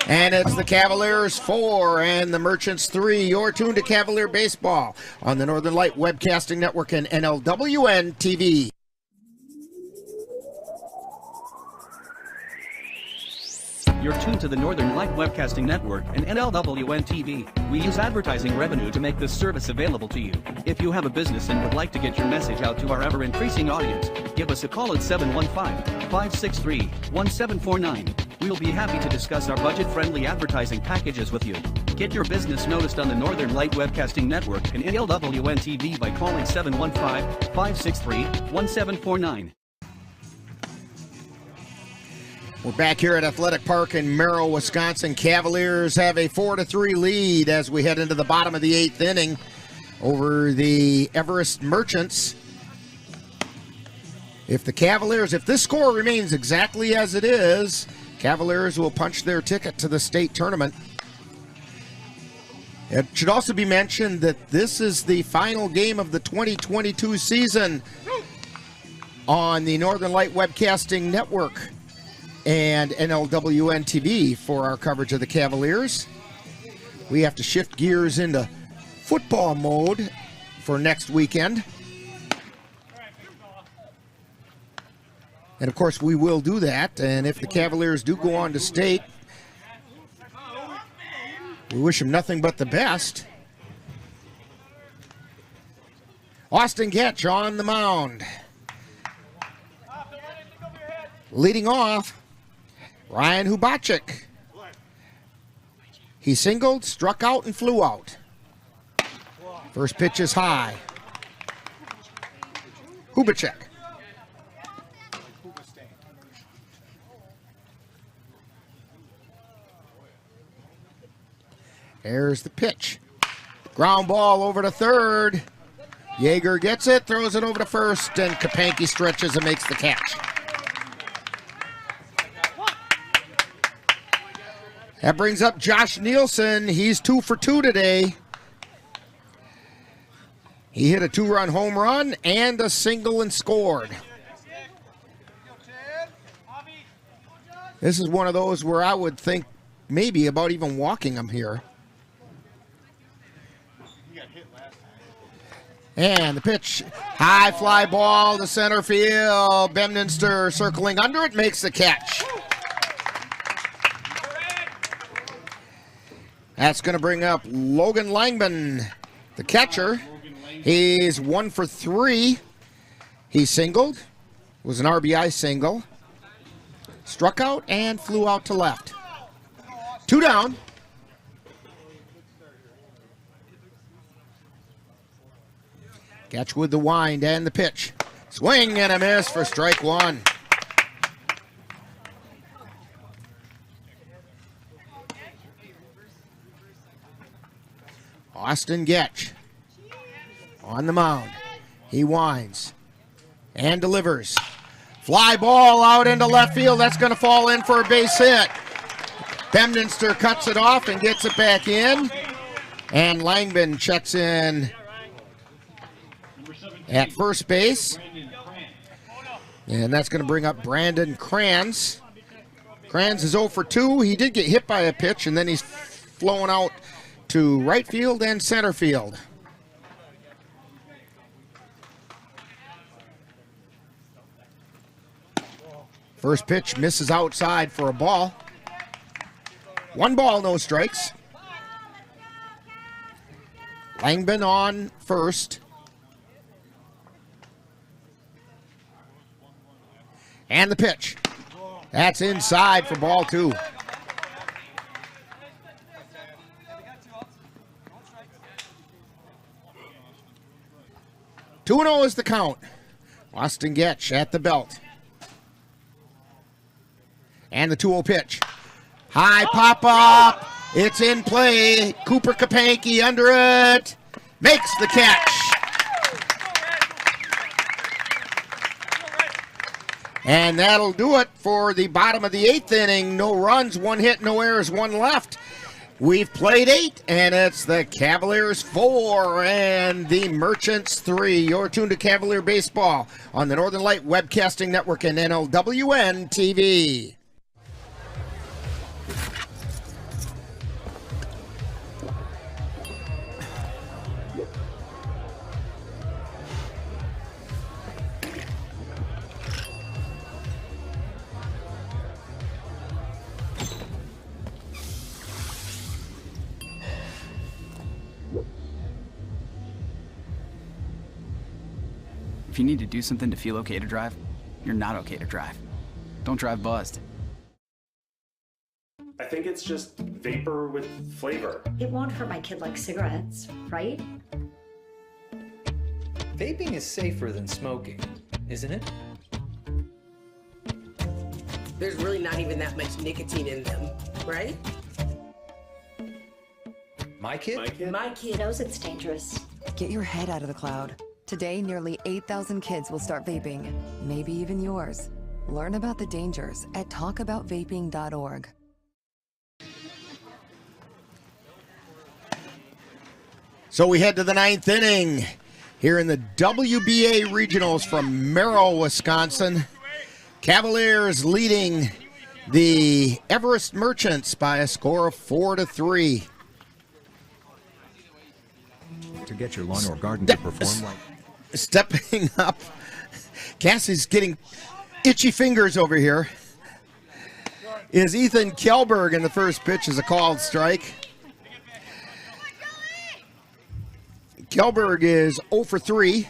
And it's the Cavaliers 4 and the Merchants 3. You're tuned to Cavalier Baseball on the Northern Light Webcasting Network and NLWN-TV. You're tuned to the Northern Light Webcasting Network and NLWN-TV. We use advertising revenue to make this service available to you. If you have a business and would like to get your message out to our ever-increasing audience, give us a call at 715-563-1749. We'll be happy to discuss our budget-friendly advertising packages with you. Get your business noticed on the Northern Light Webcasting Network and NLWN-TV by calling 715-563-1749. We're back here at Athletic Park in Merrill, Wisconsin. Cavaliers have a 4-3 lead as we head into the bottom of the 8th inning over the Everest Merchants. If this score remains exactly as it is, Cavaliers will punch their ticket to the state tournament. It should also be mentioned that this is the final game of the 2022 season on the Northern Light Webcasting Network and NLWN-TV for our coverage of the Cavaliers. We have to shift gears into football mode for next weekend. And of course we will do that, and if the Cavaliers do go on to state, we wish them nothing but the best. Austin Getch on the mound. Leading off, Ryan Hubachek. He singled, struck out, and flew out. First pitch is high. Hubachek. There's the pitch. Ground ball over to third. Yeager gets it, throws it over to first, and Kapanke stretches and makes the catch. That brings up Josh Nielsen. He's 2 for 2 today. He hit a 2-run home run and a single and scored. This is one of those where I would think maybe about even walking him here. And the pitch, high fly ball to center field. Bemninster circling under it, makes the catch. That's going to bring up Logan Langman, the catcher. He's 1 for 3. He singled, was an RBI single. Struck out and flew out to left. 2 down. Catch with the wind and the pitch. Swing and a miss for strike 1. Austin Getch on the mound. He winds and delivers. Fly ball out into left field. That's going to fall in for a base hit. Bemninster cuts it off and gets it back in. And Langman checks in at first base. And that's going to bring up Brandon Kranz. Kranz is 0 for 2. He did get hit by a pitch, and then he's flown out to right field and center field. First pitch misses outside for a ball. 1 ball, no strikes. Langman on first. And the pitch. That's inside for ball 2. Two 2-0 is the count. Austin Getch at the belt. And the 2-0 pitch. High pop up. It's in play. Cooper Kapanke under it. Makes the catch. And that'll do it for the bottom of the 8th inning. No runs, 1 hit, no errors, 1 left. We've played 8, and it's the Cavaliers 4 and the Merchants 3. You're tuned to Cavalier Baseball on the Northern Light Webcasting Network and NLWN-TV. If you need to do something to feel okay to drive, you're not okay to drive. Don't drive buzzed. I think it's just vapor with flavor. It won't hurt my kid like cigarettes, right? Vaping is safer than smoking, isn't it? There's really not even that much nicotine in them, right? My kid? My kid knows it's dangerous. Get your head out of the cloud. Today, nearly 8,000 kids will start vaping, maybe even yours. Learn about the dangers at talkaboutvaping.org. So we head to the 9th inning here in the WBA Regionals from Merrill, Wisconsin. Cavaliers leading the Everest Merchants by a score of 4-3. To get your lawn or garden to perform like... Stepping up. Cassie's getting itchy fingers over here. Is Ethan Kjellberg, and the first pitch is a called strike. Kjellberg is 0 for 3.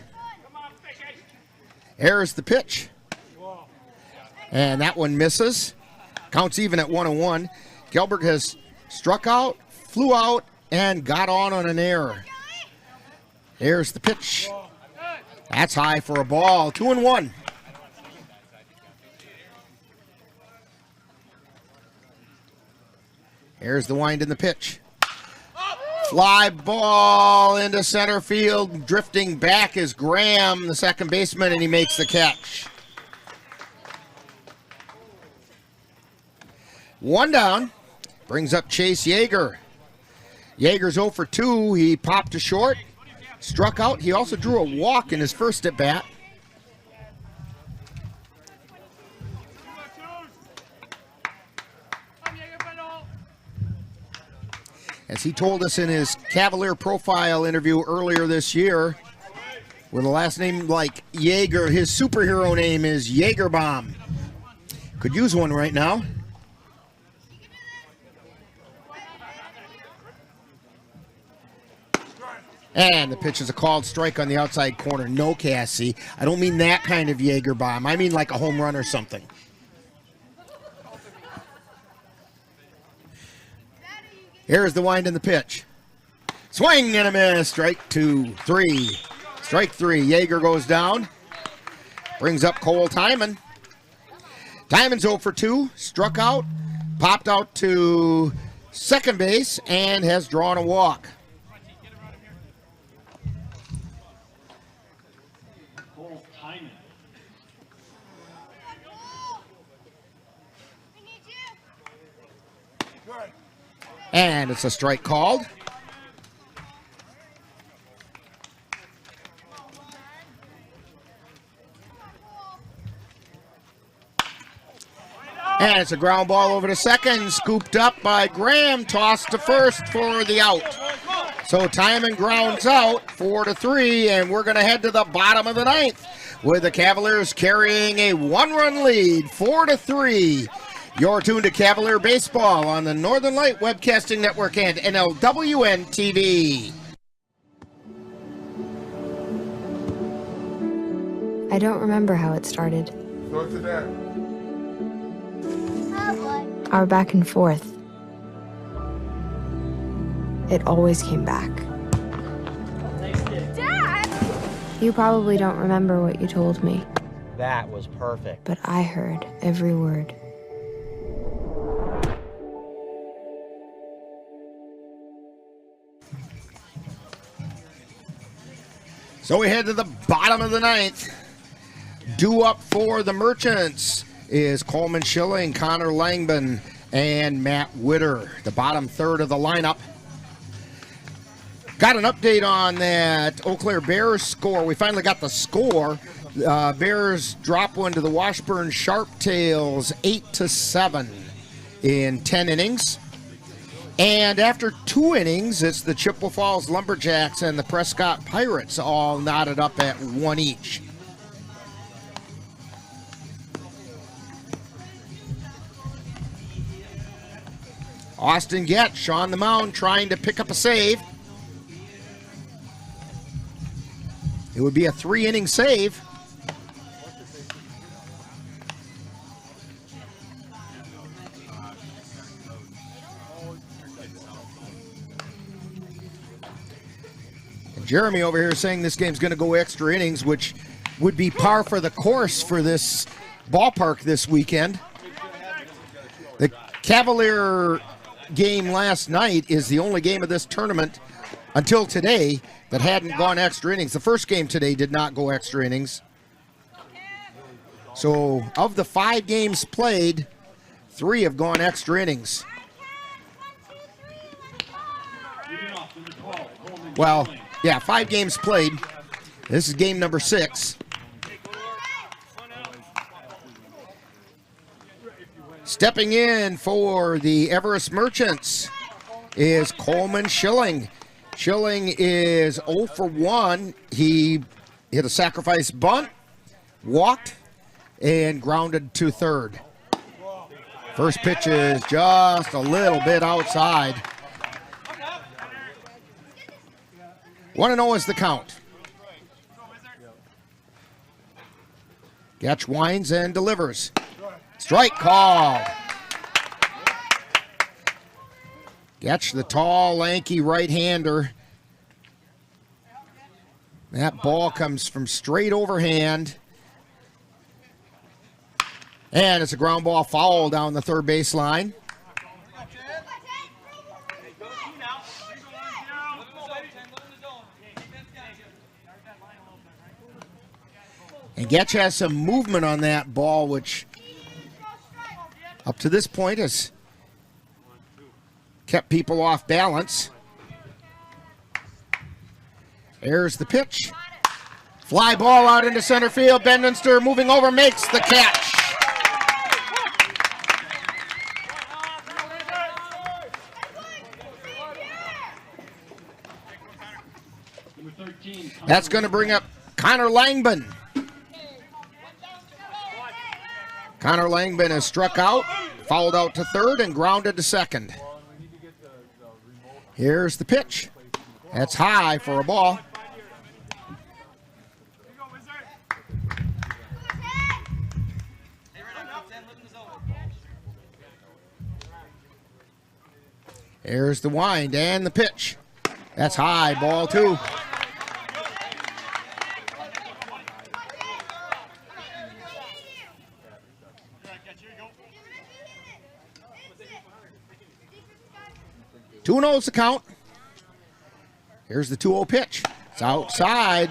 Here's the pitch. And that one misses. Counts even at 1-1. Kjellberg has struck out, flew out, and got on an error. Here's the pitch. That's high for a ball. 2-1. Here's the wind in the pitch. Fly ball into center field. Drifting back is Graham, the second baseman, and he makes the catch. 1 down. Brings up Chase Yeager. Yeager's 0 for 2. He popped to short. Struck out. He also drew a walk in his first at bat. As he told us in his Cavalier profile interview earlier this year, with a last name like Yeager, his superhero name is Jaegerbomb. Could use one right now. And the pitch is a called strike on the outside corner. No, Cassie. I don't mean that kind of Jaeger bomb. I mean like a home run or something. Here's the wind in the pitch. Swing and a miss. Strike 2, 3. Strike 3. Yeager goes down. Brings up Cole Timon. Timon's 0 for 2. Struck out. Popped out to second base and has drawn a walk. And it's a strike called. And it's a ground ball over to second, scooped up by Graham, tossed to first for the out. So Timon grounds out 4-3, and we're going to head to the bottom of the ninth with the Cavaliers carrying a one-run lead, 4-3. You're tuned to Cavalier Baseball on the Northern Light Webcasting Network and NLWN-TV. I don't remember how it started. Go to that. Our back and forth. It always came back. Dad! You probably don't remember what you told me, That was perfect. but I heard every word. So we head to the bottom of the ninth. Due up for the Merchants is Coleman Schilling, Connor Langman, and Matt Witter. The bottom third of the lineup. Got an update on that Eau Claire Bears score. We finally got the score. Bears drop one to the Washburn Sharptails 8-7 in 10 innings. And after 2 innings, it's the Chippewa Falls Lumberjacks and the Prescott Pirates all knotted up at 1 each. Austin Getch on the mound trying to pick up a save. It would be a 3-inning save. And Jeremy over here saying this game's going to go extra innings, which would be par for the course for this ballpark this weekend. The Cavalier game last night is the only game of this tournament until today that hadn't gone extra innings. The first game today did not go extra innings. So of the 5 games played, 3 have gone extra innings. Well, yeah, 5 games played. This is game number 6. Stepping in for the Everest Merchants is Coleman Schilling. Schilling is 0 for 1. He hit a sacrifice bunt, walked, and grounded to third. First pitch is just a little bit outside. 1-0 is the count. Getch winds and delivers. Strike call. Getch, the tall, lanky right-hander. That ball comes from straight overhand. And it's a ground ball foul down the third base line. And Getch has some movement on that ball, which up to this point has kept people off balance. There's the pitch. Fly ball out into center field. Bendenster moving over, makes the catch. That's going to bring up Connor Langman. Connor Langman is struck out, fouled out to third, and grounded to second. Here's the pitch. That's high for a ball. Here's the wind and the pitch. That's high, ball 2. Two 2-0's the count. Here's the 2-0 pitch. It's outside.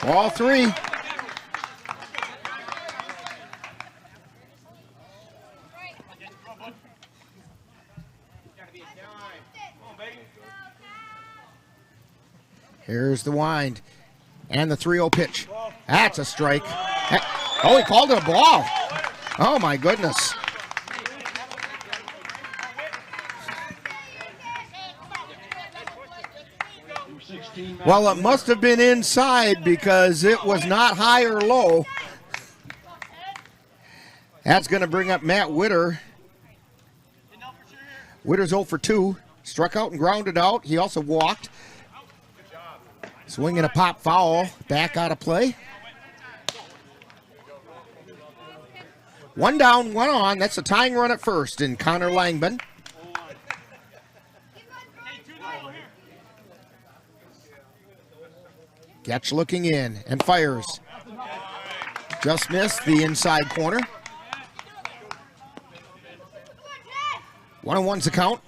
Ball 3. Here's the wind. And the 3-0 pitch. That's a strike. Oh, he called it a ball. Oh, my goodness. Well, it must have been inside because it was not high or low. That's going to bring up Matt Witter. Witter's 0 for 2. Struck out and grounded out. He also walked. Swinging a pop foul. Back out of play. 1 down, 1 on. That's a tying run at first in Connor Langman. Getch looking in and fires. Just missed the inside corner. 1-1's the count.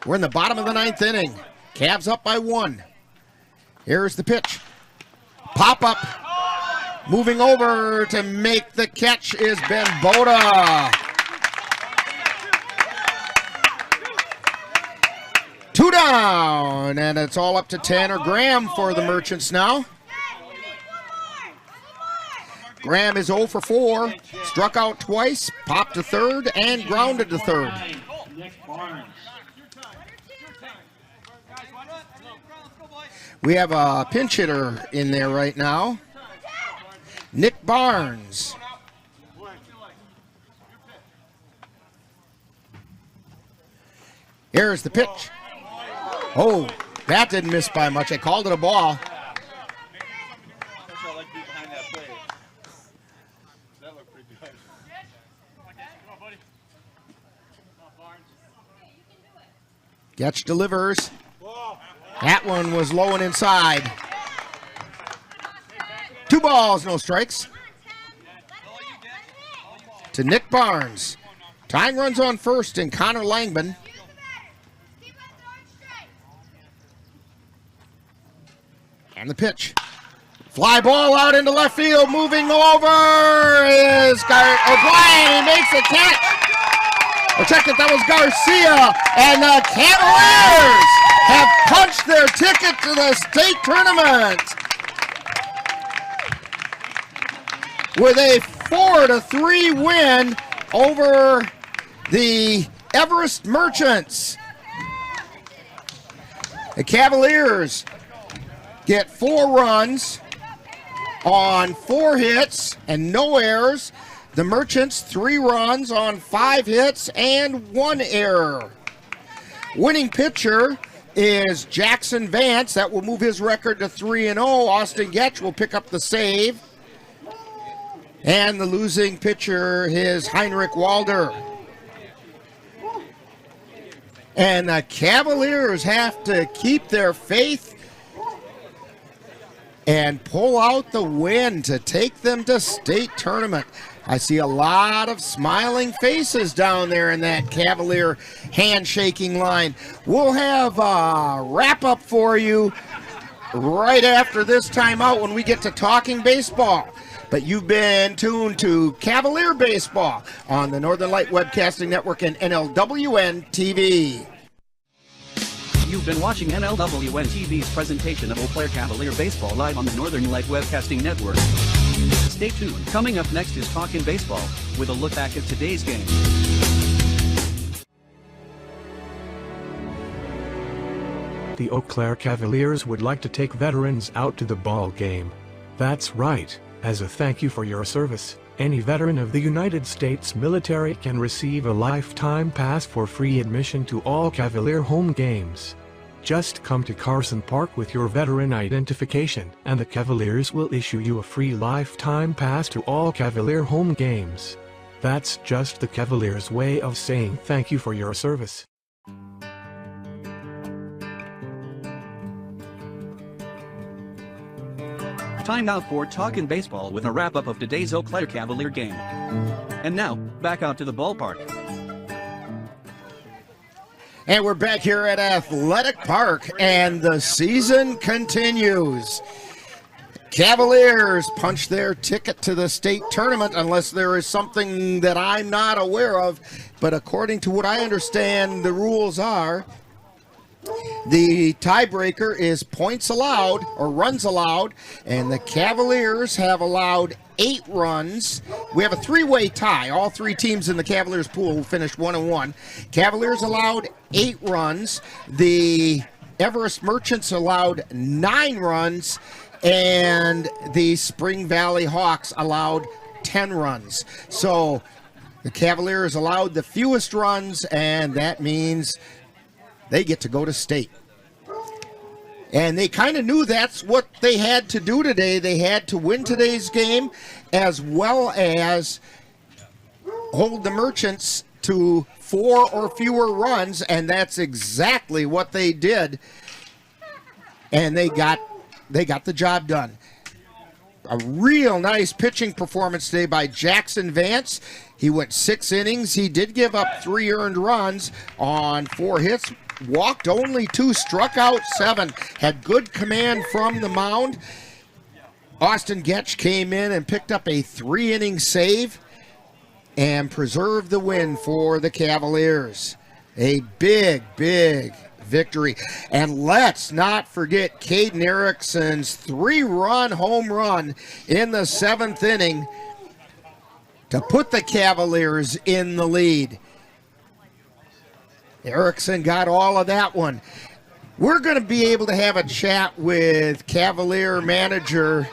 We're in the bottom of the 9th inning. Cavs up by 1. Here's the pitch. Pop up. Moving over to make the catch is Ben Boda. 2 down, and it's all up to Tanner Graham for the Merchants now. Graham is 0 for 4, struck out twice, popped to third, and grounded to third. We have a pinch hitter in there right now. Nick Barnes. Here's the pitch. Oh, that didn't miss by much. I called it a ball. Getch delivers. That one was low and inside. 2 balls, no strikes. To Nick Barnes. Tying runs on first in Connor Langman. And the pitch. Fly ball out into left field. Moving over is O'Brien. He makes a catch. Or check it, that was Garcia. And the Cavaliers have punched their ticket to the state tournament with a 4-3 win over the Everest Merchants. The Cavaliers get 4 runs on 4 hits and no errors. The Merchants 3 runs on 5 hits and 1 error. Winning pitcher is Jackson Vance. That will move his record to 3-0. Austin Getch will pick up the save. And the losing pitcher is Heinrich Walder. And the Cavaliers have to keep their faith and pull out the win to take them to state tournament. I see a lot of smiling faces down there in that Cavalier handshaking line. We'll have a wrap-up for you right after this timeout when we get to talking baseball. But you've been tuned to Cavalier Baseball on the Northern Light Webcasting Network and NLWN-TV. You've been watching NLWN-TV's presentation of Eau Claire Cavalier Baseball live on the Northern Light Webcasting Network. Stay tuned. Coming up next is Talkin' Baseball, with a look back at today's game. The Eau Claire Cavaliers would like to take veterans out to the ball game. That's right. As a thank you for your service, any veteran of the United States military can receive a lifetime pass for free admission to all Cavalier home games. Just come to Carson Park with your veteran identification, and the Cavaliers will issue you a free lifetime pass to all Cavalier home games. That's just the Cavaliers' way of saying thank you for your service. Time now for Talkin' Baseball with a wrap-up of today's Eau Claire Cavalier game. And now, back out to the ballpark. And we're back here at Athletic Park, and the season continues. Cavaliers punch their ticket to the state tournament unless there is something that I'm not aware of. But according to what I understand, the rules are the tiebreaker is points allowed or runs allowed, and the Cavaliers have allowed 8 runs. We have a 3-way tie. All 3 teams in the Cavaliers pool finished 1-1. Cavaliers allowed 8 runs. The Everest Merchants allowed 9 runs. And the Spring Valley Hawks allowed 10 runs. So the Cavaliers allowed the fewest runs, and that means they get to go to state. And they kind of knew that's what they had to do today. They had to win today's game as well as hold the Merchants to 4 or fewer runs, and that's exactly what they did. And they got the job done. A real nice pitching performance today by Jackson Vance. He went 6 innings. He did give up 3 earned runs on 4 hits. Walked only 2, struck out 7. Had good command from the mound. Austin Getch came in and picked up a 3-inning save and preserved the win for the Cavaliers. A big, big victory. And let's not forget Caden Erickson's 3-run home run in the 7th inning to put the Cavaliers in the lead. Erickson got all of that one. We're going to be able to have a chat with Cavalier manager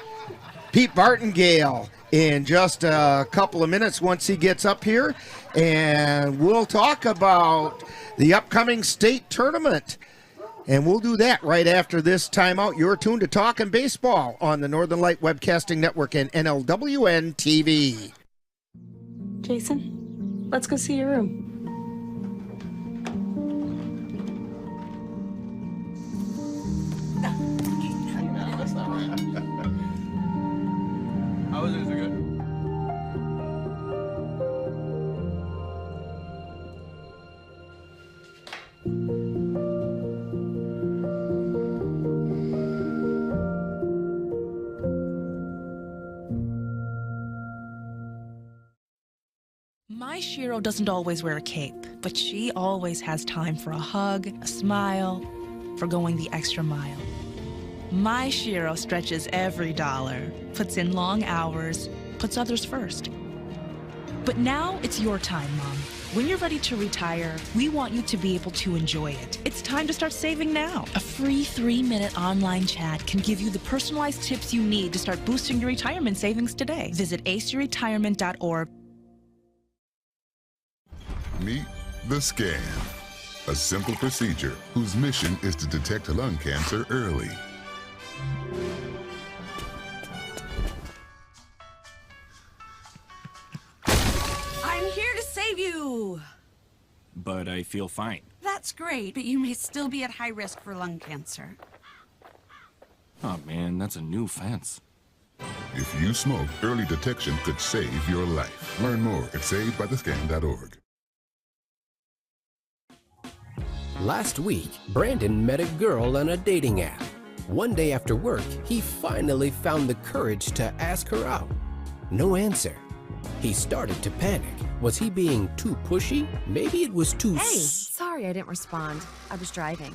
Pete Bartingale in just a couple of minutes once he gets up here, and we'll talk about the upcoming state tournament. And we'll do that right after this timeout. You're tuned to Talkin' Baseball on the Northern Light Webcasting Network and NLWN-TV. Jason, let's go see your room. How was it? Is it good? My Shiro doesn't always wear a cape, but she always has time for a hug, a smile, for going the extra mile. My Shiro stretches every dollar, puts in long hours, puts others first. But now it's your time, Mom. When you're ready to retire, we want you to be able to enjoy it. It's time to start saving now. A free 3-minute online chat can give you the personalized tips you need to start boosting your retirement savings today. Visit aceyourretirement.org. Meet the scan, a simple procedure whose mission is to detect lung cancer early. I'm here to save you! But I feel fine. That's great, but you may still be at high risk for lung cancer. Oh man, that's a new fence. If you smoke, early detection could save your life. Learn more at savedbythescan.org. Last week, Brandon met a girl on a dating app. One day after work, he finally found the courage to ask her out. No answer. He started to panic. Was he being too pushy? Maybe it was too... Hey, sorry I didn't respond. I was driving.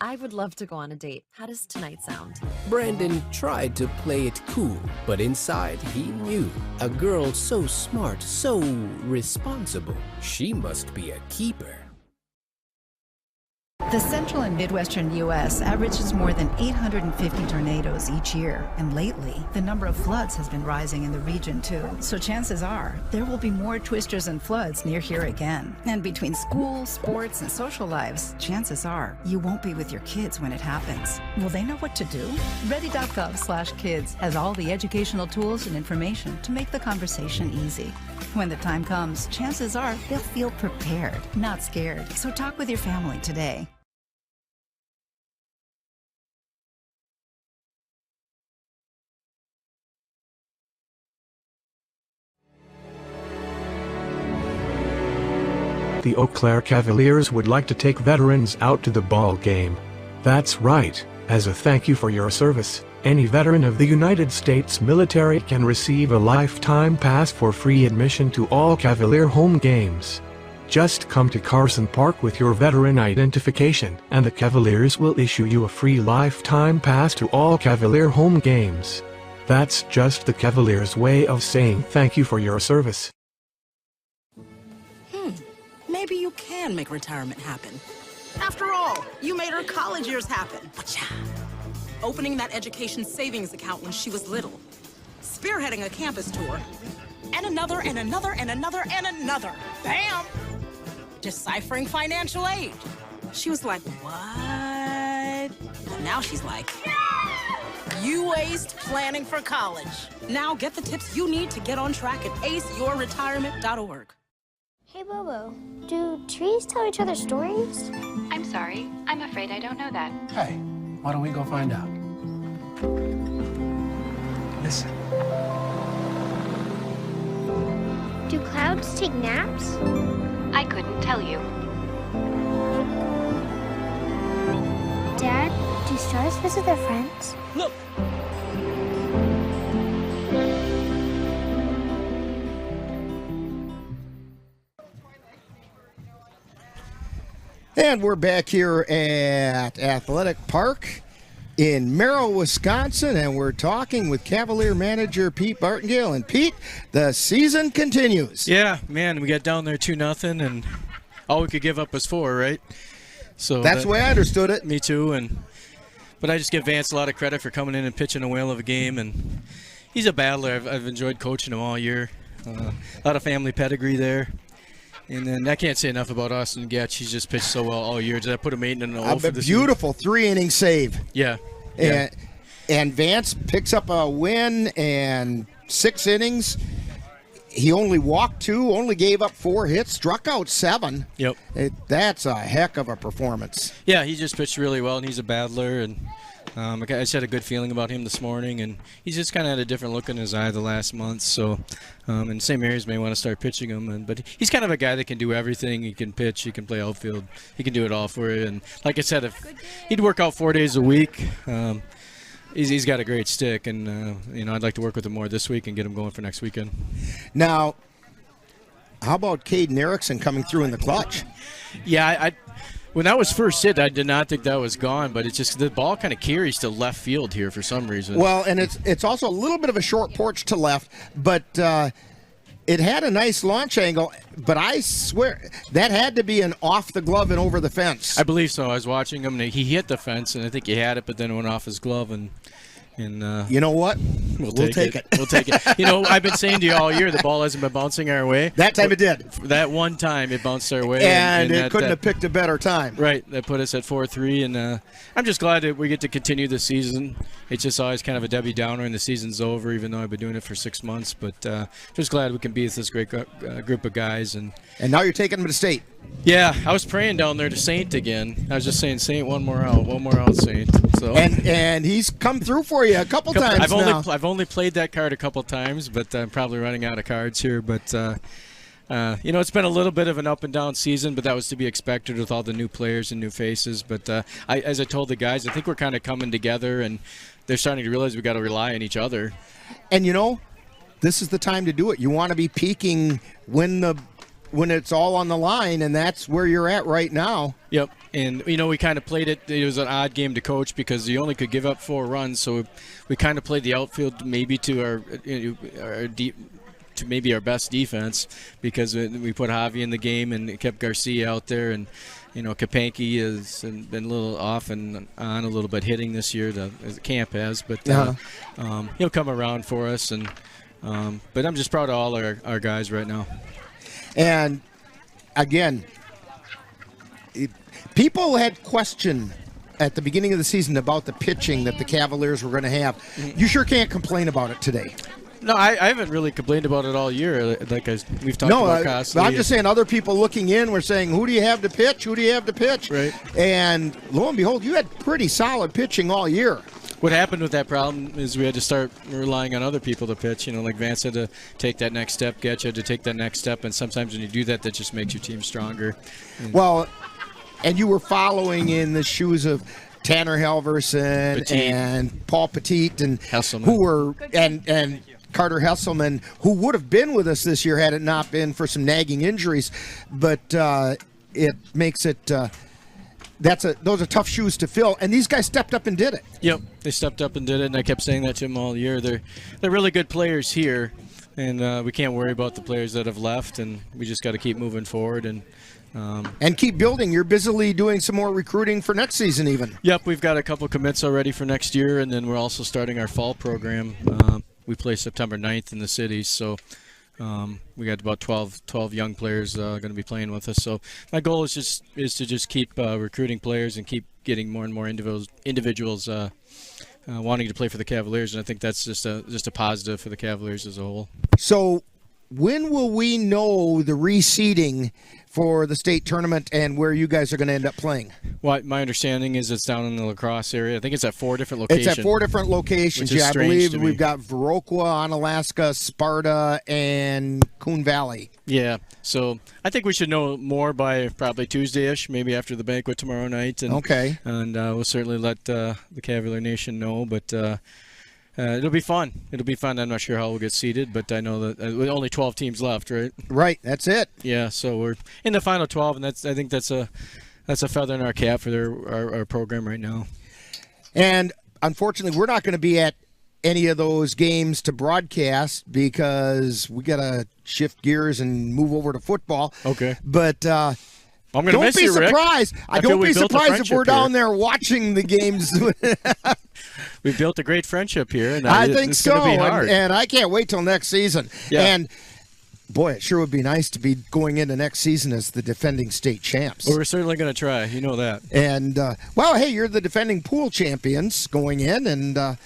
I would love to go on a date. How does tonight sound? Brandon tried to play it cool, but inside he knew. A girl so smart, so responsible. She must be a keeper. The central and midwestern U.S. averages more than 850 tornadoes each year, and lately, the number of floods has been rising in the region too. So chances are, there will be more twisters and floods near here again. And between school, sports, and social lives, chances are, you won't be with your kids when it happens. Will they know what to do? Ready.gov/kids has all the educational tools and information to make the conversation easy. When the time comes, chances are they'll feel prepared, not scared. So talk with your family today. The Eau Claire Cavaliers would like to take veterans out to the ball game. That's right. As a thank you for your service, any veteran of the United States military can receive a lifetime pass for free admission to all Cavalier home games. Just come to Carson Park with your veteran identification, and the Cavaliers will issue you a free lifetime pass to all Cavalier home games. That's just the Cavaliers' way of saying thank you for your service. Maybe you can make retirement happen. After all, you made her college years happen. Opening that education savings account when she was little. Spearheading a campus tour. And another, and another, and another, and another. Bam! Deciphering financial aid. She was like, what? And now she's like, you aced planning for college. Now get the tips you need to get on track at aceyourretirement.org. Hey, Bobo, do trees tell each other stories? I'm sorry. I'm afraid I don't know that. Hey, why don't we go find out? Listen. Do clouds take naps? I couldn't tell you. Dad, do stars visit their friends? Look. And we're back here at Athletic Park in Merrill, Wisconsin, and we're talking with Cavalier manager Pete Martingale. And Pete, the season continues. Yeah, man, we got down there 2-0, and all we could give up was 4, right? So that's the way I understood it. Me too, but I just give Vance a lot of credit for coming in and pitching a whale of a game, and he's a battler. I've enjoyed coaching him all year. A lot of family pedigree there. And then I can't say enough about Austin Gatch. He's just pitched so well all year. Did I put him 8 in a row for this beautiful 3-inning save. Yeah. And Vance picks up a win and 6 innings. He only walked 2, only gave up 4 hits, struck out 7. Yep. That's a heck of a performance. Yeah, he just pitched really well, and he's a battler. And I just had a good feeling about him this morning, and he's just kind of had a different look in his eye the last month. So, in St. Mary's may want to start pitching him, but he's kind of a guy that can do everything. He can pitch, he can play outfield, he can do it all for you. And like I said, if he'd work out 4 days a week, he's got a great stick, and I'd like to work with him more this week and get him going for next weekend. Now, how about Caden Erickson coming through in the clutch? Yeah, when that was first hit, I did not think that was gone, but it's just the ball kind of carries to left field here for some reason. Well, and it's also a little bit of a short porch to left, but it had a nice launch angle, but I swear that had to be an off the glove and over the fence. I believe so. I was watching him, and he hit the fence, and I think he had it, but then it went off his glove, and you know what? We'll take it. We'll take it. I've been saying to you all year the ball hasn't been bouncing our way. That time it did. That one time it bounced our way. And it couldn't have picked a better time. Right. That put us at 4-3, and I'm just glad that we get to continue the season. It's just always kind of a Debbie Downer, and the season's over, even though I've been doing it for 6 months. But just glad we can be with this great group of guys. And now you're taking them to state. Yeah, I was praying down there to Saint again. I was just saying, Saint, one more out, Saint. So and he's come through for you a couple times now. I've only played that card a couple times, but I'm probably running out of cards here. But it's been a little bit of an up and down season, but that was to be expected with all the new players and new faces. But as I told the guys, I think we're kind of coming together, and they're starting to realize we got to rely on each other. And this is the time to do it. You want to be peaking when it's all on the line, and that's where you're at right now. Yep, and we kind of played it. It was an odd game to coach because you only could give up 4 runs, so we kind of played the outfield maybe to our best defense because we put Javi in the game and kept Garcia out there, and Kapanke has been a little off and on a little bit hitting this year, as camp has, but he'll come around for us, and but I'm just proud of all our guys right now. And again, people had questioned at the beginning of the season about the pitching that the Cavaliers were going to have. You sure can't complain about it today. No, I haven't really complained about it all year. We've talked about Costley. I'm just saying other people looking in were saying, who do you have to pitch? Who do you have to pitch? Right. And lo and behold, you had pretty solid pitching all year. What happened with that problem is we had to start relying on other people to pitch. Like Vance had to take that next step, Getch had to take that next step, and sometimes when you do that, that just makes your team stronger. Well, and you were following in the shoes of Tanner Halverson and Paul Petit and Hesselman. Who were and Carter Hesselman, who would have been with us this year had it not been for some nagging injuries. But it makes it those are tough shoes to fill, and these guys stepped up and did it. Yep, they stepped up and did it, and I kept saying that to them all year. They're really good players here, and we can't worry about the players that have left, and we just got to keep moving forward and keep building. You're busily doing some more recruiting for next season even. Yep, we've got a couple commits already for next year, and then we're also starting our fall program. We play September 9th in the city, so we got about 12 young players going to be playing with us. So my goal is to just keep recruiting players and keep getting more and more individuals wanting to play for the Cavaliers, and I think that's just a positive for the Cavaliers as a whole. So when will we know the reseeding for the state tournament and where you guys are going to end up playing? Well, my understanding is it's down in the La Crosse area. I think it's at 4 different locations. It's at 4 different locations. Yeah, I believe we've got Viroqua, Onalaska, Sparta, and Coon Valley. Yeah, so I think we should know more by probably Tuesday-ish, maybe after the banquet tomorrow night. And, okay. And we'll certainly let the Cavalier Nation know, but it'll be fun. It'll be fun. I'm not sure how we'll get seeded, but I know that with only 12 teams left, right? Right, that's it. Yeah, so we're in the final 12, and I think that's a feather in our cap for our program right now. And unfortunately, we're not going to be at any of those games to broadcast because we got to shift gears and move over to football. Okay. But I'm gonna miss you, Rick. Don't be surprised if we're down there watching the games. We've built a great friendship here, and I think it's so. Gonna be hard. And I can't wait till next season. Yeah. And boy, it sure would be nice to be going into next season as the defending state champs. Well, we're certainly going to try. You know that. And well, hey, you're the defending pool champions going in, and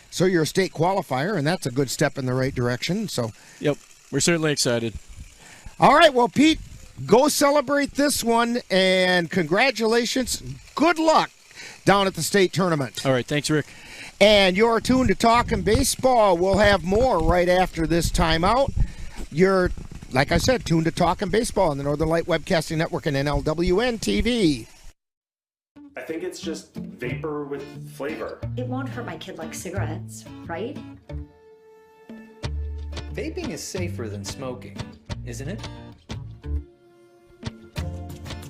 so you're a state qualifier, and that's a good step in the right direction. So. Yep, we're certainly excited. All right, well, Pete, go celebrate this one, and congratulations. Good luck down at the state tournament. All right, thanks, Rick. And you're tuned to Talkin' Baseball. We'll have more right after this timeout. You're, like I said, tuned to Talkin' Baseball on the Northern Light Webcasting Network and NLWN-TV. I think it's just vapor with flavor. It won't hurt my kid like cigarettes, right? Vaping is safer than smoking, isn't it?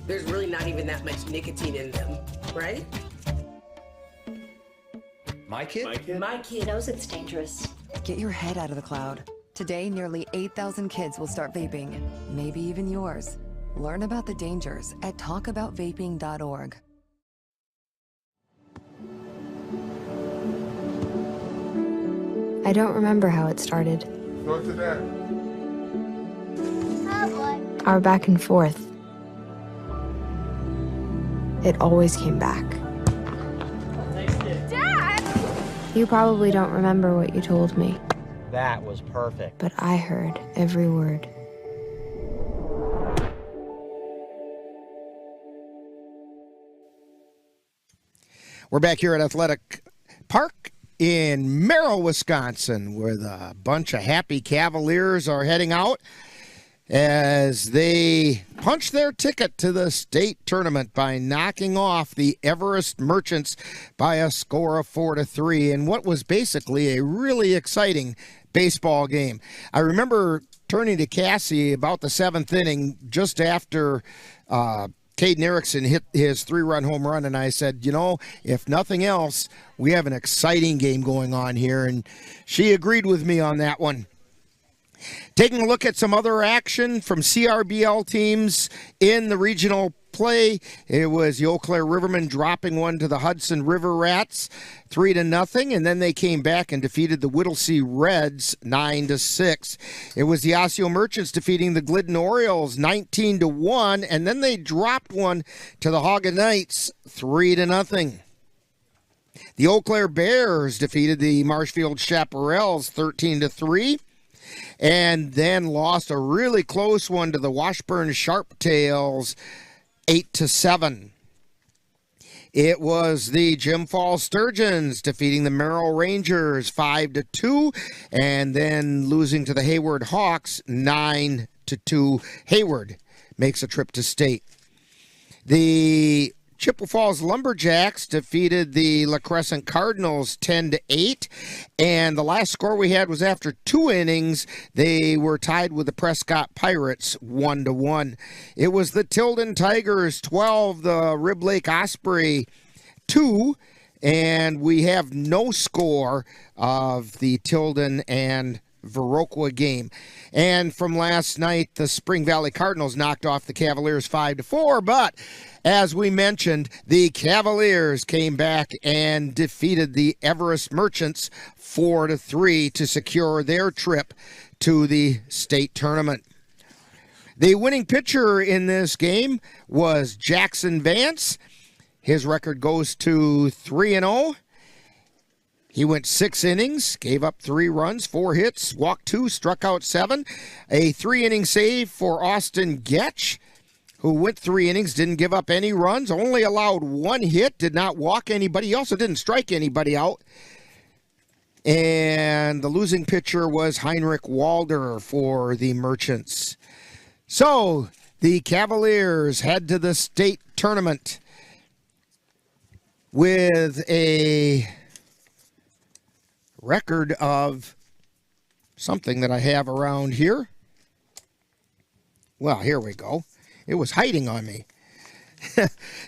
There's really not even that much nicotine in them, right? My kid? My kid knows it's dangerous. Get your head out of the cloud. Today, nearly 8,000 kids will start vaping, maybe even yours. Learn about the dangers at talkaboutvaping.org. I don't remember how it started. Go to that. Oh boy. Our back and forth. It always came back. Dad! You probably don't remember what you told me, That was perfect. but I heard every word. We're back here at Athletic Park in Merrill, Wisconsin, where the bunch of happy Cavaliers are heading out as they punch their ticket to the state tournament by knocking off the Everest Merchants by a score of 4-3 in what was basically a really exciting baseball game. I remember turning to Cassie about the 7th inning just after Caden Erickson hit his 3-run home run, and I said, you know, if nothing else, we have an exciting game going on here, and she agreed with me on that one. Taking a look at some other action from CRBL teams in the regional play, it was the Eau Claire Rivermen dropping one to the Hudson River Rats 3-0, and then they came back and defeated the Whittlesea Reds 9-6. It was the Osseo Merchants defeating the Glidden Orioles 19-1, and then they dropped one to the Haga Knights 3-0. The Eau Claire Bears defeated the Marshfield Chaparrals 13-3. And then lost a really close one to the Washburn Sharptails 8-7. It was the Jim Falls Sturgeons defeating the Merrill Rangers 5-2, and then losing to the Hayward Hawks 9-2. Hayward makes a trip to state. The Chippewa Falls Lumberjacks defeated the La Crescent Cardinals 10-8, and the last score we had was after 2 innings. They were tied with the Prescott Pirates 1-1. It was the Tilden Tigers 12, the Rib Lake Osprey 2, and we have no score of the Tilden and Viroqua game. And from last night, the Spring Valley Cardinals knocked off the Cavaliers 5-4, but as we mentioned, the Cavaliers came back and defeated the Everest Merchants 4-3 to secure their trip to the state tournament. The winning pitcher in this game was Jackson Vance. His record goes to 3-0. He went 6 innings, gave up 3 runs, 4 hits, walked 2, struck out 7. A 3-inning save for Austin Getch, who went 3 innings, didn't give up any runs, only allowed 1 hit, did not walk anybody. He also didn't strike anybody out. And the losing pitcher was Heinrich Walder for the Merchants. So the Cavaliers head to the state tournament with a record of something that I have around here. Well, here we go. It was hiding on me.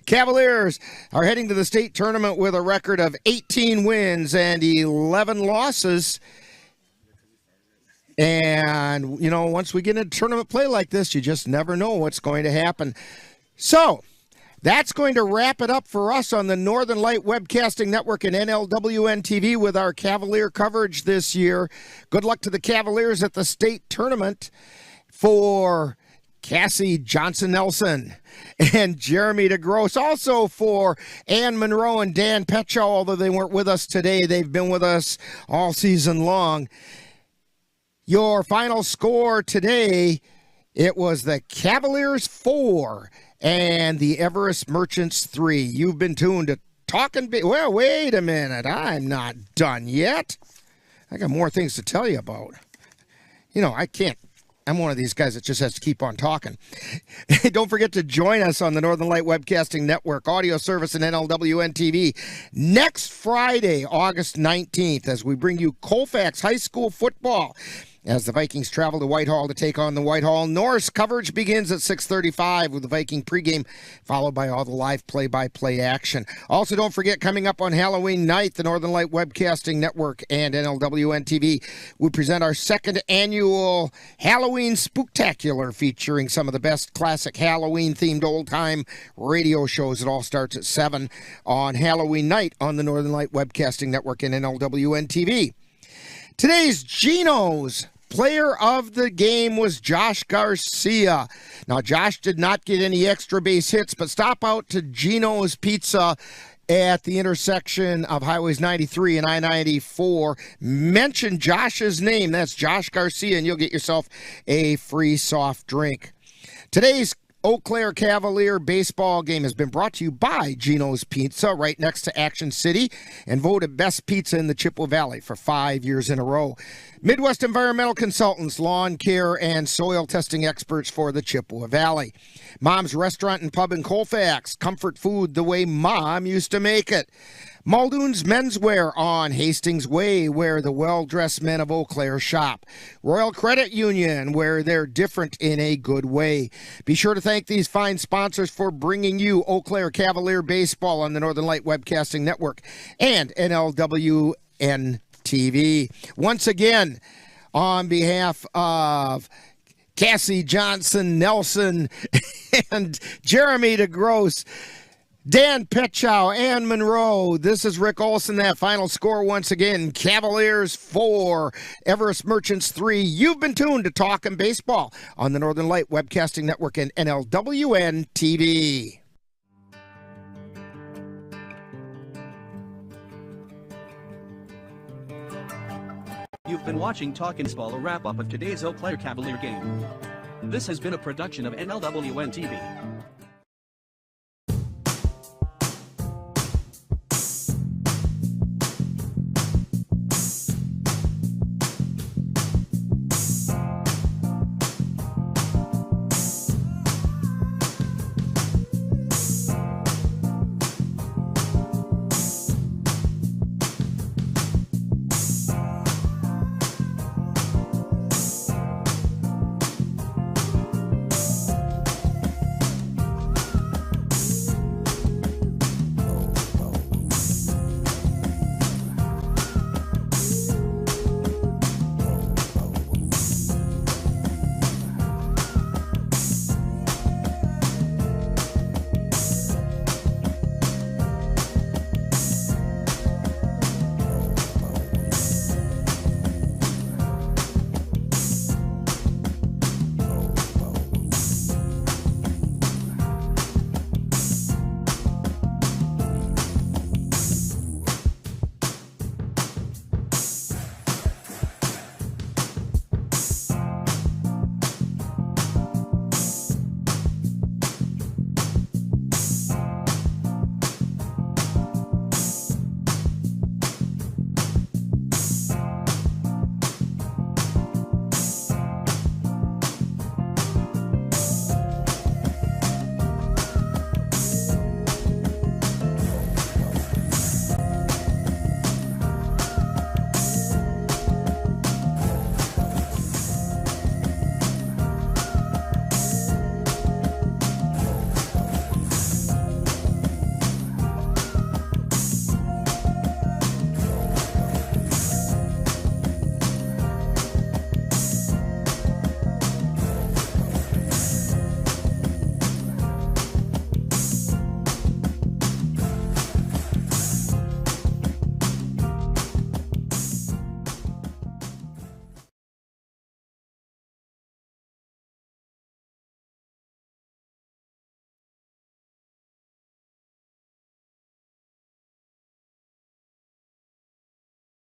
Cavaliers are heading to the state tournament with a record of 18 wins and 11 losses. And, you know, once we get into tournament play like this, you just never know what's going to happen. So that's going to wrap it up for us on the Northern Light Webcasting Network and NLWN-TV with our Cavalier coverage this year. Good luck to the Cavaliers at the state tournament. For Cassie Johnson-Nelson and Jeremy DeGrosse. Also for Ann Monroe and Dan Petchow, although they weren't with us today, they've been with us all season long. Your final score today, it was the Cavaliers 4 and the Everest Merchants 3. You've been tuned to Talking Big. Well, wait a minute. I'm not done yet. I got more things to tell you about. You know, I can't. I'm one of these guys that just has to keep on talking. Don't forget to join us on the Northern Light Webcasting Network, audio service, and NLWN-TV next Friday, August 19th, as we bring you Colfax High School football as the Vikings travel to Whitehall to take on the Whitehall Norse. Coverage begins at 6:35 with the Viking pregame, followed by all the live play-by-play action. Also, don't forget, coming up on Halloween night, the Northern Light Webcasting Network and NLWN-TV, we present our 2nd annual Halloween Spooktacular, featuring some of the best classic Halloween-themed old-time radio shows. It all starts at 7 on Halloween night on the Northern Light Webcasting Network and NLWN-TV. Today's Geno's player of the game was Josh Garcia. Now, Josh did not get any extra base hits, but stop out to Geno's Pizza at the intersection of Highways 93 and I-94. Mention Josh's name. That's Josh Garcia, and you'll get yourself a free soft drink. Today's Eau Claire Cavalier baseball game has been brought to you by Geno's Pizza, right next to Action City, and voted best pizza in the Chippewa Valley for 5 years in a row. Midwest Environmental Consultants, lawn care and soil testing experts for the Chippewa Valley. Mom's Restaurant and Pub in Colfax, comfort food the way Mom used to make it. Muldoon's Menswear on Hastings Way, where the well-dressed men of Eau Claire shop. Royal Credit Union, where they're different in a good way. Be sure to thank these fine sponsors for bringing you Eau Claire Cavalier baseball on the Northern Light Webcasting Network and NLWN-TV. Once again, on behalf of Cassie Johnson-Nelson and Jeremy DeGrosse, Dan Petchow, Ann Monroe. This is Rick Olson. That final score once again, Cavaliers 4, Everest Merchants 3. You've been tuned to Talkin' Baseball on the Northern Light Webcasting Network and NLWN-TV. You've been watching Talkin' Baseball, a wrap-up of today's Eau Claire Cavalier game. This has been a production of NLWN-TV.